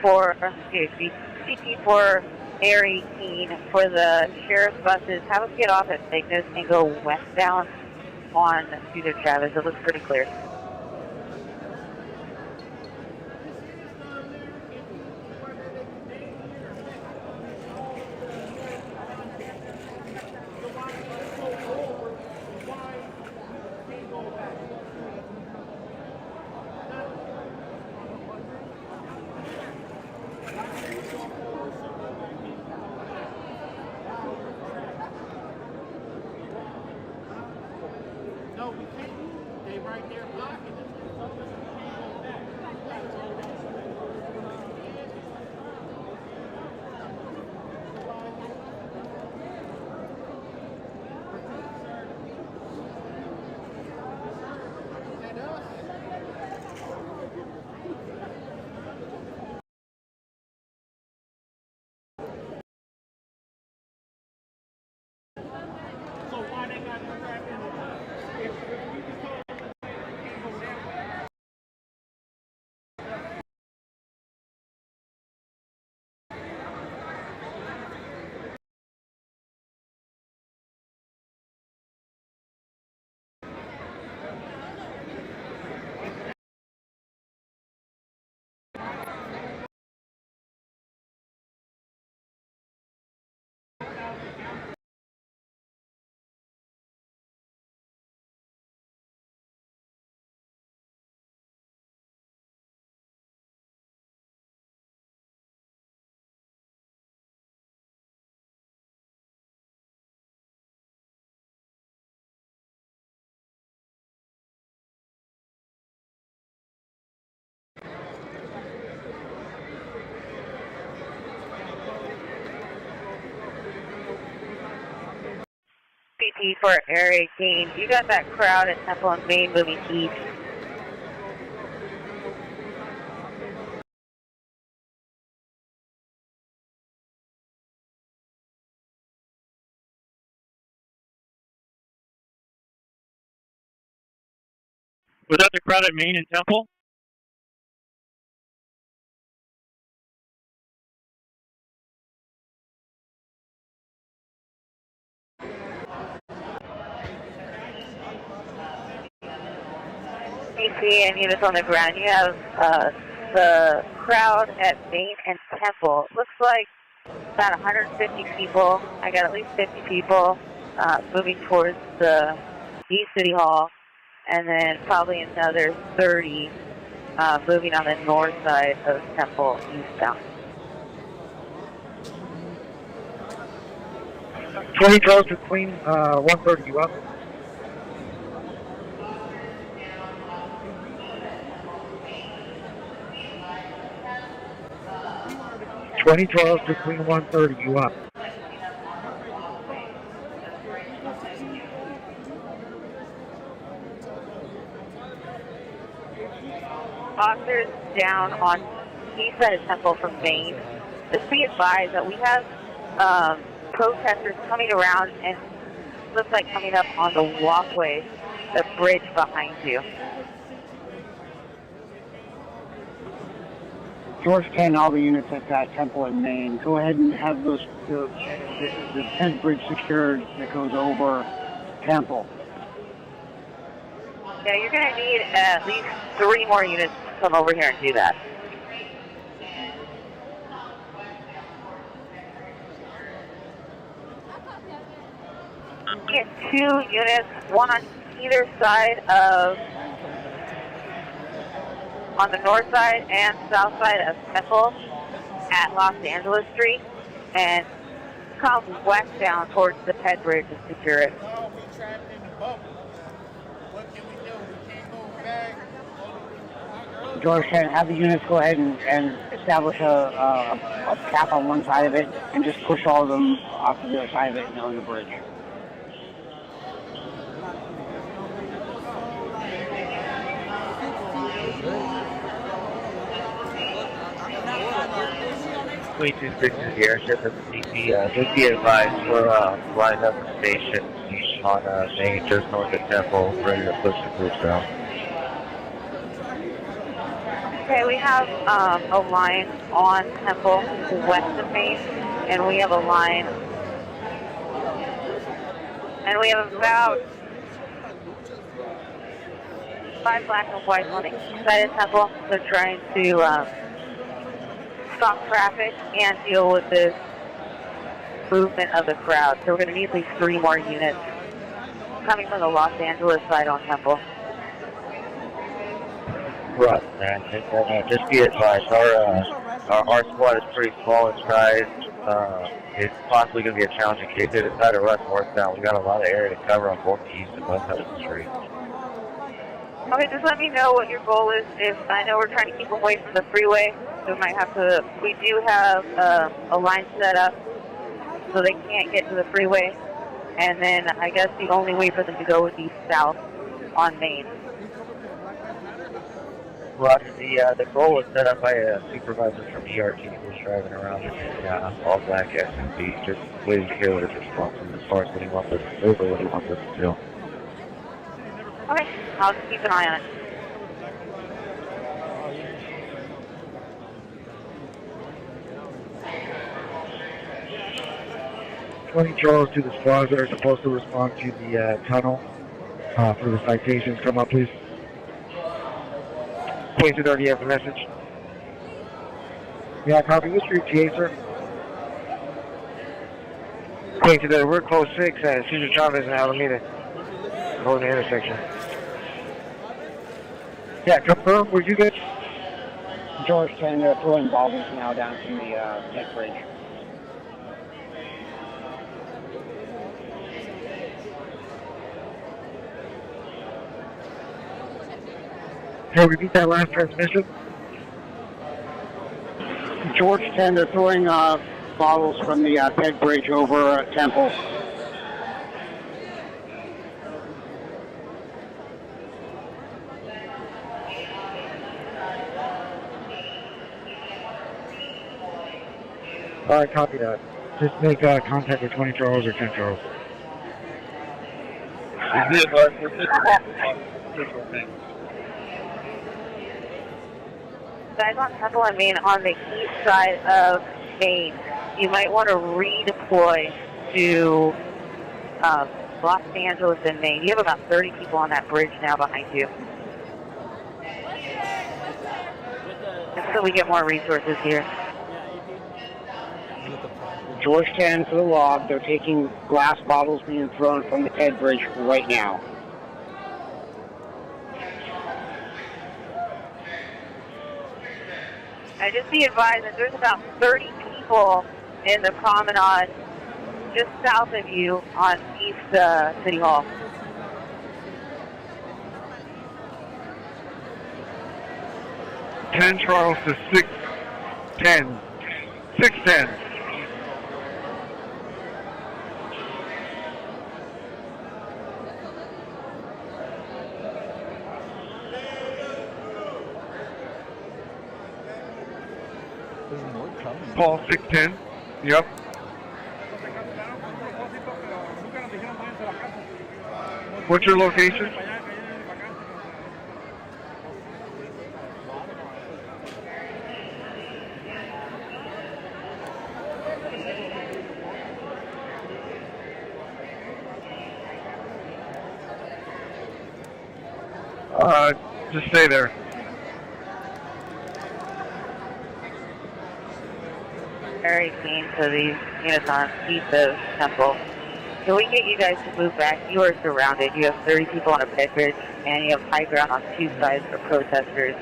CP for Air 18 for the sheriff's buses. Have us get off at Cygnus and go westbound on Cesar Chavez. It looks pretty clear. No, we can't. They right there blocking So why they got to grab in? CP for Area 18. You got that crowd at Temple and Main moving east. Was that the crowd at Main and Temple? DC and units on the ground. You have the crowd at Main and Temple. Looks like about 150 people. I got at least 50 people moving towards the East City Hall, and then probably another 30 moving on the north side of Temple eastbound. 2012 to Queen 130, you up? (2012) to Queen 130, you up? Officers down on east side of Temple from Main. Just be advised that we have protesters coming around and looks like coming up on the walkway, the bridge behind you. George 10, all the units at that Temple in Main, go ahead and have those the tent bridge secured that goes over Temple. Yeah, you're going to need at least 3 more units to come over here and do that. Get 2 units, one on either side of, on the north side and south side of Temple at Los Angeles Street, and come westbound towards the Ped Bridge and secure it. George 10, have the units go ahead and establish a cap on one side of it and just push all of them off to the other side of it and on the bridge. Queen 26 is the airship at the CP. Just be advised, we're lined up at the station on Main, just north of Temple, ready to push the groups out. Okay, we have a line on Temple west of Main, and we have a line, and we have about 5 black and white on the east side of Temple. They're trying to stop traffic and deal with this movement of the crowd. So we're going to need at least 3 more units coming from the Los Angeles side on Temple. Right, man. Just be advised, our squad is pretty small in size. It's possibly going to be a challenging case. They decide to rush northbound. We got a lot of area to cover on both the east and west side of the street. Okay, just let me know what your goal is. If I know we're trying to keep away from the freeway, so we might have to. We do have a line set up so they can't get to the freeway, and then I guess the only way for them to go would be south on Main. Roger, the goal was set up by a supervisor from ERT who was driving around in all black SUV, just waiting to hear what his response is as far as what he wants us to do or what he wants us to do. Okay, I'll just keep an eye on it. (2012) to the squads that are supposed to respond to the tunnel for the citations. Come up, please. Queen 230, you have the message? Yeah, copy. What's your ETA, sir? Queen 230, we're close 6 at Cesar Chavez and Alameda. Holding the intersection. Yeah, confirm. Were you good? George 10, they're throwing boulders now down from the Ped Bridge. Can we repeat that last transmission? George 10, they're throwing bottles from the Ped Bridge over Temple. All right, copy that. Just make contact with 20 Charles or 10 Charles. Guys on Temple and Main on the east side of Main, you might want to redeploy to Los Angeles and Main. You have about 30 people on that bridge now behind you. Just so we get more resources here. Georgetown to the log. They're taking glass bottles being thrown from the Ed Bridge right now. I just be advised that there's about 30 people in the promenade just south of you on East City Hall. Ten Charles to 610. 610. There's more coming. Paul 610. Yep. What's your location? Just stay there. Very keen to these units on east of Temple. Can we get you guys to move back? You are surrounded. You have 30 people on a ped bridge, and you have high ground on two sides for protesters.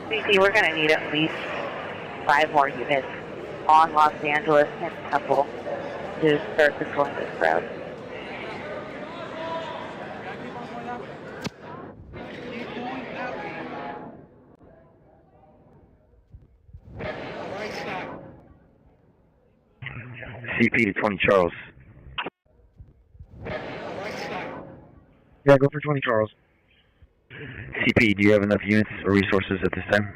CC, we're going to need at least 5 more units on Los Angeles and Temple to start controlling this crowd. CP to 20 Charles. Yeah, go for 20 Charles. CP, do you have enough units or resources at this time?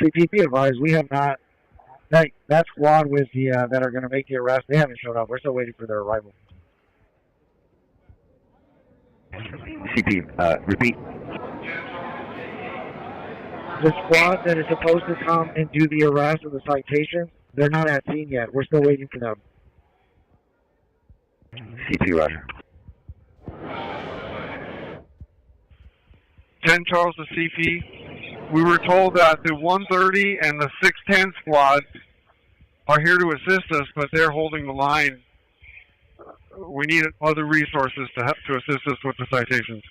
CP, be advised, we have not. That squad with the that are going to make the arrest, they haven't showed up. We're still waiting for their arrival. CP, repeat. The squad that is supposed to come and do the arrest or the citation, they're not at scene yet. We're still waiting for them. CP, roger. 10 Charles to CP. We were told that the 130 and the 610 squads are here to assist us, but they're holding the line. We need other resources to assist us with the citations.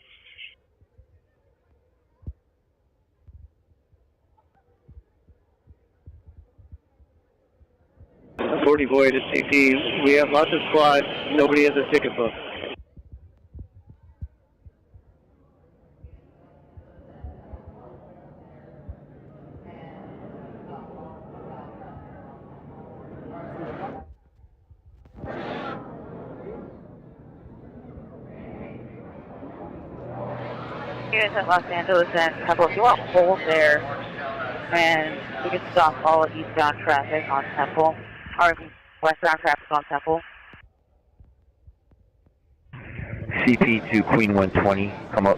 A 40 boy to CP. We have lots of squads. Nobody has a ticket book. Units at Los Angeles and Temple, if you want to hold there, and we can stop all eastbound traffic on Temple, or westbound traffic on Temple. CP to Queen 120, come up.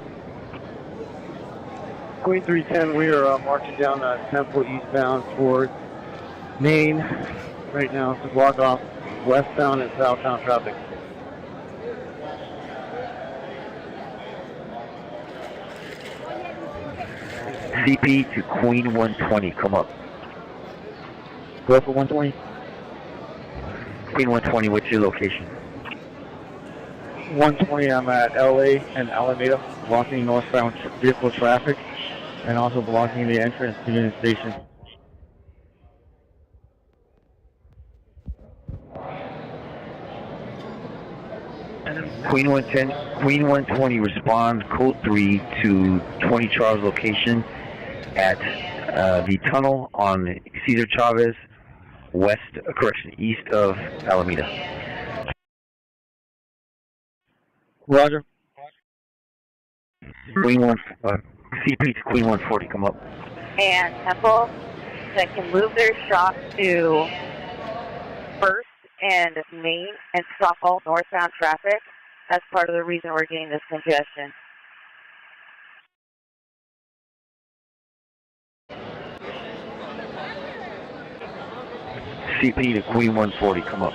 Queen 310, we are marching down Temple eastbound toward Main right now to block off westbound and southbound traffic. CP to Queen 120, come up. Go for 120. Queen 120, what's your location? 120, I'm at LA and Alameda, blocking northbound vehicle traffic and also blocking the entrance to Union Station. Queen 110, Queen 120, respond code 3 to 20 Charles location at the tunnel on Cesar Chavez, east of Alameda. Roger. Queen 1, CP to Queen 140, come up. And Temple that can move their shop to First and Main and stop all northbound traffic. That's part of the reason we're getting this congestion. CP to Queen 140, come up.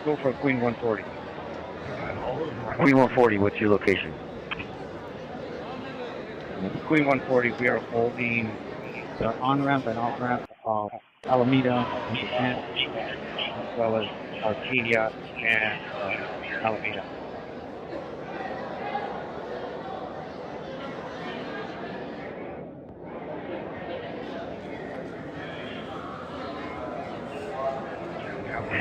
Go for Queen 140. Queen 140, what's your location? Queen 140, we are holding the on-ramp and off-ramp of Alameda, as well as Arcadia and Alameda.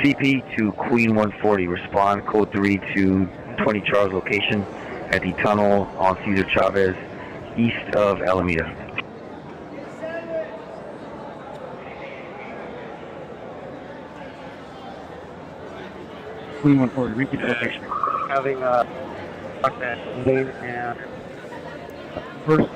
CP to Queen 140, respond code 3 to 20 Charles location at the tunnel on Cesar Chavez, east of Alameda. Queen 140, repeat the location. Having Main and First.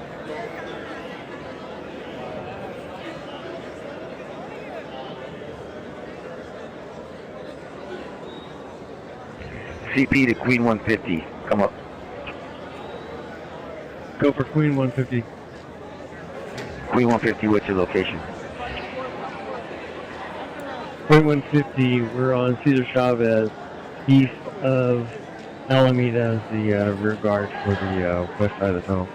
CP to Queen 150, come up. Go for Queen 150. Queen 150, what's your location? Queen 150, we're on Cesar Chavez, east of Alameda, as the rear guard for the west side of the tunnel.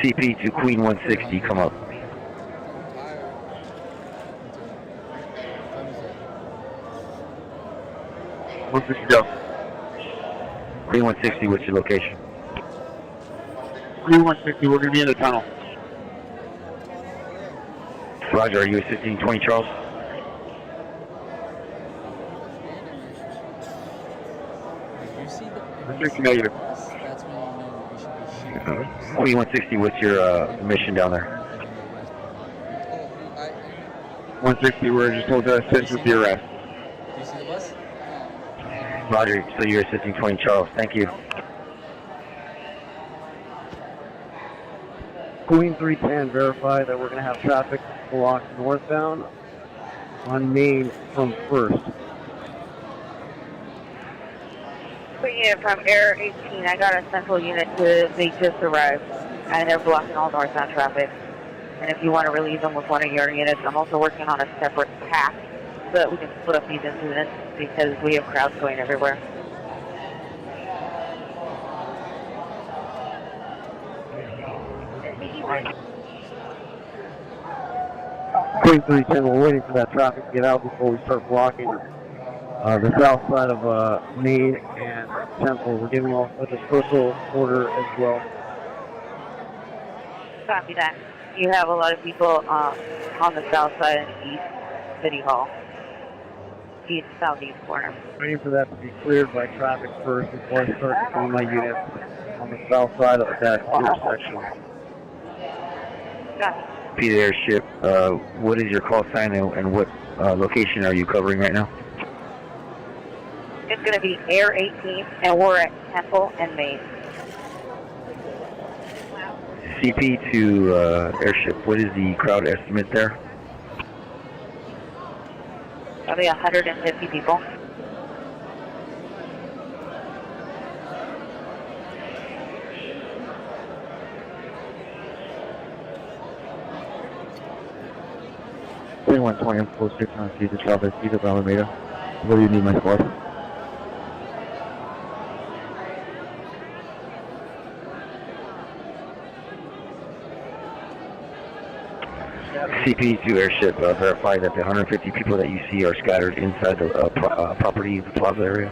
CP to Queen 160, come up. What's this go? Queen 160, what's your location? Queen 160, we're going to be in the tunnel. Roger, are you assisting 20 Charles? Negative. Queen 160, what's your mission down there? 160, we're just told to assist with the arrest. Roger, so you're assisting 20 Charles. Thank you. Queen 310, verify that we're going to have traffic blocked northbound on Main from First. Unit from Air 18, I got a central unit they just arrived, and they're blocking all northbound traffic. And if you want to relieve them with one of your units, I'm also working on a separate pack so that we can split up these incidents because we have crowds going everywhere. Queen 310, we're waiting for that traffic to get out before we start blocking the south side of Main and Temple. We're giving off a dispersal order as well. Copy that. You have a lot of people on the south side and east City Hall. East, southeast corner. Waiting for that to be cleared by traffic first before I start deploying my units on the south side of that intersection. Copy. Peter Airship, what is your call sign and what location are you covering right now? It's going to be Air 18, and we're at Temple and Main. CP to Airship, what is the crowd estimate there? Probably 150 people. Queen 120, I'm close to on Cesar Chavez, east of Alameda. Where do you need my squad? CP to Airship, verify that the 150 people that you see are scattered inside the property, the plaza area.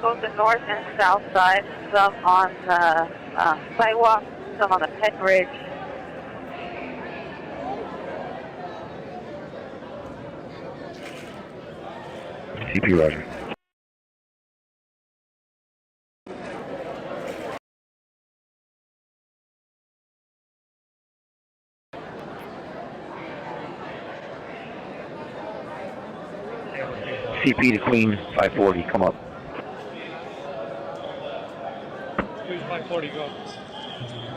Both the north and south side, some on the sidewalk, some on the pet bridge. CP, roger. CP to Queen 540, come up. Queen 540, go.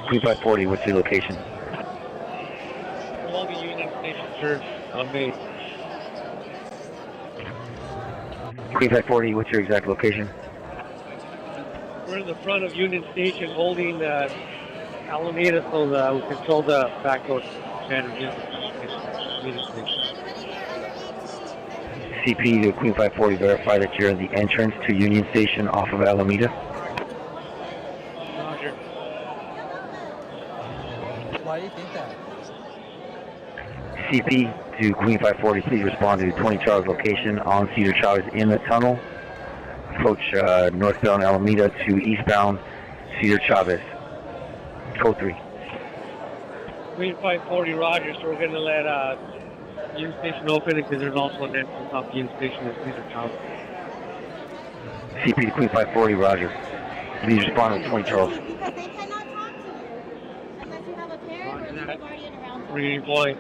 Queen 540, what's your location? Along the Union Station Church on Main. Queen 540, what's your exact location? We're in the front of Union Station holding Alameda so that we control the back road channel Union Station. CP to Queen 540, verify that you're in the entrance to Union Station off of Alameda. Roger. Why do you think that? CP to Queen 540, please respond to 20 Charles location on Cesar Chavez in the tunnel. Approach northbound Alameda to eastbound Cesar Chavez. Code 3. Queen 540, Roger. So we're going to let Union Station open because there's also an entrance off Union Station at Cesar Chavez. CP to Queen 540, Roger. Please respond to 20 Charles. Reading point.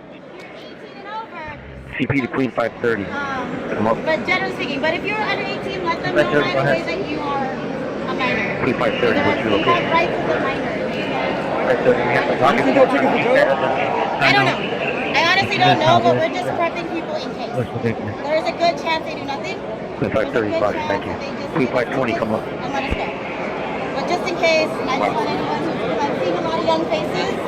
CP to Queen 530. Come up. But generally speaking, but if you're under 18, let them know right away that you are a minor. Queen 530, what's your location? You have rights as a minor. I don't know. I honestly don't know, but we're just prepping people in case. There's a good chance they do nothing. Queen 530, Roger, thank you. Queen 520, come up. And let us go. But just in case, I just want anyone to, I've seen a lot of young faces.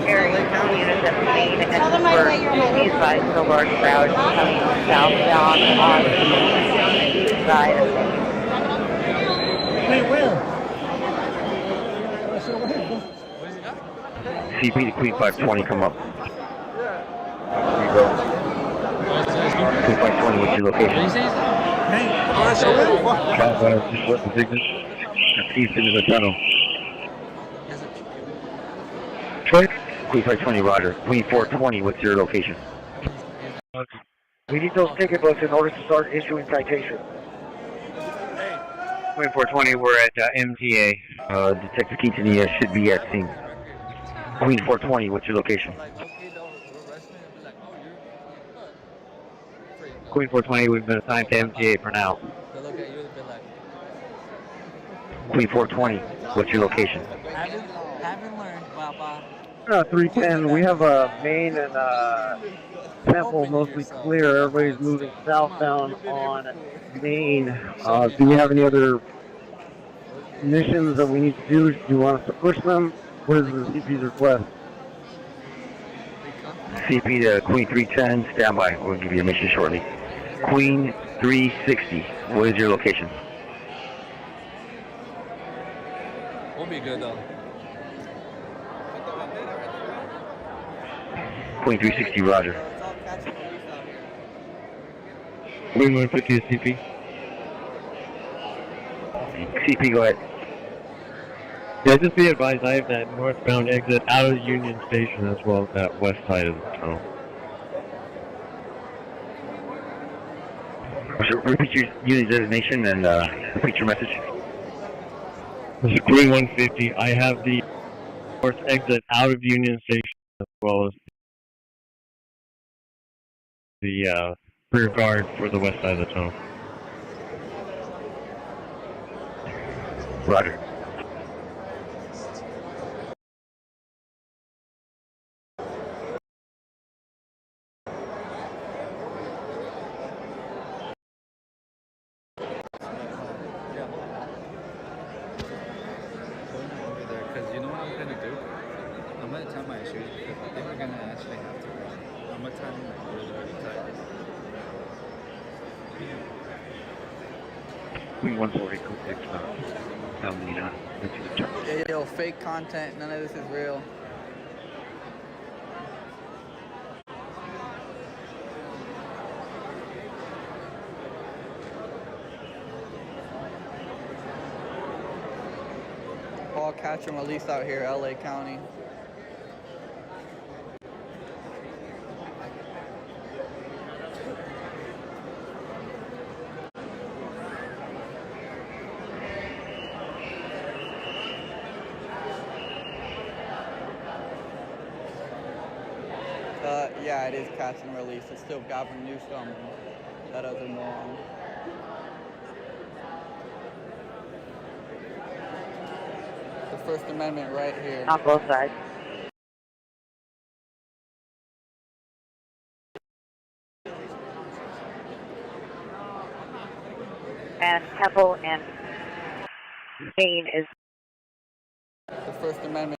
Area county units at Main and Tell them right away you're a minor. east side, so large crowd coming southbound on the east side of Main. CP to Queen 520, come up. Queen 520, what's your location? East into the tunnel. Queen 520, Roger. Queen 420, what's your location? We need those ticket books in order to start issuing citations. Queen 420, we're at MTA. Detective Quintanilla should be at scene. Queen 420, what's your location? Queen 420, we've been assigned to MTA for now. Queen 420, what's your location? Haven't learned, Papa. 310, we have a Main and Temple mostly clear. Everybody's moving southbound on Main. Do we have any other missions that we need to do? Do you want us to push them? What is the CP's request? CP to Queen 310, standby. We'll give you a mission shortly. Queen 360, what is your location? We'll be good though. Queen 360, Roger. Queen 150 is CP. CP, go ahead. Yeah, just be advised, I have that northbound exit out of Union Station as well as that west side of the tunnel. Repeat your unit designation and repeat your message. This is Queen 150. I have the north exit out of Union Station as well as the rear guard for the west side of the tunnel. Roger. Because you know what I'm going to do? I'm going to tie my shoes because I think we're going to actually have to run. I'm going to tie my shoes already tied. Queen 140, Code 6, Alameda, into the church. Yeah, yo, fake content. None of this is real. All catch and release out here, LA County. Yeah, it is catch and release. It's still Gavin Newsom, that other moron. The First Amendment right here. On both sides. And Temple and Maine is The First Amendment.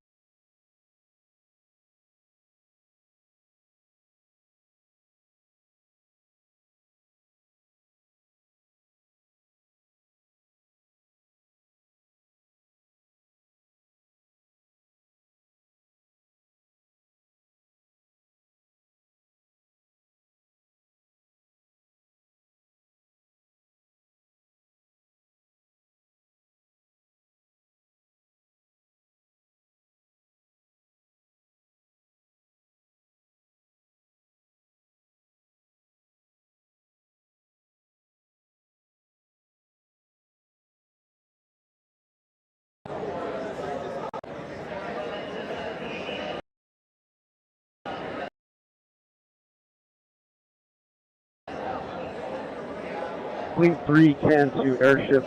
Fleet 310 to airship.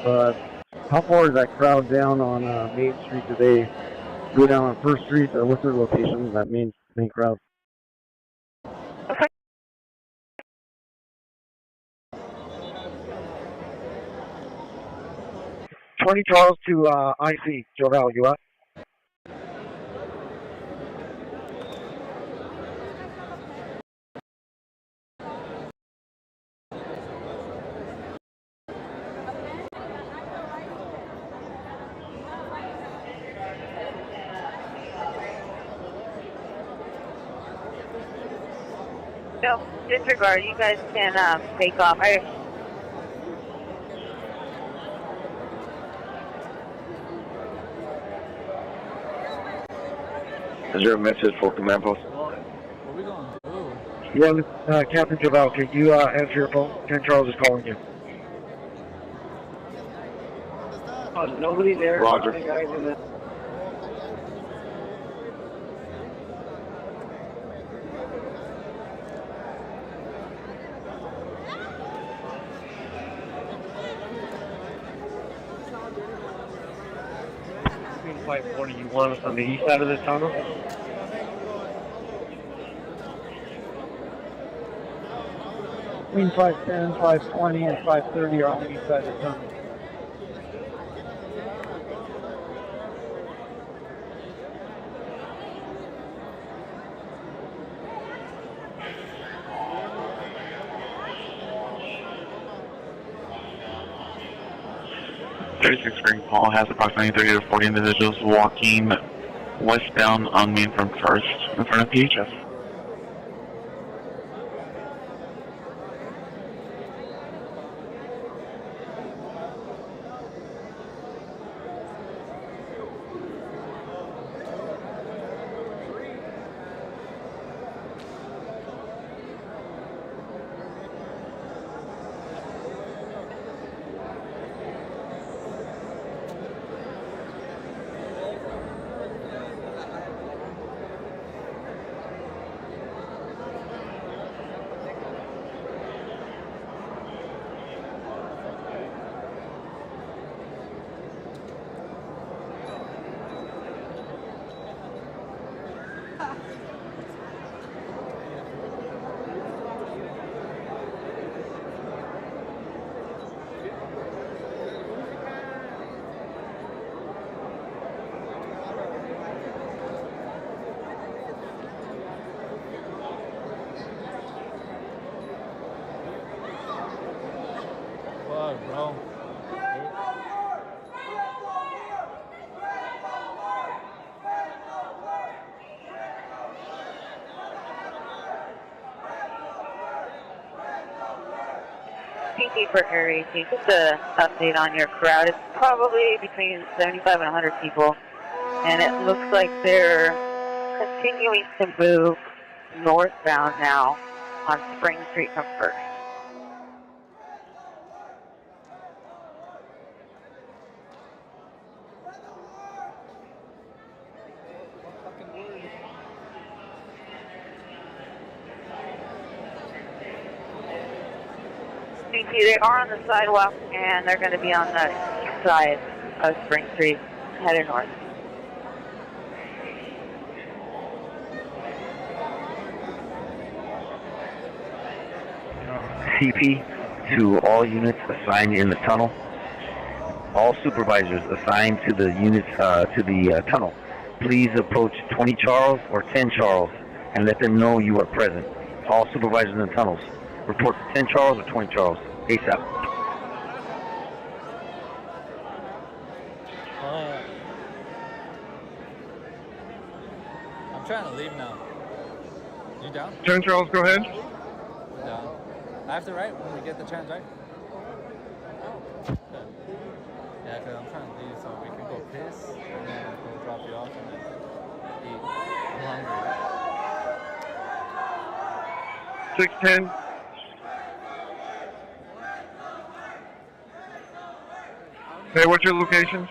How far is that crowd down on Main Street? Do they go down on First Street? What's their location? That main crowd. 20 Charles to IC. Joel, you up? no disregard. You guys can take off. Is there a message for command post? Where we going? Oh. Yeah, Captain Joel, can you answer your phone? 10 Charles is calling you. Oh, nobody there. Roger. The guys in the Queen 540, you want us on the east side of this tunnel? Queen 510, 520, and 530 are on the east side of the tunnel. Green Paul has approximately 30 to 40 individuals walking westbound on Main from First in front of PHS. Fuck, bro. PT for Air 18. Just an update on your crowd. It's probably between 75 and 100 people. And it looks like they're continuing to move northbound now on Spring Street from First. CT, they are on the sidewalk, and they're going to be on the east side of Spring Street, headed north. CP to all units assigned in the tunnel. All supervisors assigned to the units to the tunnel. Please approach 20 Charles or 10 Charles and let them know you are present. All supervisors in the tunnels. Report to 10 Charles or 20 Charles. ASAP. I'm trying to leave now. You down? 10 Charles, go ahead. We're down. After, right? When we get the chance, right? Yeah, because I'm trying to leave so we can go piss and then go drop you off and then eat. I'm hungry. 610. Hey, what's your location?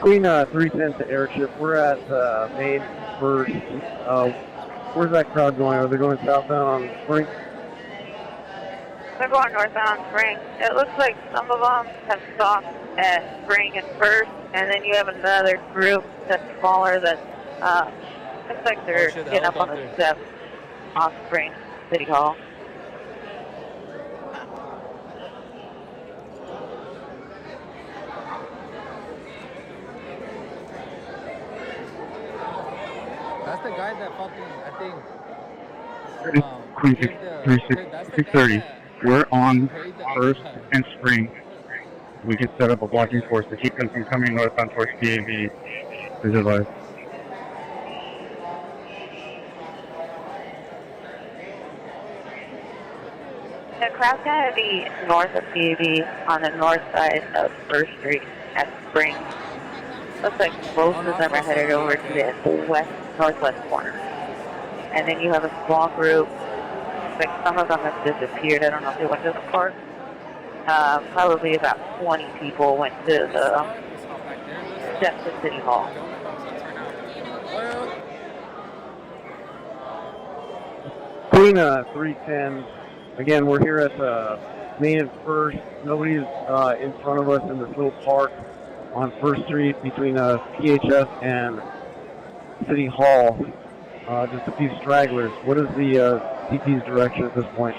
Queen 310 to Airship. We're at Main First. Where's that crowd going? Are they going southbound on Spring? They're going northbound on Spring. It looks like some of them have stopped at Spring and First, and then you have another group that's smaller that looks like they're getting up on the steps off Spring City Hall. That's the guy that fucking, I think. Queen 630. We're on First and Spring. We can set up a blocking force to keep them from coming northbound towards PAV. Visualize. The crowd's going to be north of PAV on the north side of First Street at Spring. Looks like most of them are headed over to the northwest corner. And then you have a small group. Like some of them have disappeared. I don't know if they went to the park. Probably about 20 people went to the steps of City Hall. Queen 310. Again, we're here at Main and First. Nobody's in front of us in this little park on First Street between PHS and City Hall. Just a few stragglers. What is the CP's direction at this point?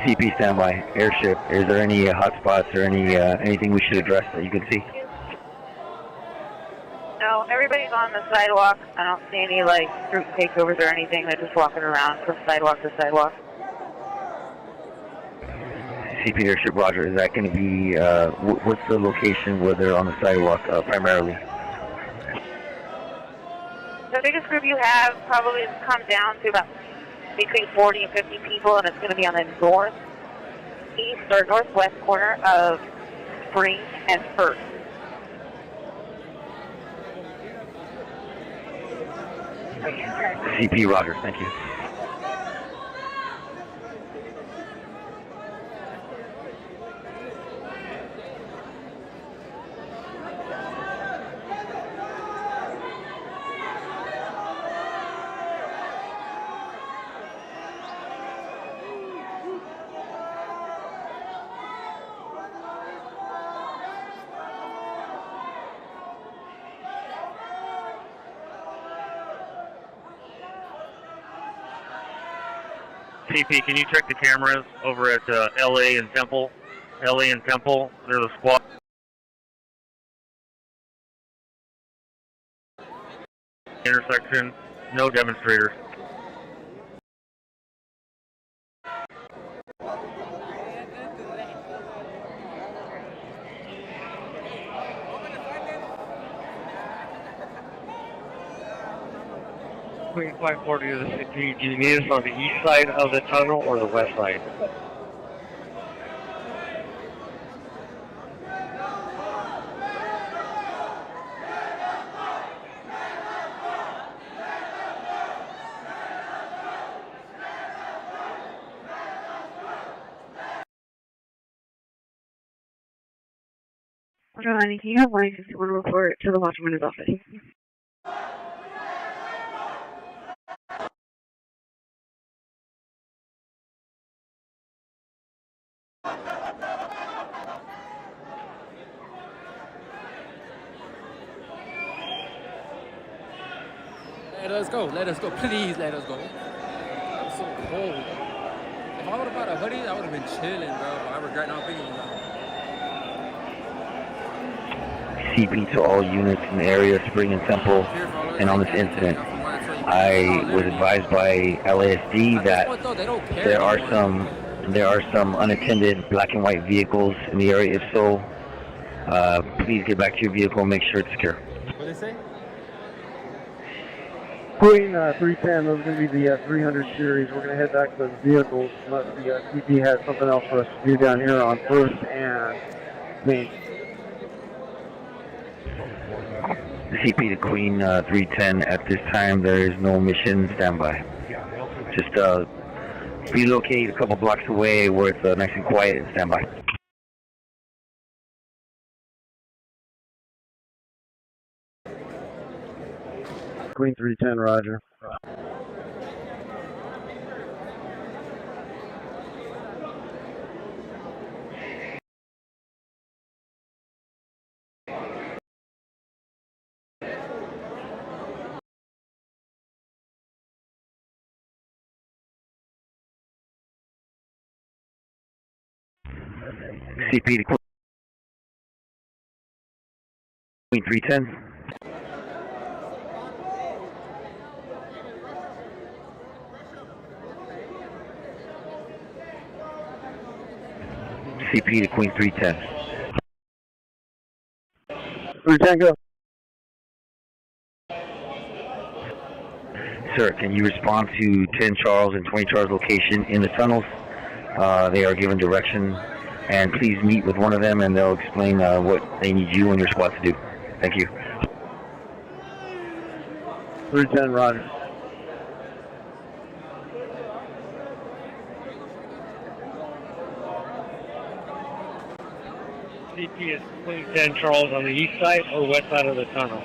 CP standby. Airship. Is there any hotspots or anything we should address that you can see? No, everybody's on the sidewalk. I don't see any like group takeovers or anything. They're just walking around from sidewalk to sidewalk. CP Airship, Roger. Is that going to be, what's the location where they're on the sidewalk primarily? The biggest group you have probably has come down to about between 40 and 50 people, and it's going to be on the northeast or northwest corner of Spring and First. CP, Roger. Thank you. CP, can you check the cameras over at LA and Temple? LA and Temple, there's a squad. Intersection, no demonstrators. Queen 540 to the city. Do you need us on the east side of the tunnel or the west side? Can you have line 51 report to the watchman's office? Let us go, please let us go. It's so cold. If I would have bought a hoodie, I would have been chilling, bro. But I regret not being CP to all units in the area, Spring and Temple, and on this incident. I was advised by LASD that there are some unattended black and white vehicles in the area. If so, please get back to your vehicle and make sure it's secure. What did they say? Queen 310, those are going to be the 300 series. We're going to head back to the vehicles unless the CP has something else for us to do down here on 1st and Main. CP to Queen 310, at this time there is no mission, standby. Just relocate a couple blocks away where it's nice and quiet and standby. Queen 310, roger. CP to Queen 310. CP to Queen 310. 310, go. Sir, can you respond to 10 Charles and 20 Charles location in the tunnels? They are given direction, and please meet with one of them and they'll explain what they need you and your squad to do. Thank you. 310, roger. CP is Queen 10 Charles on the east side or west side of the tunnel?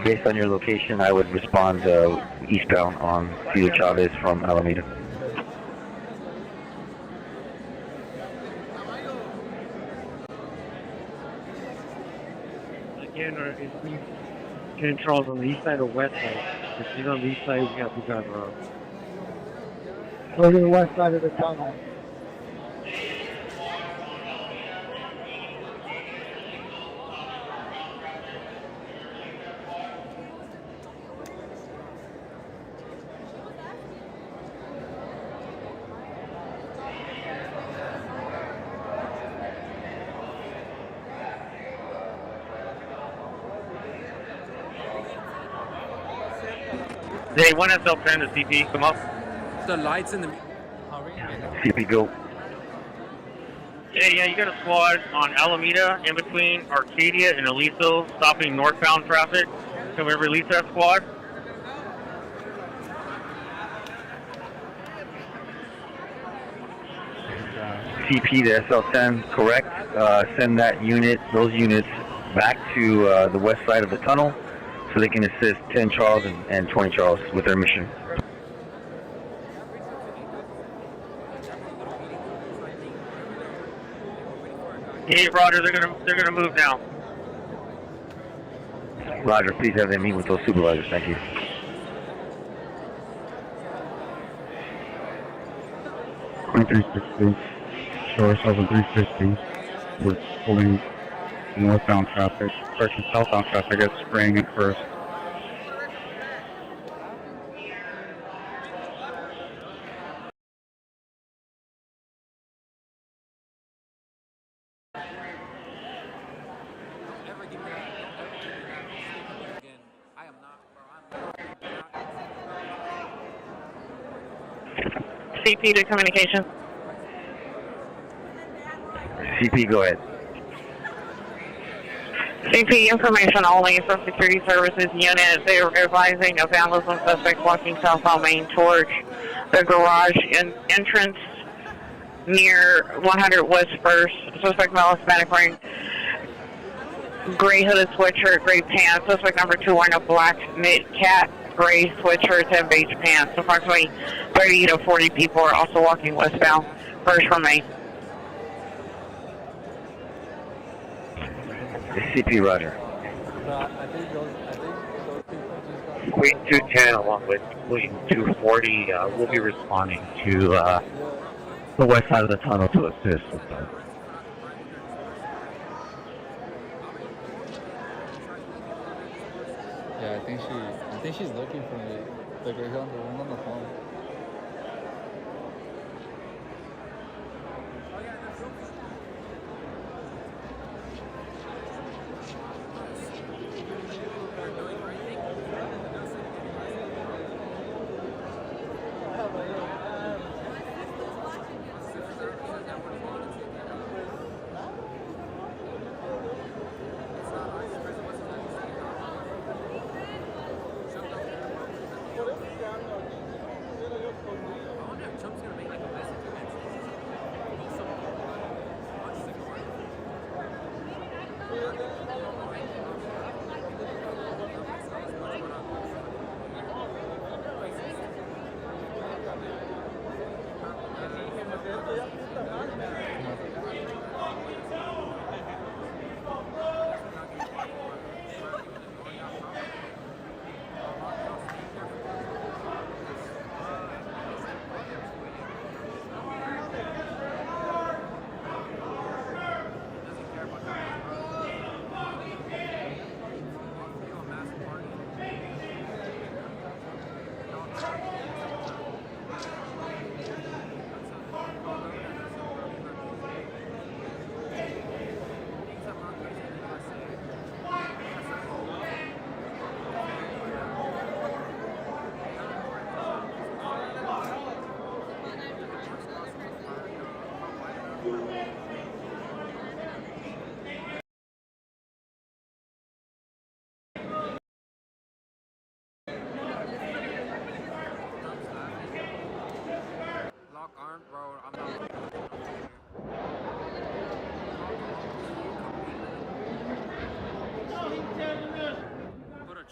Based on your location, I would respond eastbound on Cesar Chavez from Alameda. Again, is Queen 10 Charles on the east side or west side? If she's on the east side, we have to drive around. Go to the west side of the tunnel. Hey, 1SL10 to CP, come up. The lights in the... CP, go. Yeah, you got a squad on Alameda in between Arcadia and Aliso, stopping northbound traffic. Can we release that squad? CP to SL10, correct. Send those units back to the west side of the tunnel so they can assist 10 Charles and 20 Charles with their mission. Hey, Roger, they're gonna move now. Roger, please have them meet with those supervisors. Thank you. Queen 360, show ourselves in 350. We're pulling northbound traffic, correction, southbound traffic at Spring and First. CP to communication. CP, go ahead. CP information only from Security Services unit. They are advising a vandalism suspect walking southbound Main towards the garage entrance near 100 West First. Suspect male, Hispanic, wearing gray hooded sweatshirt, gray pants. Suspect number 2 wearing a black knit cat, gray sweatshirt, and beige pants. Approximately 30 to 40 people are also walking westbound, First from Main. CP Roger. I think those people just got... Queen 210 along with Queen 240 will be responding to the west side of the tunnel to assist with them. Yeah, I think she's looking for me. Like right here on the one on the phone.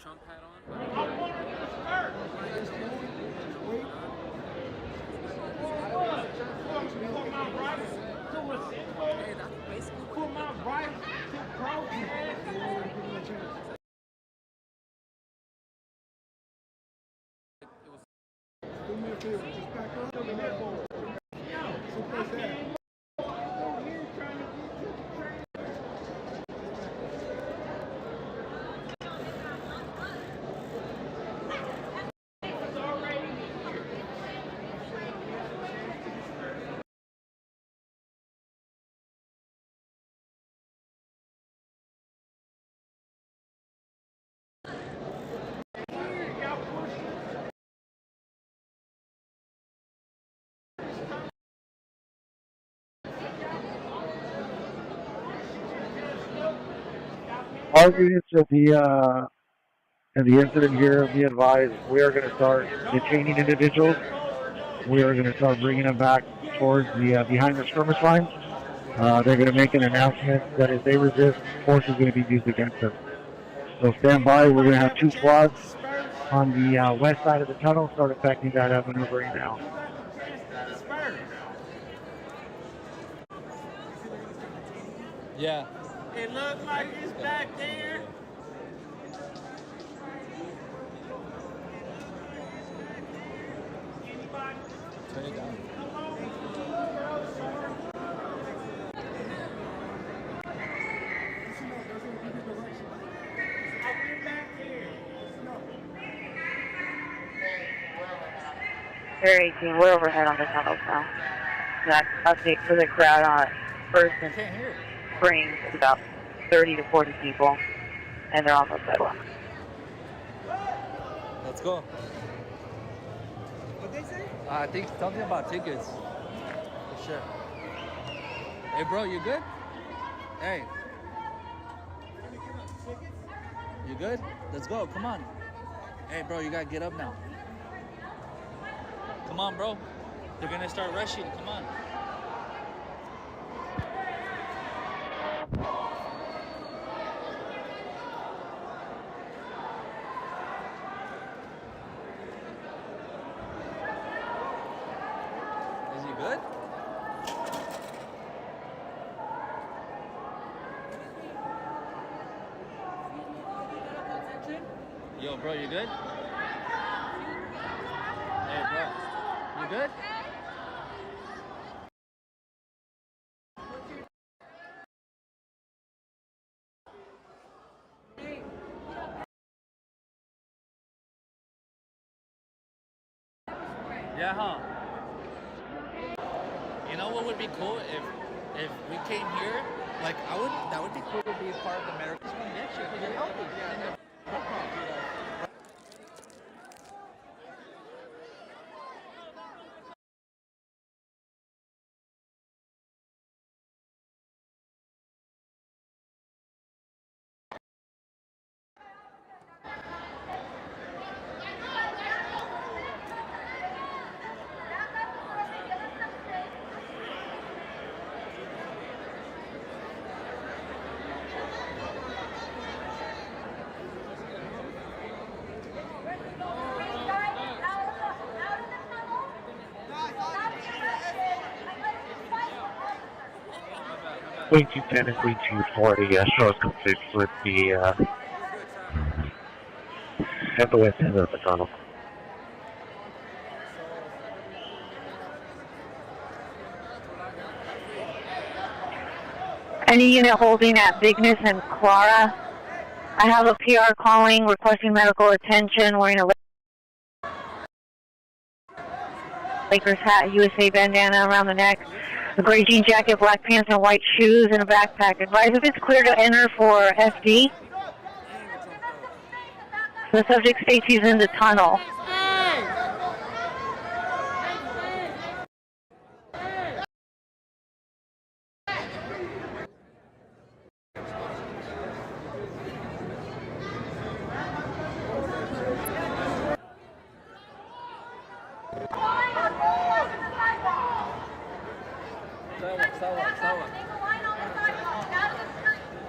Trump hat on. All units at the incident here, be advised, we are going to start detaining individuals. We are going to start bringing them back towards the behind the skirmish line. They're going to make an announcement that if they resist, force is going to be used against them. So stand by. We're going to have 2 squads on the west side of the tunnel. Start effecting that maneuvering now. Yeah. It looks like it's back there. Turn it down. Area 18, we're overhead on the tunnels now. That update for the crowd on First and Springs is about 30 to 40 people, and they're on the sidewalk. Let's go. What they say? I think something about tickets. For sure. Hey, bro, you good? Hey. You good? Let's go. Come on. Hey, bro, you gotta get up now. Come on, bro. They're gonna start rushing. Come on. good? Yo, bro, you good? Hey, bro, you good? Yeah, huh? You know what would be cool if we came here? Like that would be cool to be a part of America's One Get You because you're healthy. Queen 210 and Queen 240, show us conflicts with the at the west end of the tunnel. Any unit holding at Bigness and Clara. I have a PR calling, requesting medical attention, wearing a Lakers hat, USA bandana around the neck, a gray jean jacket, black pants, and white shoes, and a backpack. Advise if it's clear to enter for SD. The subject states he's in the tunnel.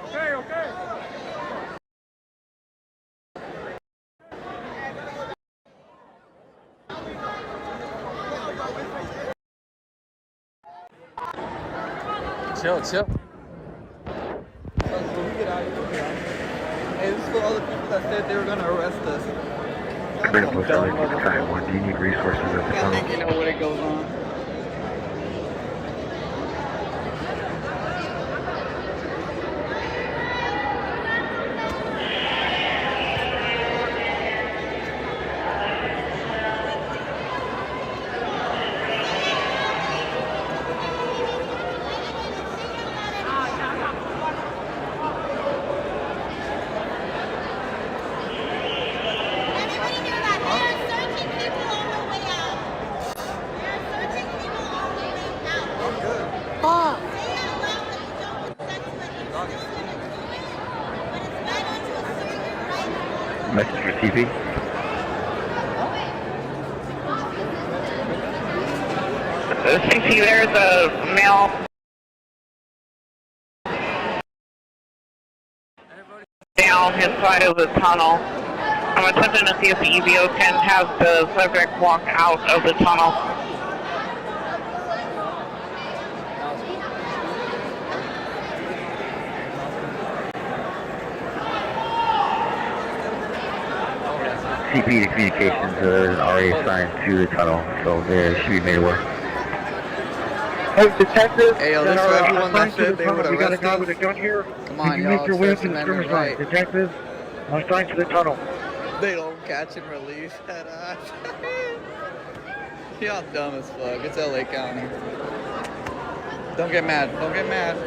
Okay, okay. Chill, chill. Hey, this is for all the people that said they were gonna arrest us. Critical Post LA 691. Do you need resources at the I tunnel? think you know what it goes on. Message for CP. CP, there's a male down his side of the tunnel. I'm attempting to see if the EVO can have the subject walk out of the tunnel. CP to communications, there's an RA assigned to the tunnel, so they should be made aware. Hey, detectives. Hey, yo, this for everyone that said they would We got a arrest guy us. with a gun here. Come on, you y'all. use your weapon First in the Amendment skirmish line. right. Detectives, assigned to the tunnel. They don't catch and release that ass. Y'all dumb as fuck. It's LA County. Don't get mad. Don't get mad.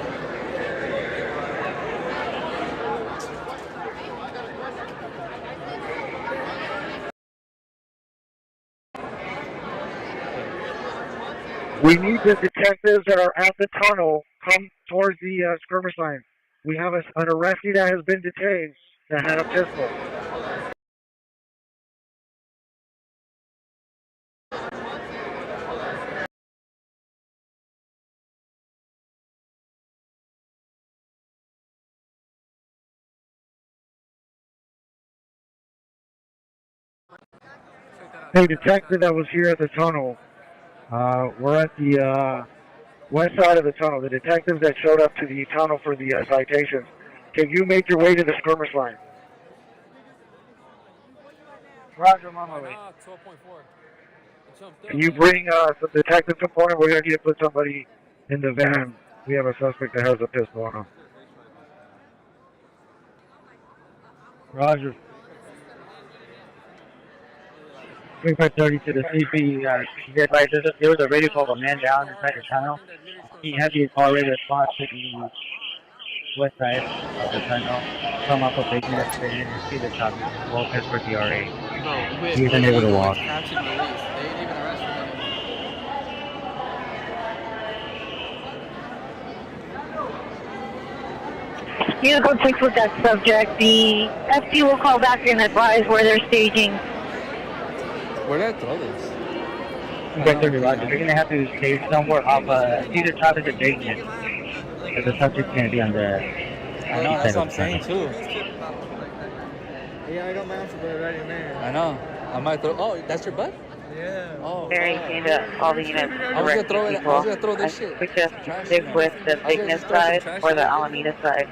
We need the detectives that are at the tunnel come towards the skirmish line. We have an arrestee that has been detained that had a pistol. Hey, detective that was here at the tunnel. We're at the west side of the tunnel. The detectives that showed up to the tunnel for the citations, can you make your way to the skirmish line? Roger, I'm on my way. 12.4. Can you bring some detective component? We're going to need to put somebody in the van. We have a suspect that has a pistol on him. Roger. 3530 to the CP. There was a radio call of a man down inside the tunnel. He had the already response to the west side of the tunnel. Come up a big mess and see the top. Well, that's for DRA. Bro, He isn't able to walk. Catch and release. They ain't even arrested him. You go check with that subject. The FD will call back and advise where they're staging. Where did I throw this? They're going to have to stay somewhere off Cedar Travis and Vegas. Because the subject's going to be on the... I know, that's what I'm saying too. Yeah, I got my answer right in there. I know. I might throw... Oh, that's your butt? Yeah. Oh. Very all the units. I was gonna throw this shit. Suggest stick with the Bigness side or the Alameda side.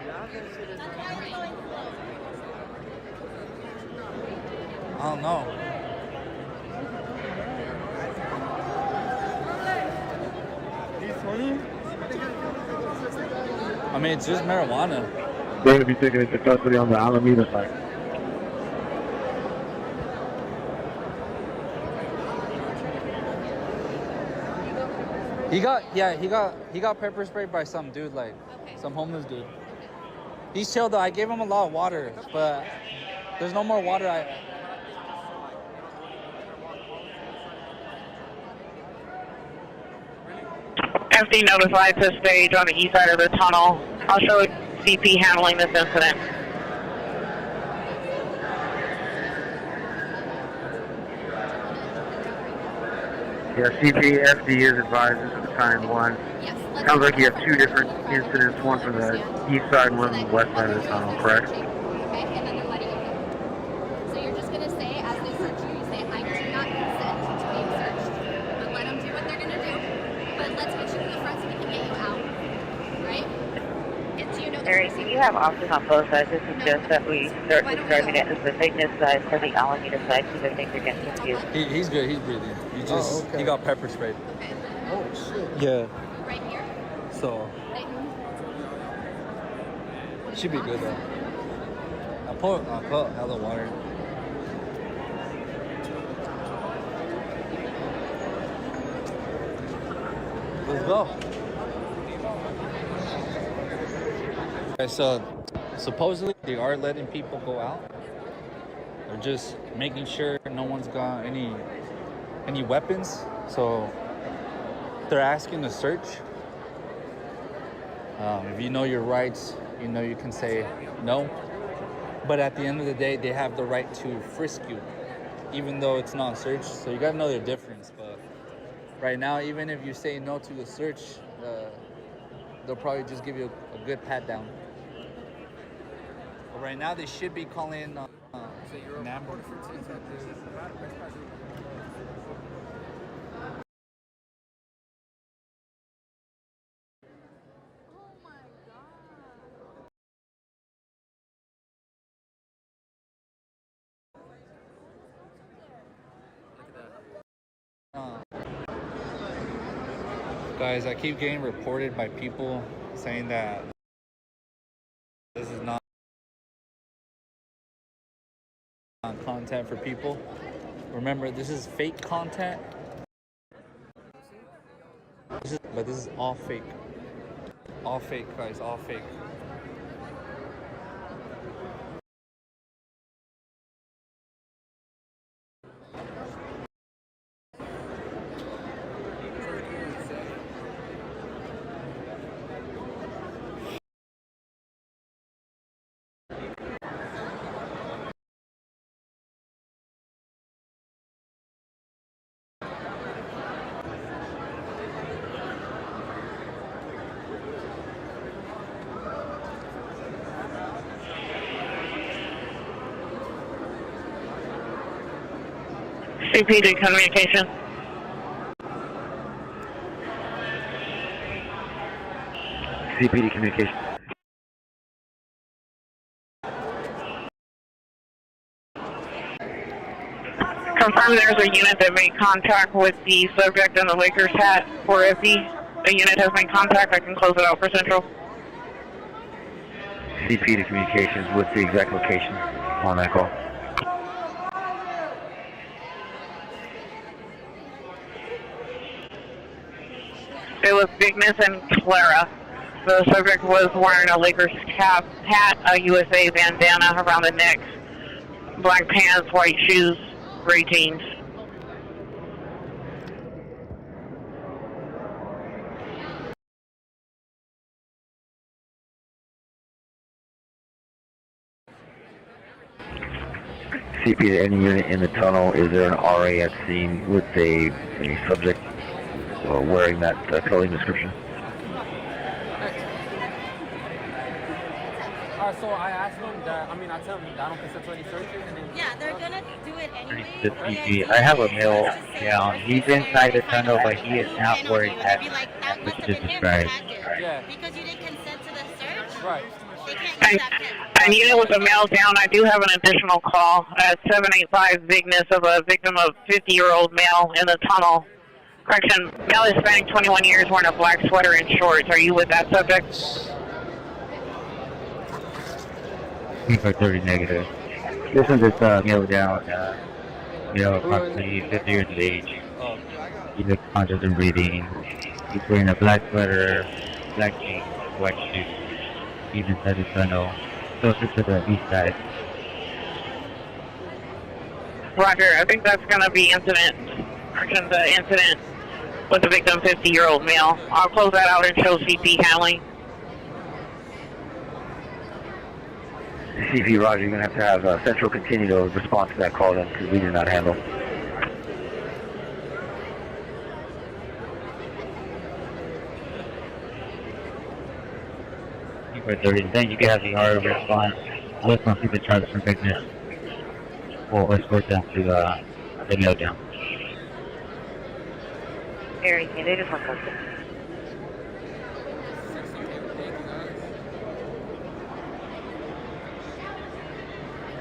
I don't know. I mean, it's just marijuana. They're going to be taken into custody on the Alameda side. He got pepper sprayed by some dude, like some homeless dude. He's chill though. I gave him a lot of water, but there's no more water. FD notified to stage on the east side of the tunnel. I'll show CP handling this incident. Yeah, CP, FD is advised this is time one. Sounds like you have two different incidents, one from the east side and one from the west side of the tunnel, correct? Okay, and then they're letting you go. So you're just going to say, as they search you, you say, I do not consent to being searched. But let them do what they're going to do. But let's get you to the front so we can get you out. Right? And do you know the Mary, do you have options on both sides? This is just that we start describing it as the Bigness side or the Alameda side because I think you're getting confused. He's good. He's breathing. He got pepper sprayed. Oh, shit. Yeah. right here? So should be good though. I put hella water. Let's go. Okay, so supposedly they are letting people go out. They're just making sure no one's got any weapons. So they're asking to search. If you know your rights, you know you can say no. But at the end of the day, they have the right to frisk you, even though it's not search. So you gotta know the difference. But right now, even if you say no to the search, they'll probably just give you a good pat down. But right now, they should be calling an ambulance. Guys, I keep getting reported by people saying that this is not content for people. Remember, this is fake content. But this is all fake. All fake, guys, all fake. CP to communication. CPD communication. Confirm there's a unit that made contact with the subject in the Lakers hat for if the unit has made contact. I can close it out for Central. CPD communications with the exact location on that call. It was Bigness and Clara. The subject was wearing a Lakers hat, a USA bandana around the neck, black pants, white shoes, gray jeans. CP to any unit in the tunnel. Is there an RA at scene with a subject wearing that clothing description? So I asked them that, I tell them that I don't consent to any searches, and then... Yeah, they're gonna do it anyway. The CP. I have a male down. He's inside the tunnel, but he is not wearing that, which is described. Yeah. Because you didn't consent to the search. Right. They can't use that pen. And unit with a male down. I do have an additional call at 785 Bigness of a victim of 50-year-old male in the tunnel. Correction, male Hispanic, 21 years, wearing a black sweater and shorts. Are you with that subject? 30 negative. This one's just male down, approximately 50 years of age. He's conscious and breathing. He's wearing a black sweater, black jeans, white shoes. He's inside the tunnel, closer to the east side. Roger, I think that's going to be incident. Correction, the incident with the victim, 50-year-old male. I'll close that out and show CP handling. CP, Roger, you're going to have Central continue to respond to that call then, because we did not handle. Then you can have the RO response. Let's not see the charges from Bigness. We'll escort them to the male down. Area, they just want to.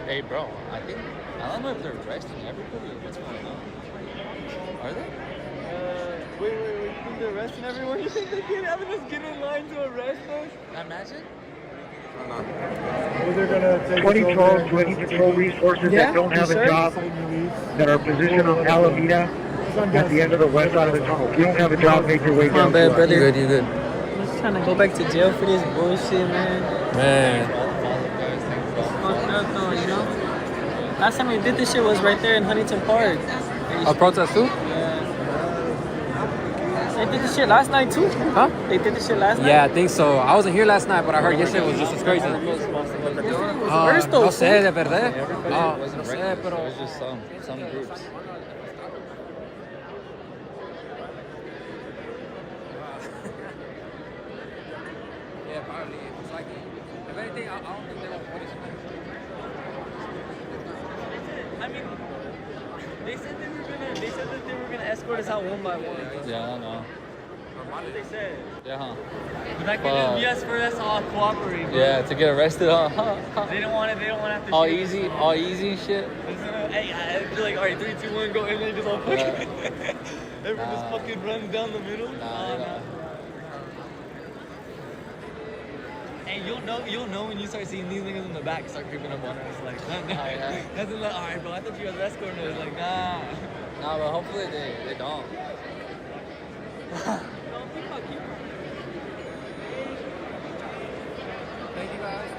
Hey, bro, I don't know if they're arresting everybody or what's going on. Are they? Wait, you think they're arresting everyone? You think they're having us get in line to arrest us? Imagine. Or they're gonna take 20 12 20 patrol resources that don't have a job, that are positioned on Alameda at the end of the west side of the tunnel. If you don't have a job, make your way down. bad, brother. You good. I'm just trying to go back to jail for this bullshit, man. Man. Fucked up though, you know? Last time we did this shit was right there in Huntington Park. A protest too? They did this shit last night too? Huh? They did this shit last night? Yeah, I think so. I wasn't here last night, but I heard yesterday was just as crazy. No sé, de verdad. Everybody wasn't right. It was just some groups. Yeah, probably. It's like, if anything, I don't think they were police. I mean, they said that they were gonna escort us out one by one. Yeah, I know. That's what they said. Yeah, huh? But that could be us for us all cooperating. Bro. Yeah, to get arrested, huh? They don't want to have to all shoot easy, us. all easy and shit. Hey, I feel like, alright, 3, 2, 1, go, and they just all fucking... Everyone just fucking runs down the middle. Nah. Hey, you'll know when you start seeing these niggas in the back start creeping up on us. Like, that's like, alright, bro, I thought you guys were escorting us. Like, nah. Nah, but hopefully they don't. Thank you guys.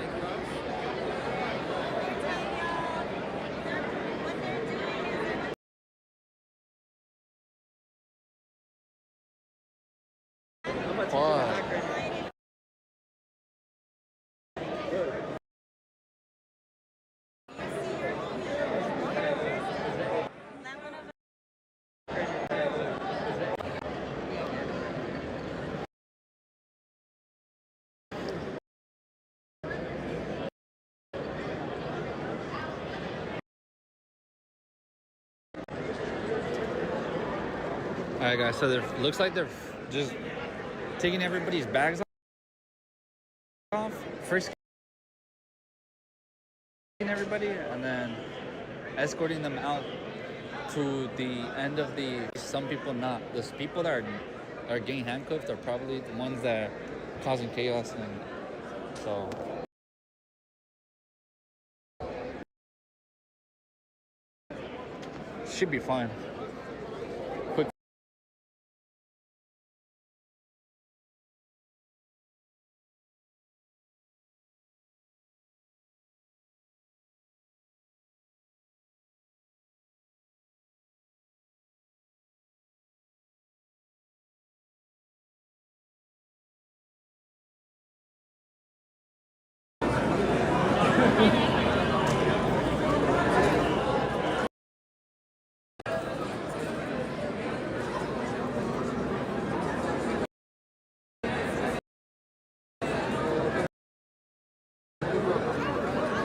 All right, guys. So looks like they're just taking everybody's bags off. everybody, and then escorting them out to the end of the. Some people not. Those people that are getting handcuffed are probably the ones that are causing chaos, and so. Should be fine. Quick.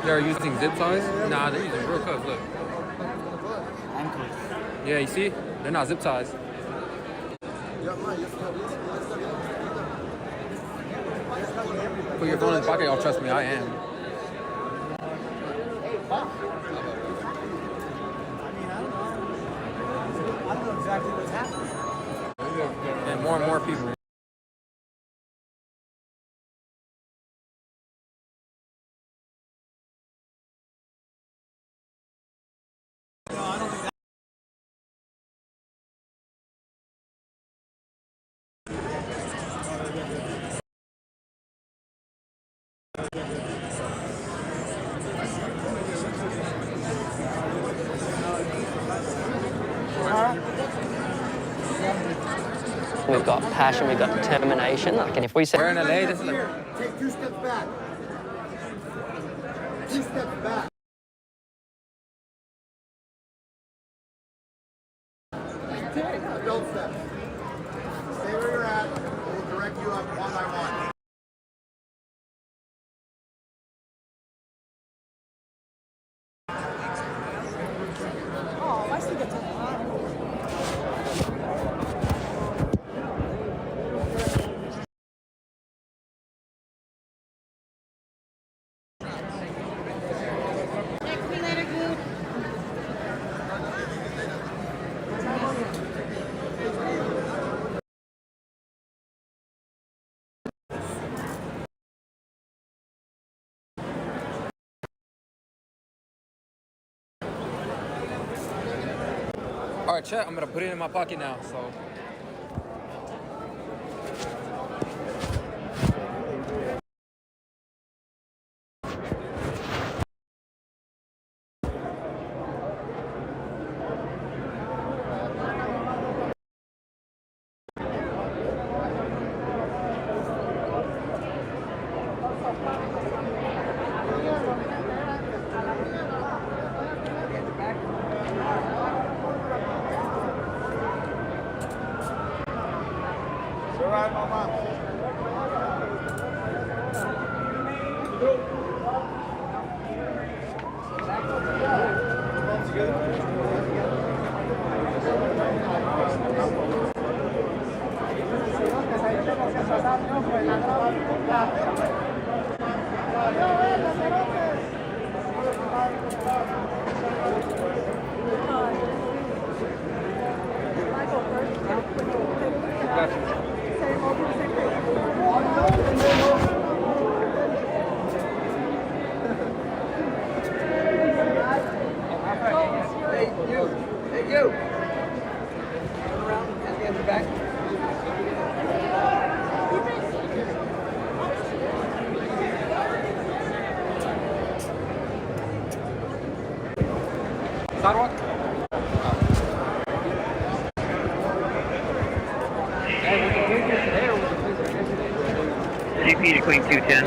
They're using zip ties? Nah, they're using real cuffs, look. Yeah, you see? They're not zip ties. Put your phone in the pocket, y'all trust me, I am. I don't know exactly what's happening. And more people. We've got passion, we've got determination. Like, and if we say we're in LA, this is like... Take 2 steps back. 2 steps back. Don't step. Stay where you're at. We'll direct you up one by one. Oh, I see the All right, chat, I'm gonna put it in my pocket now, so. Sidewalk? CP to Queen 210.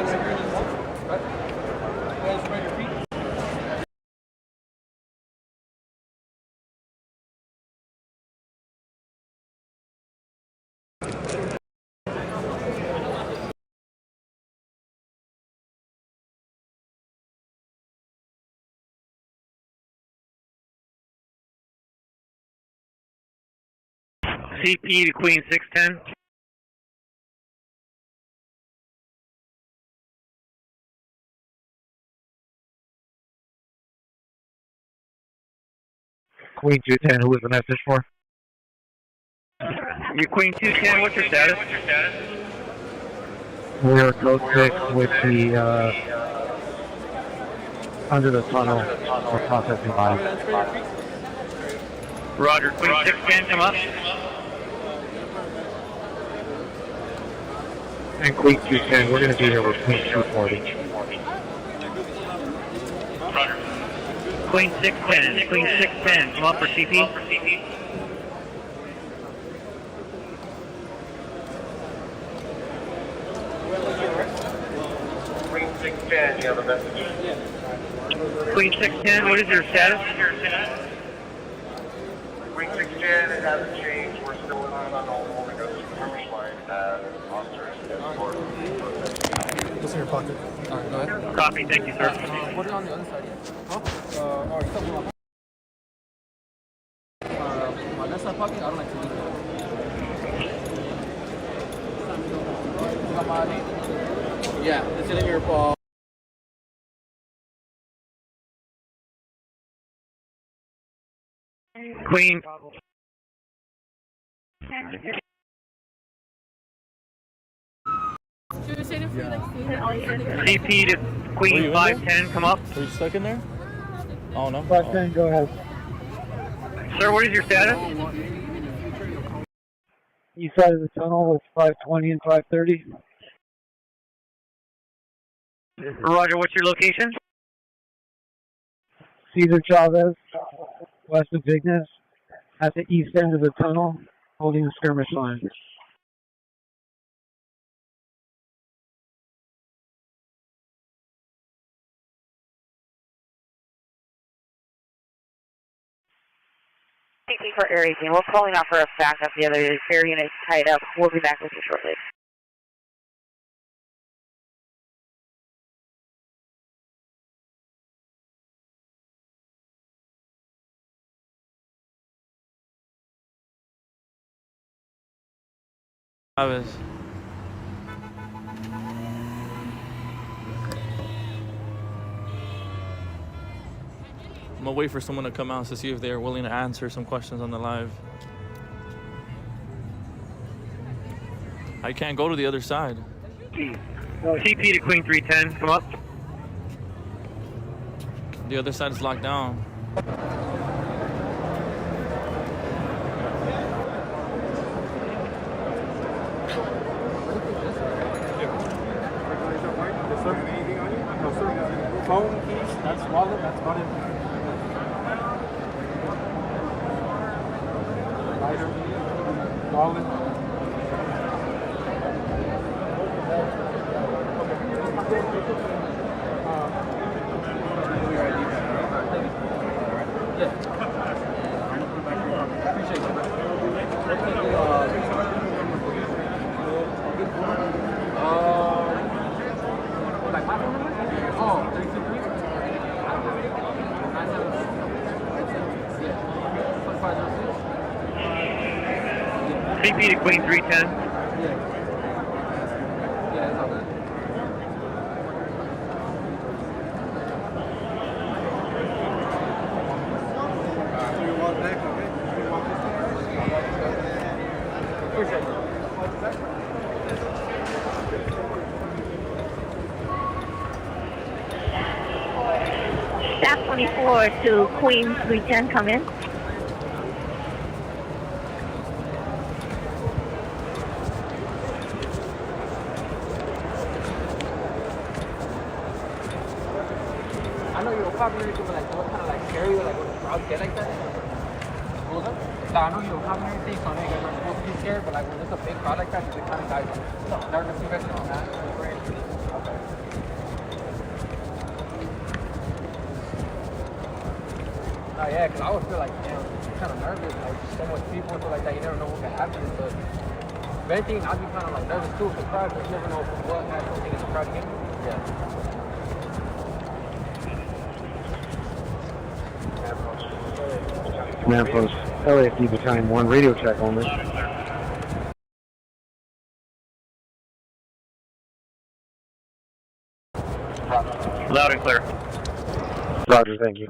CP to Queen 610. Queen 210, who was the message for? Your Queen 210, what's your status? We're code 6 with the, under the tunnel for processing bodies. Roger, Queen 610, come up. And Queen 210, we're going to be here with Queen 240. Queen 610, Queen 610, come up for CP. Queen 610, you have a message? Queen 610, what is your status? Queen 610, it hasn't changed. We're still in on all the goes to the finish line as officers escort. What's in your pocket? Alright, go ahead. Copy, thank you, sir. Put it on the other side, yeah. Huh? Or something like my left side pocket, I don't like to leave it. Yeah, it's in your ball. Queen. CP to Queen 510, come up. Are you stuck in there? Oh, no? 510, go ahead. Sir, what is your status? East side of the tunnel with 520 and 530. Roger, what's your location? Cesar Chavez, west of Vignes, at the east end of the tunnel, holding the skirmish line. Thank you for Air 18. We're calling out for a backup. The other air unit is tied up. We'll be back with you shortly. Chavez. I'm gonna wait for someone to come out to see if they're willing to answer some questions on the live. I can't go to the other side. CP to Queen 310, come up. The other side is locked down. Phone, keys, that's wallet, that's about it. Lighter, wallet. Appreciate you. Like my phone number? Oh, 323? CP to Queen 310. Yeah, it's all good. Staff 24 to Queen 310, come in. I know you're probably going to like what kind of like scary like when the crowds get like that. Hold up. I know you don't have anything, so I know you guys aren't supposed to be scared, but like when there's a big crowd like that, you're the kind of guys like, they're going to see guys on that. Okay. Oh yeah, because I would feel like, kind of nervous, like so much people and stuff like that, you never know what can happen, but if anything, I'd be kind of like nervous too with the crowd, because you never know what kind of thing is the crowd against. Yeah. Command Post, LAFD Battalion 1, radio check only. Loud and clear. Roger, thank you.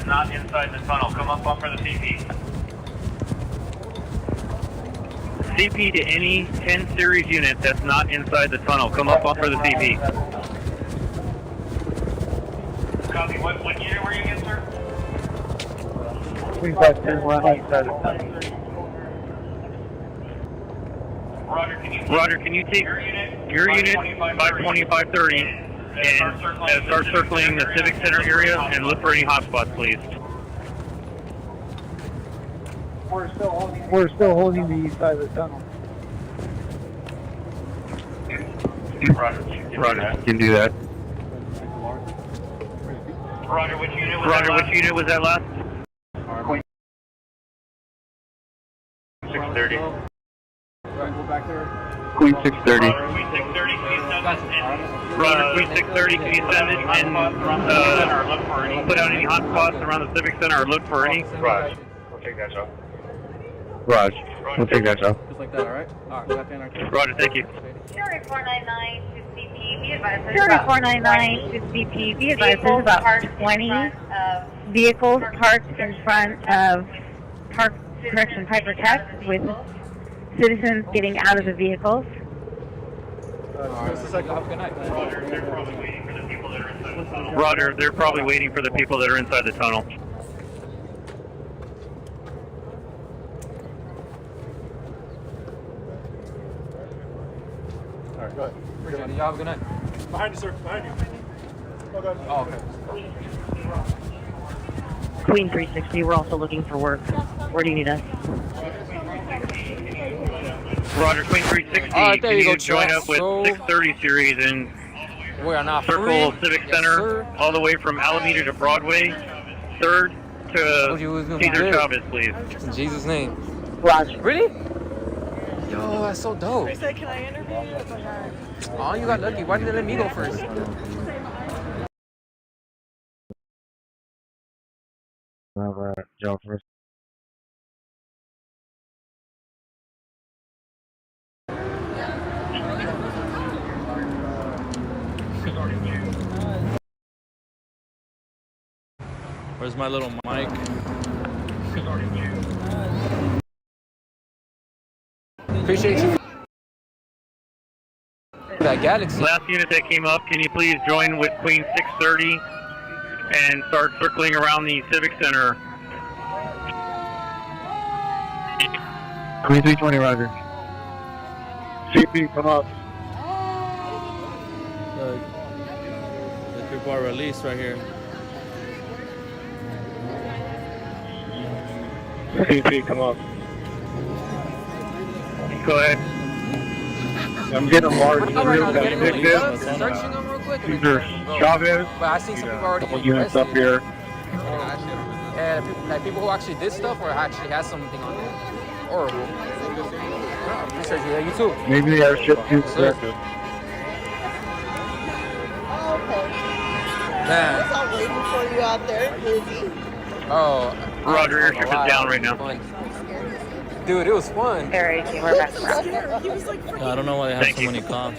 that's not inside the tunnel. Come up for the CP. CP to any 10 series unit that's not inside the tunnel. Come up for the CP. Copy. What unit were you against, sir? 2510, we're outside the tunnel. Roger, can you take your unit 52530 and start circling the Civic Center area and look for any hotspots, please. We're still holding the east side of the tunnel. Roger, can do that. Roger, which unit was that last? 630. Queen 630. Queen 630, can you send it? Roger, Queen 630, can you send it and put out any hotspots around the Civic Center or look for any? Roger, we'll take that job. Roger, we'll take that job. Just like that, alright? Alright, Roger, thank you. Cherry 499 to CP, be advised. Cherry 499 to CP, be advised. There's about 20 vehicles parked in front of Piper Tech with citizens getting out of the vehicles. Roger, they're probably waiting for the people that are inside the tunnel. Alright, go ahead. Appreciate it. Y'all have a good night. Behind you, sir. Behind you. Oh, okay. Queen 360, we're also looking for work. Where do you need us? Roger, Queen 360, can you join up with 630 series and circle Civic Center all the way from Alameda to Broadway, 3rd to Cesar Chavez, please. In Jesus' name. Roger. Really? Yo, that's so dope. They said, can I interview you? It's like, Oh, you got lucky. Why didn't they let me go first? Joe first. Where's my little mic? Appreciate you. That Galaxy. Last unit that came up, can you please join with Queen 630 and start circling around the Civic Center? Queen 320, Roger. CP, come up. Look, the people are released right here. CP, come up. Go ahead. I'm getting a large Searching them real quick. Cesar Chavez. But I seen some people already Couple getting units up arrested. here. Yeah, like people who actually did stuff or actually had something on there. Horrible. Research, yeah, you too. Maybe they are shipped to Sir. oh, okay. Man. I was all waiting for you out there, busy. Oh. Roger, airship is down right now. Dude, it was fun. Area 18, we're back around. He was like, I don't know why they have so many cops.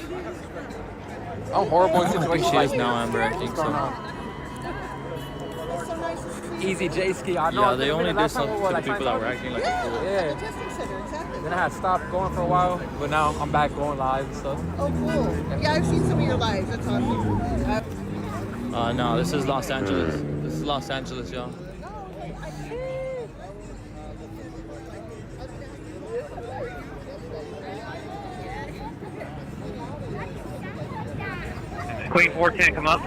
I'm horrible in I think situations she like is now, Amber. I think so. Easy J ski. I know. Yeah, they only do stuff to the people that were acting like a fool. Yeah. Then I had stopped going for a while, but now I'm back going live and stuff. oh, cool. Yeah, I've seen some of your lives. That's awesome. No, this is Los Angeles. This is Los Angeles, y'all. Queen 410, come up.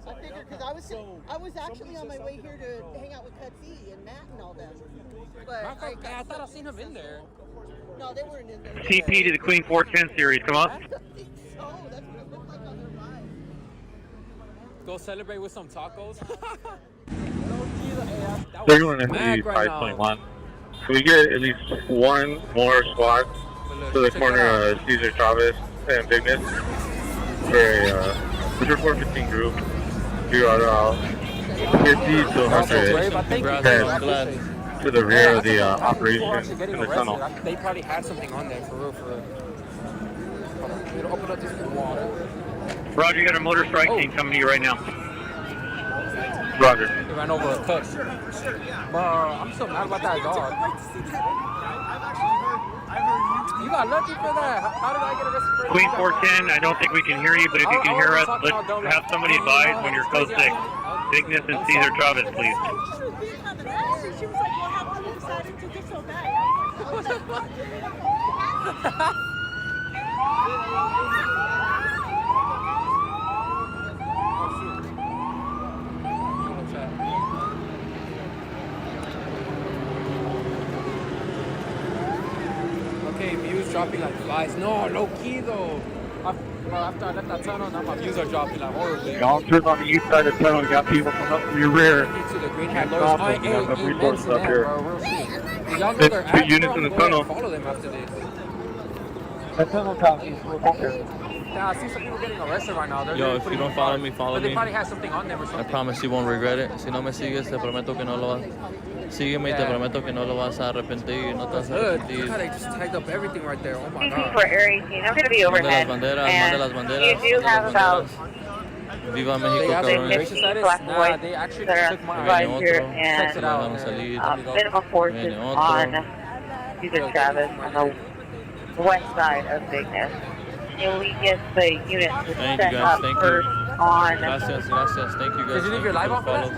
I figured because I was actually on my way here to hang out with Cutsy and Matt and all them. But I thought I seen him in there. No, they weren't in there. CP to the Queen 410 series, come up. Go celebrate with some tacos. They're going to see 521. So we get at least one more squad to the corner of Cesar Chavez and Bigness for a 415 group. We are 50 to 100 to the rear of the operation in the tunnel. They probably had something on there for real, for real. Hold on. Open up this wall. Roger, you got a motor strike team coming to you right now. Roger. He ran over a cut. But I'm so mad about that dog. You got lucky for that. How did I get arrested for Queen 410, I don't think we can hear you, but if you can hear us, let's have somebody advise when you're code 6. Bigness and Cesar Chavez, please. She was like, well, how come you decided to disobey? What the fuck? Okay, views dropping like flies. No, low key though. After I left that tunnel, now my views are dropping like horribly. Don't turn on the east side of the tunnel. You got people coming up from your rear. To the green Can't hat stop lowers. them. You have enough Hey, resources immense up here. bro. Real shit. Do y'all know There's their two ads, units bro? in the Go ahead and tunnel. follow them after this. The tunnel copies. Yeah, I see some people getting arrested right now. They're Yo, really if you putting don't in follow cars. me, follow But they me. probably have something on them or I something. promise you won't regret it. Si no me sigues, te prometo que no lo vas. Sígueme y te prometo que no lo vas a arrepentir y no te vas a Good. arrepentir. God, they just tagged up everything right there. Oh my CP god. for Air 18. I'm going to be Mande overhead. las banderas, And you do mande have las about banderas. Viva México, They have cabrones. immigration status? Nah, they actually took my right ID. here Check it out. and And, minimum forces on Cesar Chavez on the west side of Bigness. And we get the units to Thank you set guys, up thank first you. on Gracias, gracias. Thank you guys. Did you leave your live on for that?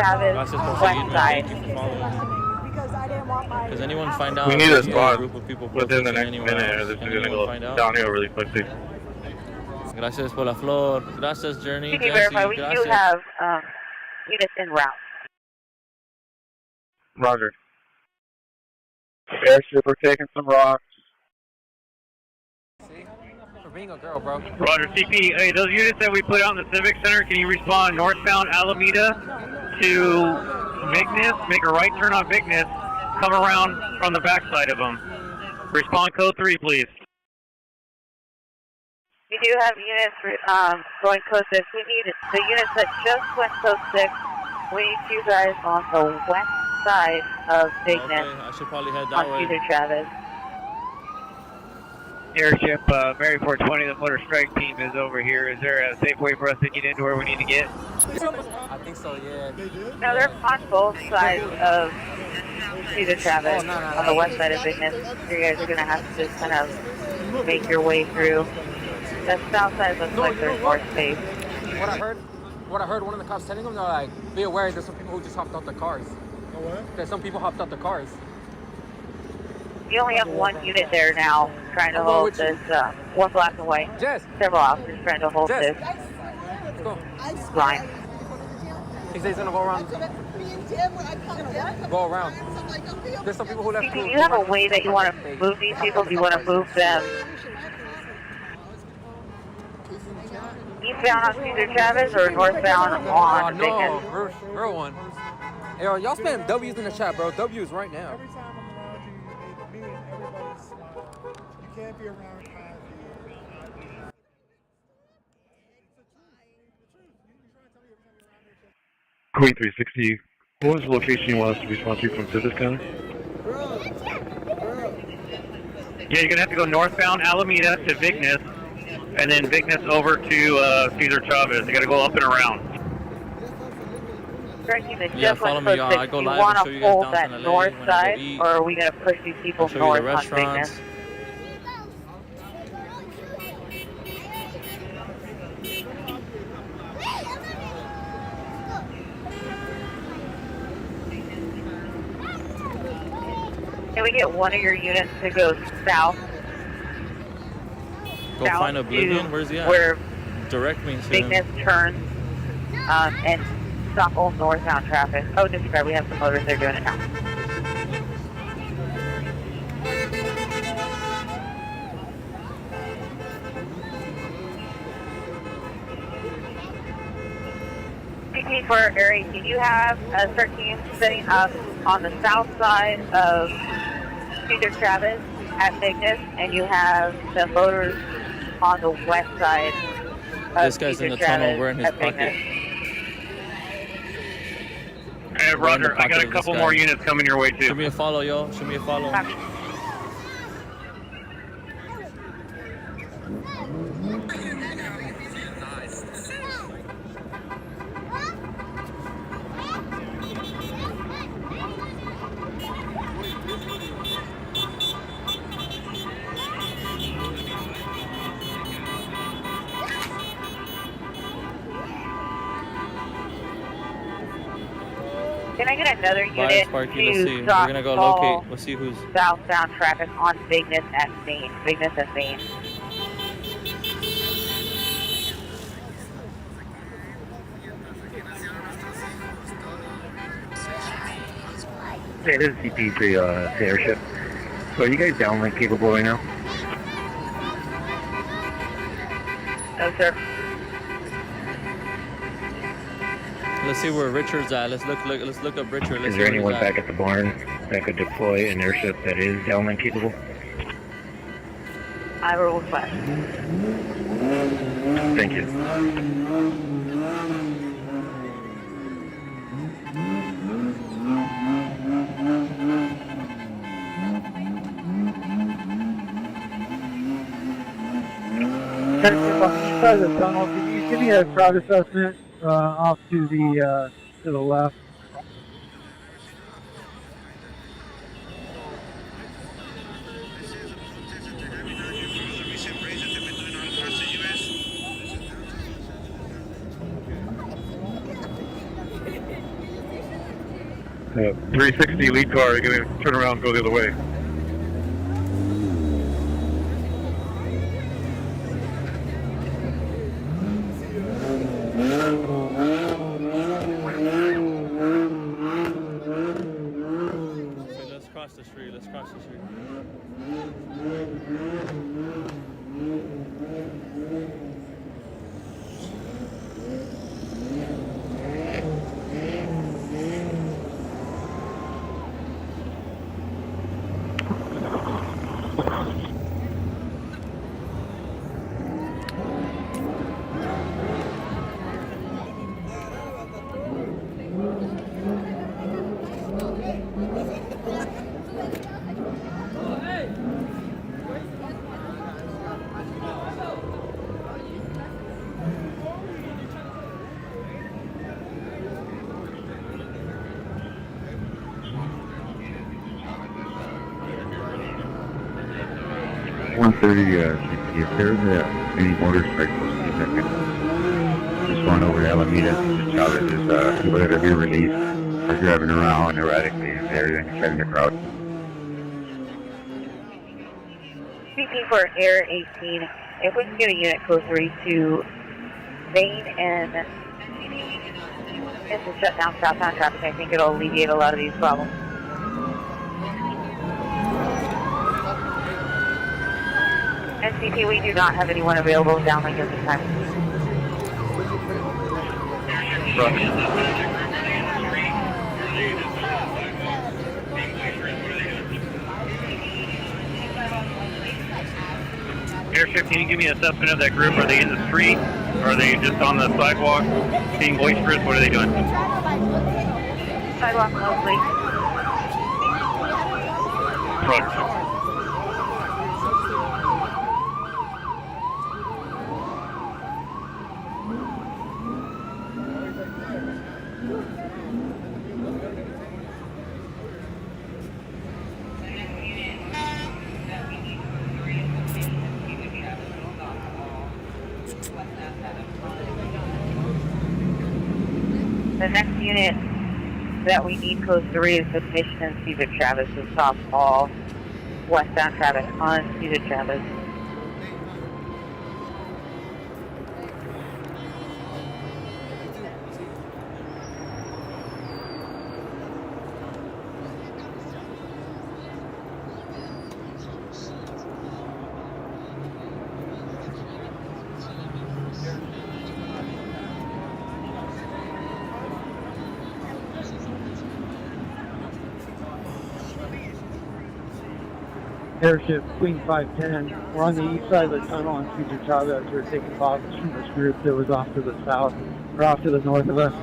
Chavez Gracias por west seguirme. side. Thank you for following. Does anyone find out We need a if there's spot group of people within the protesting next anywhere minute, or else? this is Can going to anyone go find out? downhill really quickly. Gracias por la flor. Gracias, Journey. Can you Jesse, verify? We do gracias. have units en route. Roger. Airship, we're taking some rocks. For being a girl, bro. Roger, CP. Hey, those units that we put out in the Civic Center, can you respond northbound Alameda to Bigness? Make a right turn on Bigness. Come around from the backside of them. Respond code 3, please. We do have units going code 6. We need the units that just went code 6. We need you guys on the west side of Bigness Okay, I should probably head that on way. Cesar Chavez. Airship, Mary 420, the motor strike team is over here. Is there a safe way for us to get into where we need to get? I think so, yeah. No, they're on both sides of Cesar Chavez, no, on the west side of Bigness. You guys are going to have to just kind of make your way through. The south side looks like there's more space. What I heard, one of the cops telling them, they're like, be aware, there's some people who just hopped out the cars. What? There's some people hopped out the cars. You only have one unit there now trying to hold this, one black and white. Jess. Several officers trying to hold this Let's go. line. He says he's going to go around. Go around. There's some people who left. Do you have a way that you want to move these people? Do you want to move them eastbound on Cesar Chavez or northbound on Bigness? No, real one. Hey, y'all spam W's in the chat, bro. W's right now. Queen 360, what was the location you want us to respond to from Civic Center? Yeah, you're going to have to go northbound Alameda to Bigness, and then Bigness over to Cesar Chavez. You got to go up and around. Yeah, follow me, y'all. I go Do you live want and show to you guys hold downtown that LA north when I side, go eat. or are we going to push these people Show you north the on restaurants. Bigness? Can we get one of your units to go south? Go south find Oblivion. to Where's he at? Where Direct me to Bigness him. turns and stop all northbound traffic. Oh, disregard. We have some motors. They're doing it now. CP for Air 18, you have a 13 setting up on the south side of Cesar Chavez at Bigness, and you have the motors on the west side of This guy's in the tunnel. We're in his pocket. Hey, Roger, I got a couple more units coming your way, too. Show me a follow, yo. Show me a follow. Can I get another Bye, unit Sparky. Let's see. to We're stop gonna go all locate. We'll see who's. southbound traffic on Bigness and Main? Bigness and Main. Hey, this is CP to Airship. So are you guys downlink capable right now? No, sir. Let's see where Richard's at. Let's look up Richard. Let's Is see there where he's anyone at. back at the barn that could deploy an airship that is downlink capable? I will request. Thank you. Airship on the east side of the tunnel. Can you give me a crowd assessment off to the left? Yeah, 360 lead car, you're going to turn around and go the other way. Okay, let's cross the street. Let's cross the street. If there's any border strike forces that can respond over to Alameda, Chavez is whether to be released or driving around erratically in the area and setting the crowd. Speaking for Air 18, if we can get a unit code 3 to Main and to shut down southbound traffic, I think it'll alleviate a lot of these problems. NCP, we do not have anyone available downlink at this time. Airship, can you give me an assessment of that group? Are they in the street? Are they just on the sidewalk being boisterous? What are they doing? Sidewalk mostly. Roger. The next unit that we need code 3 is the Mission and Cesar Chavez to stop all westbound traffic on Cesar Chavez. Airship Queen 510. We're on the east side of the tunnel on Cesar Chavez. We're taking boxes from this group that was off to the south, or off to the north of us.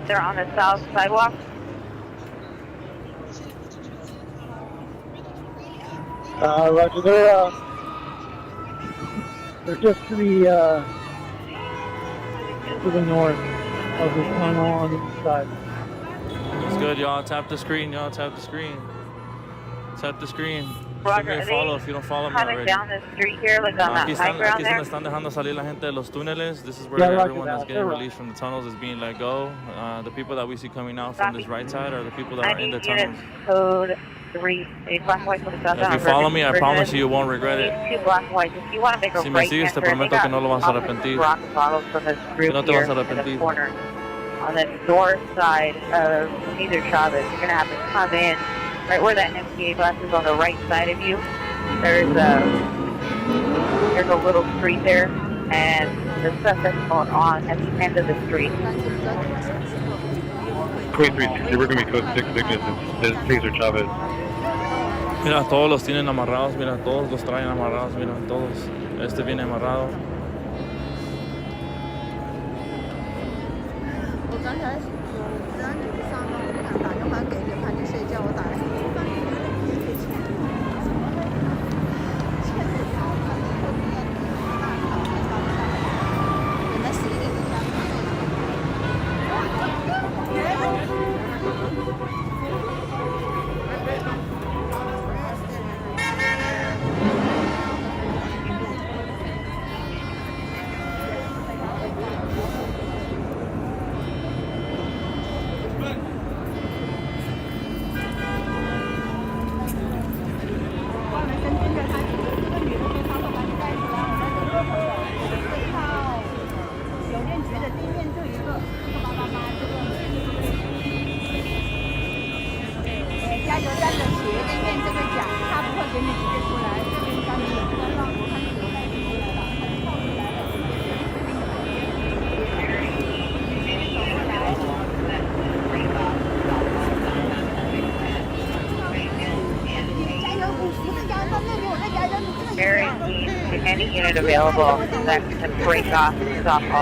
They're on the south sidewalk. Roger, they're just to the north of the tunnel on the east side. It's good, y'all. Tap the screen, y'all. Tap the screen. Tap the screen. Give me a follow if you don't follow me coming already. down the street here, like on that Aquí high están, ground aquí es donde there? están dejando salir la gente de los túneles. This is where Yeah, roger everyone that. that's getting released from the tunnels is being let go. The people that we see coming out from this right side are the people that I are in the need unit tunnels. code 3, a black and white from the south. If you follow me, I promise you won't regret it. Two black and whites. If you want to make a Si me right sigues, te hand turn, they prometo que got no lo vas a officers arrepentir. rock bottles from this Que group no te here vas a in the arrepentir. corner. On the north side of Cesar Chavez, you're going to have to come in right where that MTA bus is on the right side of you. There's a little street there, and the suspect's going on at the end of the street. Queen 360, we're going to be code 6 Ignis and Cesar Chavez. Mira, todos los tienen amarrados, mira, todos los traen amarrados, mira, todos. Este viene amarrado. 我刚才有让你上了，我不敢打电话给你，怕你睡觉，我打来。加油站的斜对面这个角，他不会给你直接出来，这边上面有个让我看有带出来了，他就跳出来了。加油！你们加油到那边，我再加油，你这个。 Any unit available that can break off all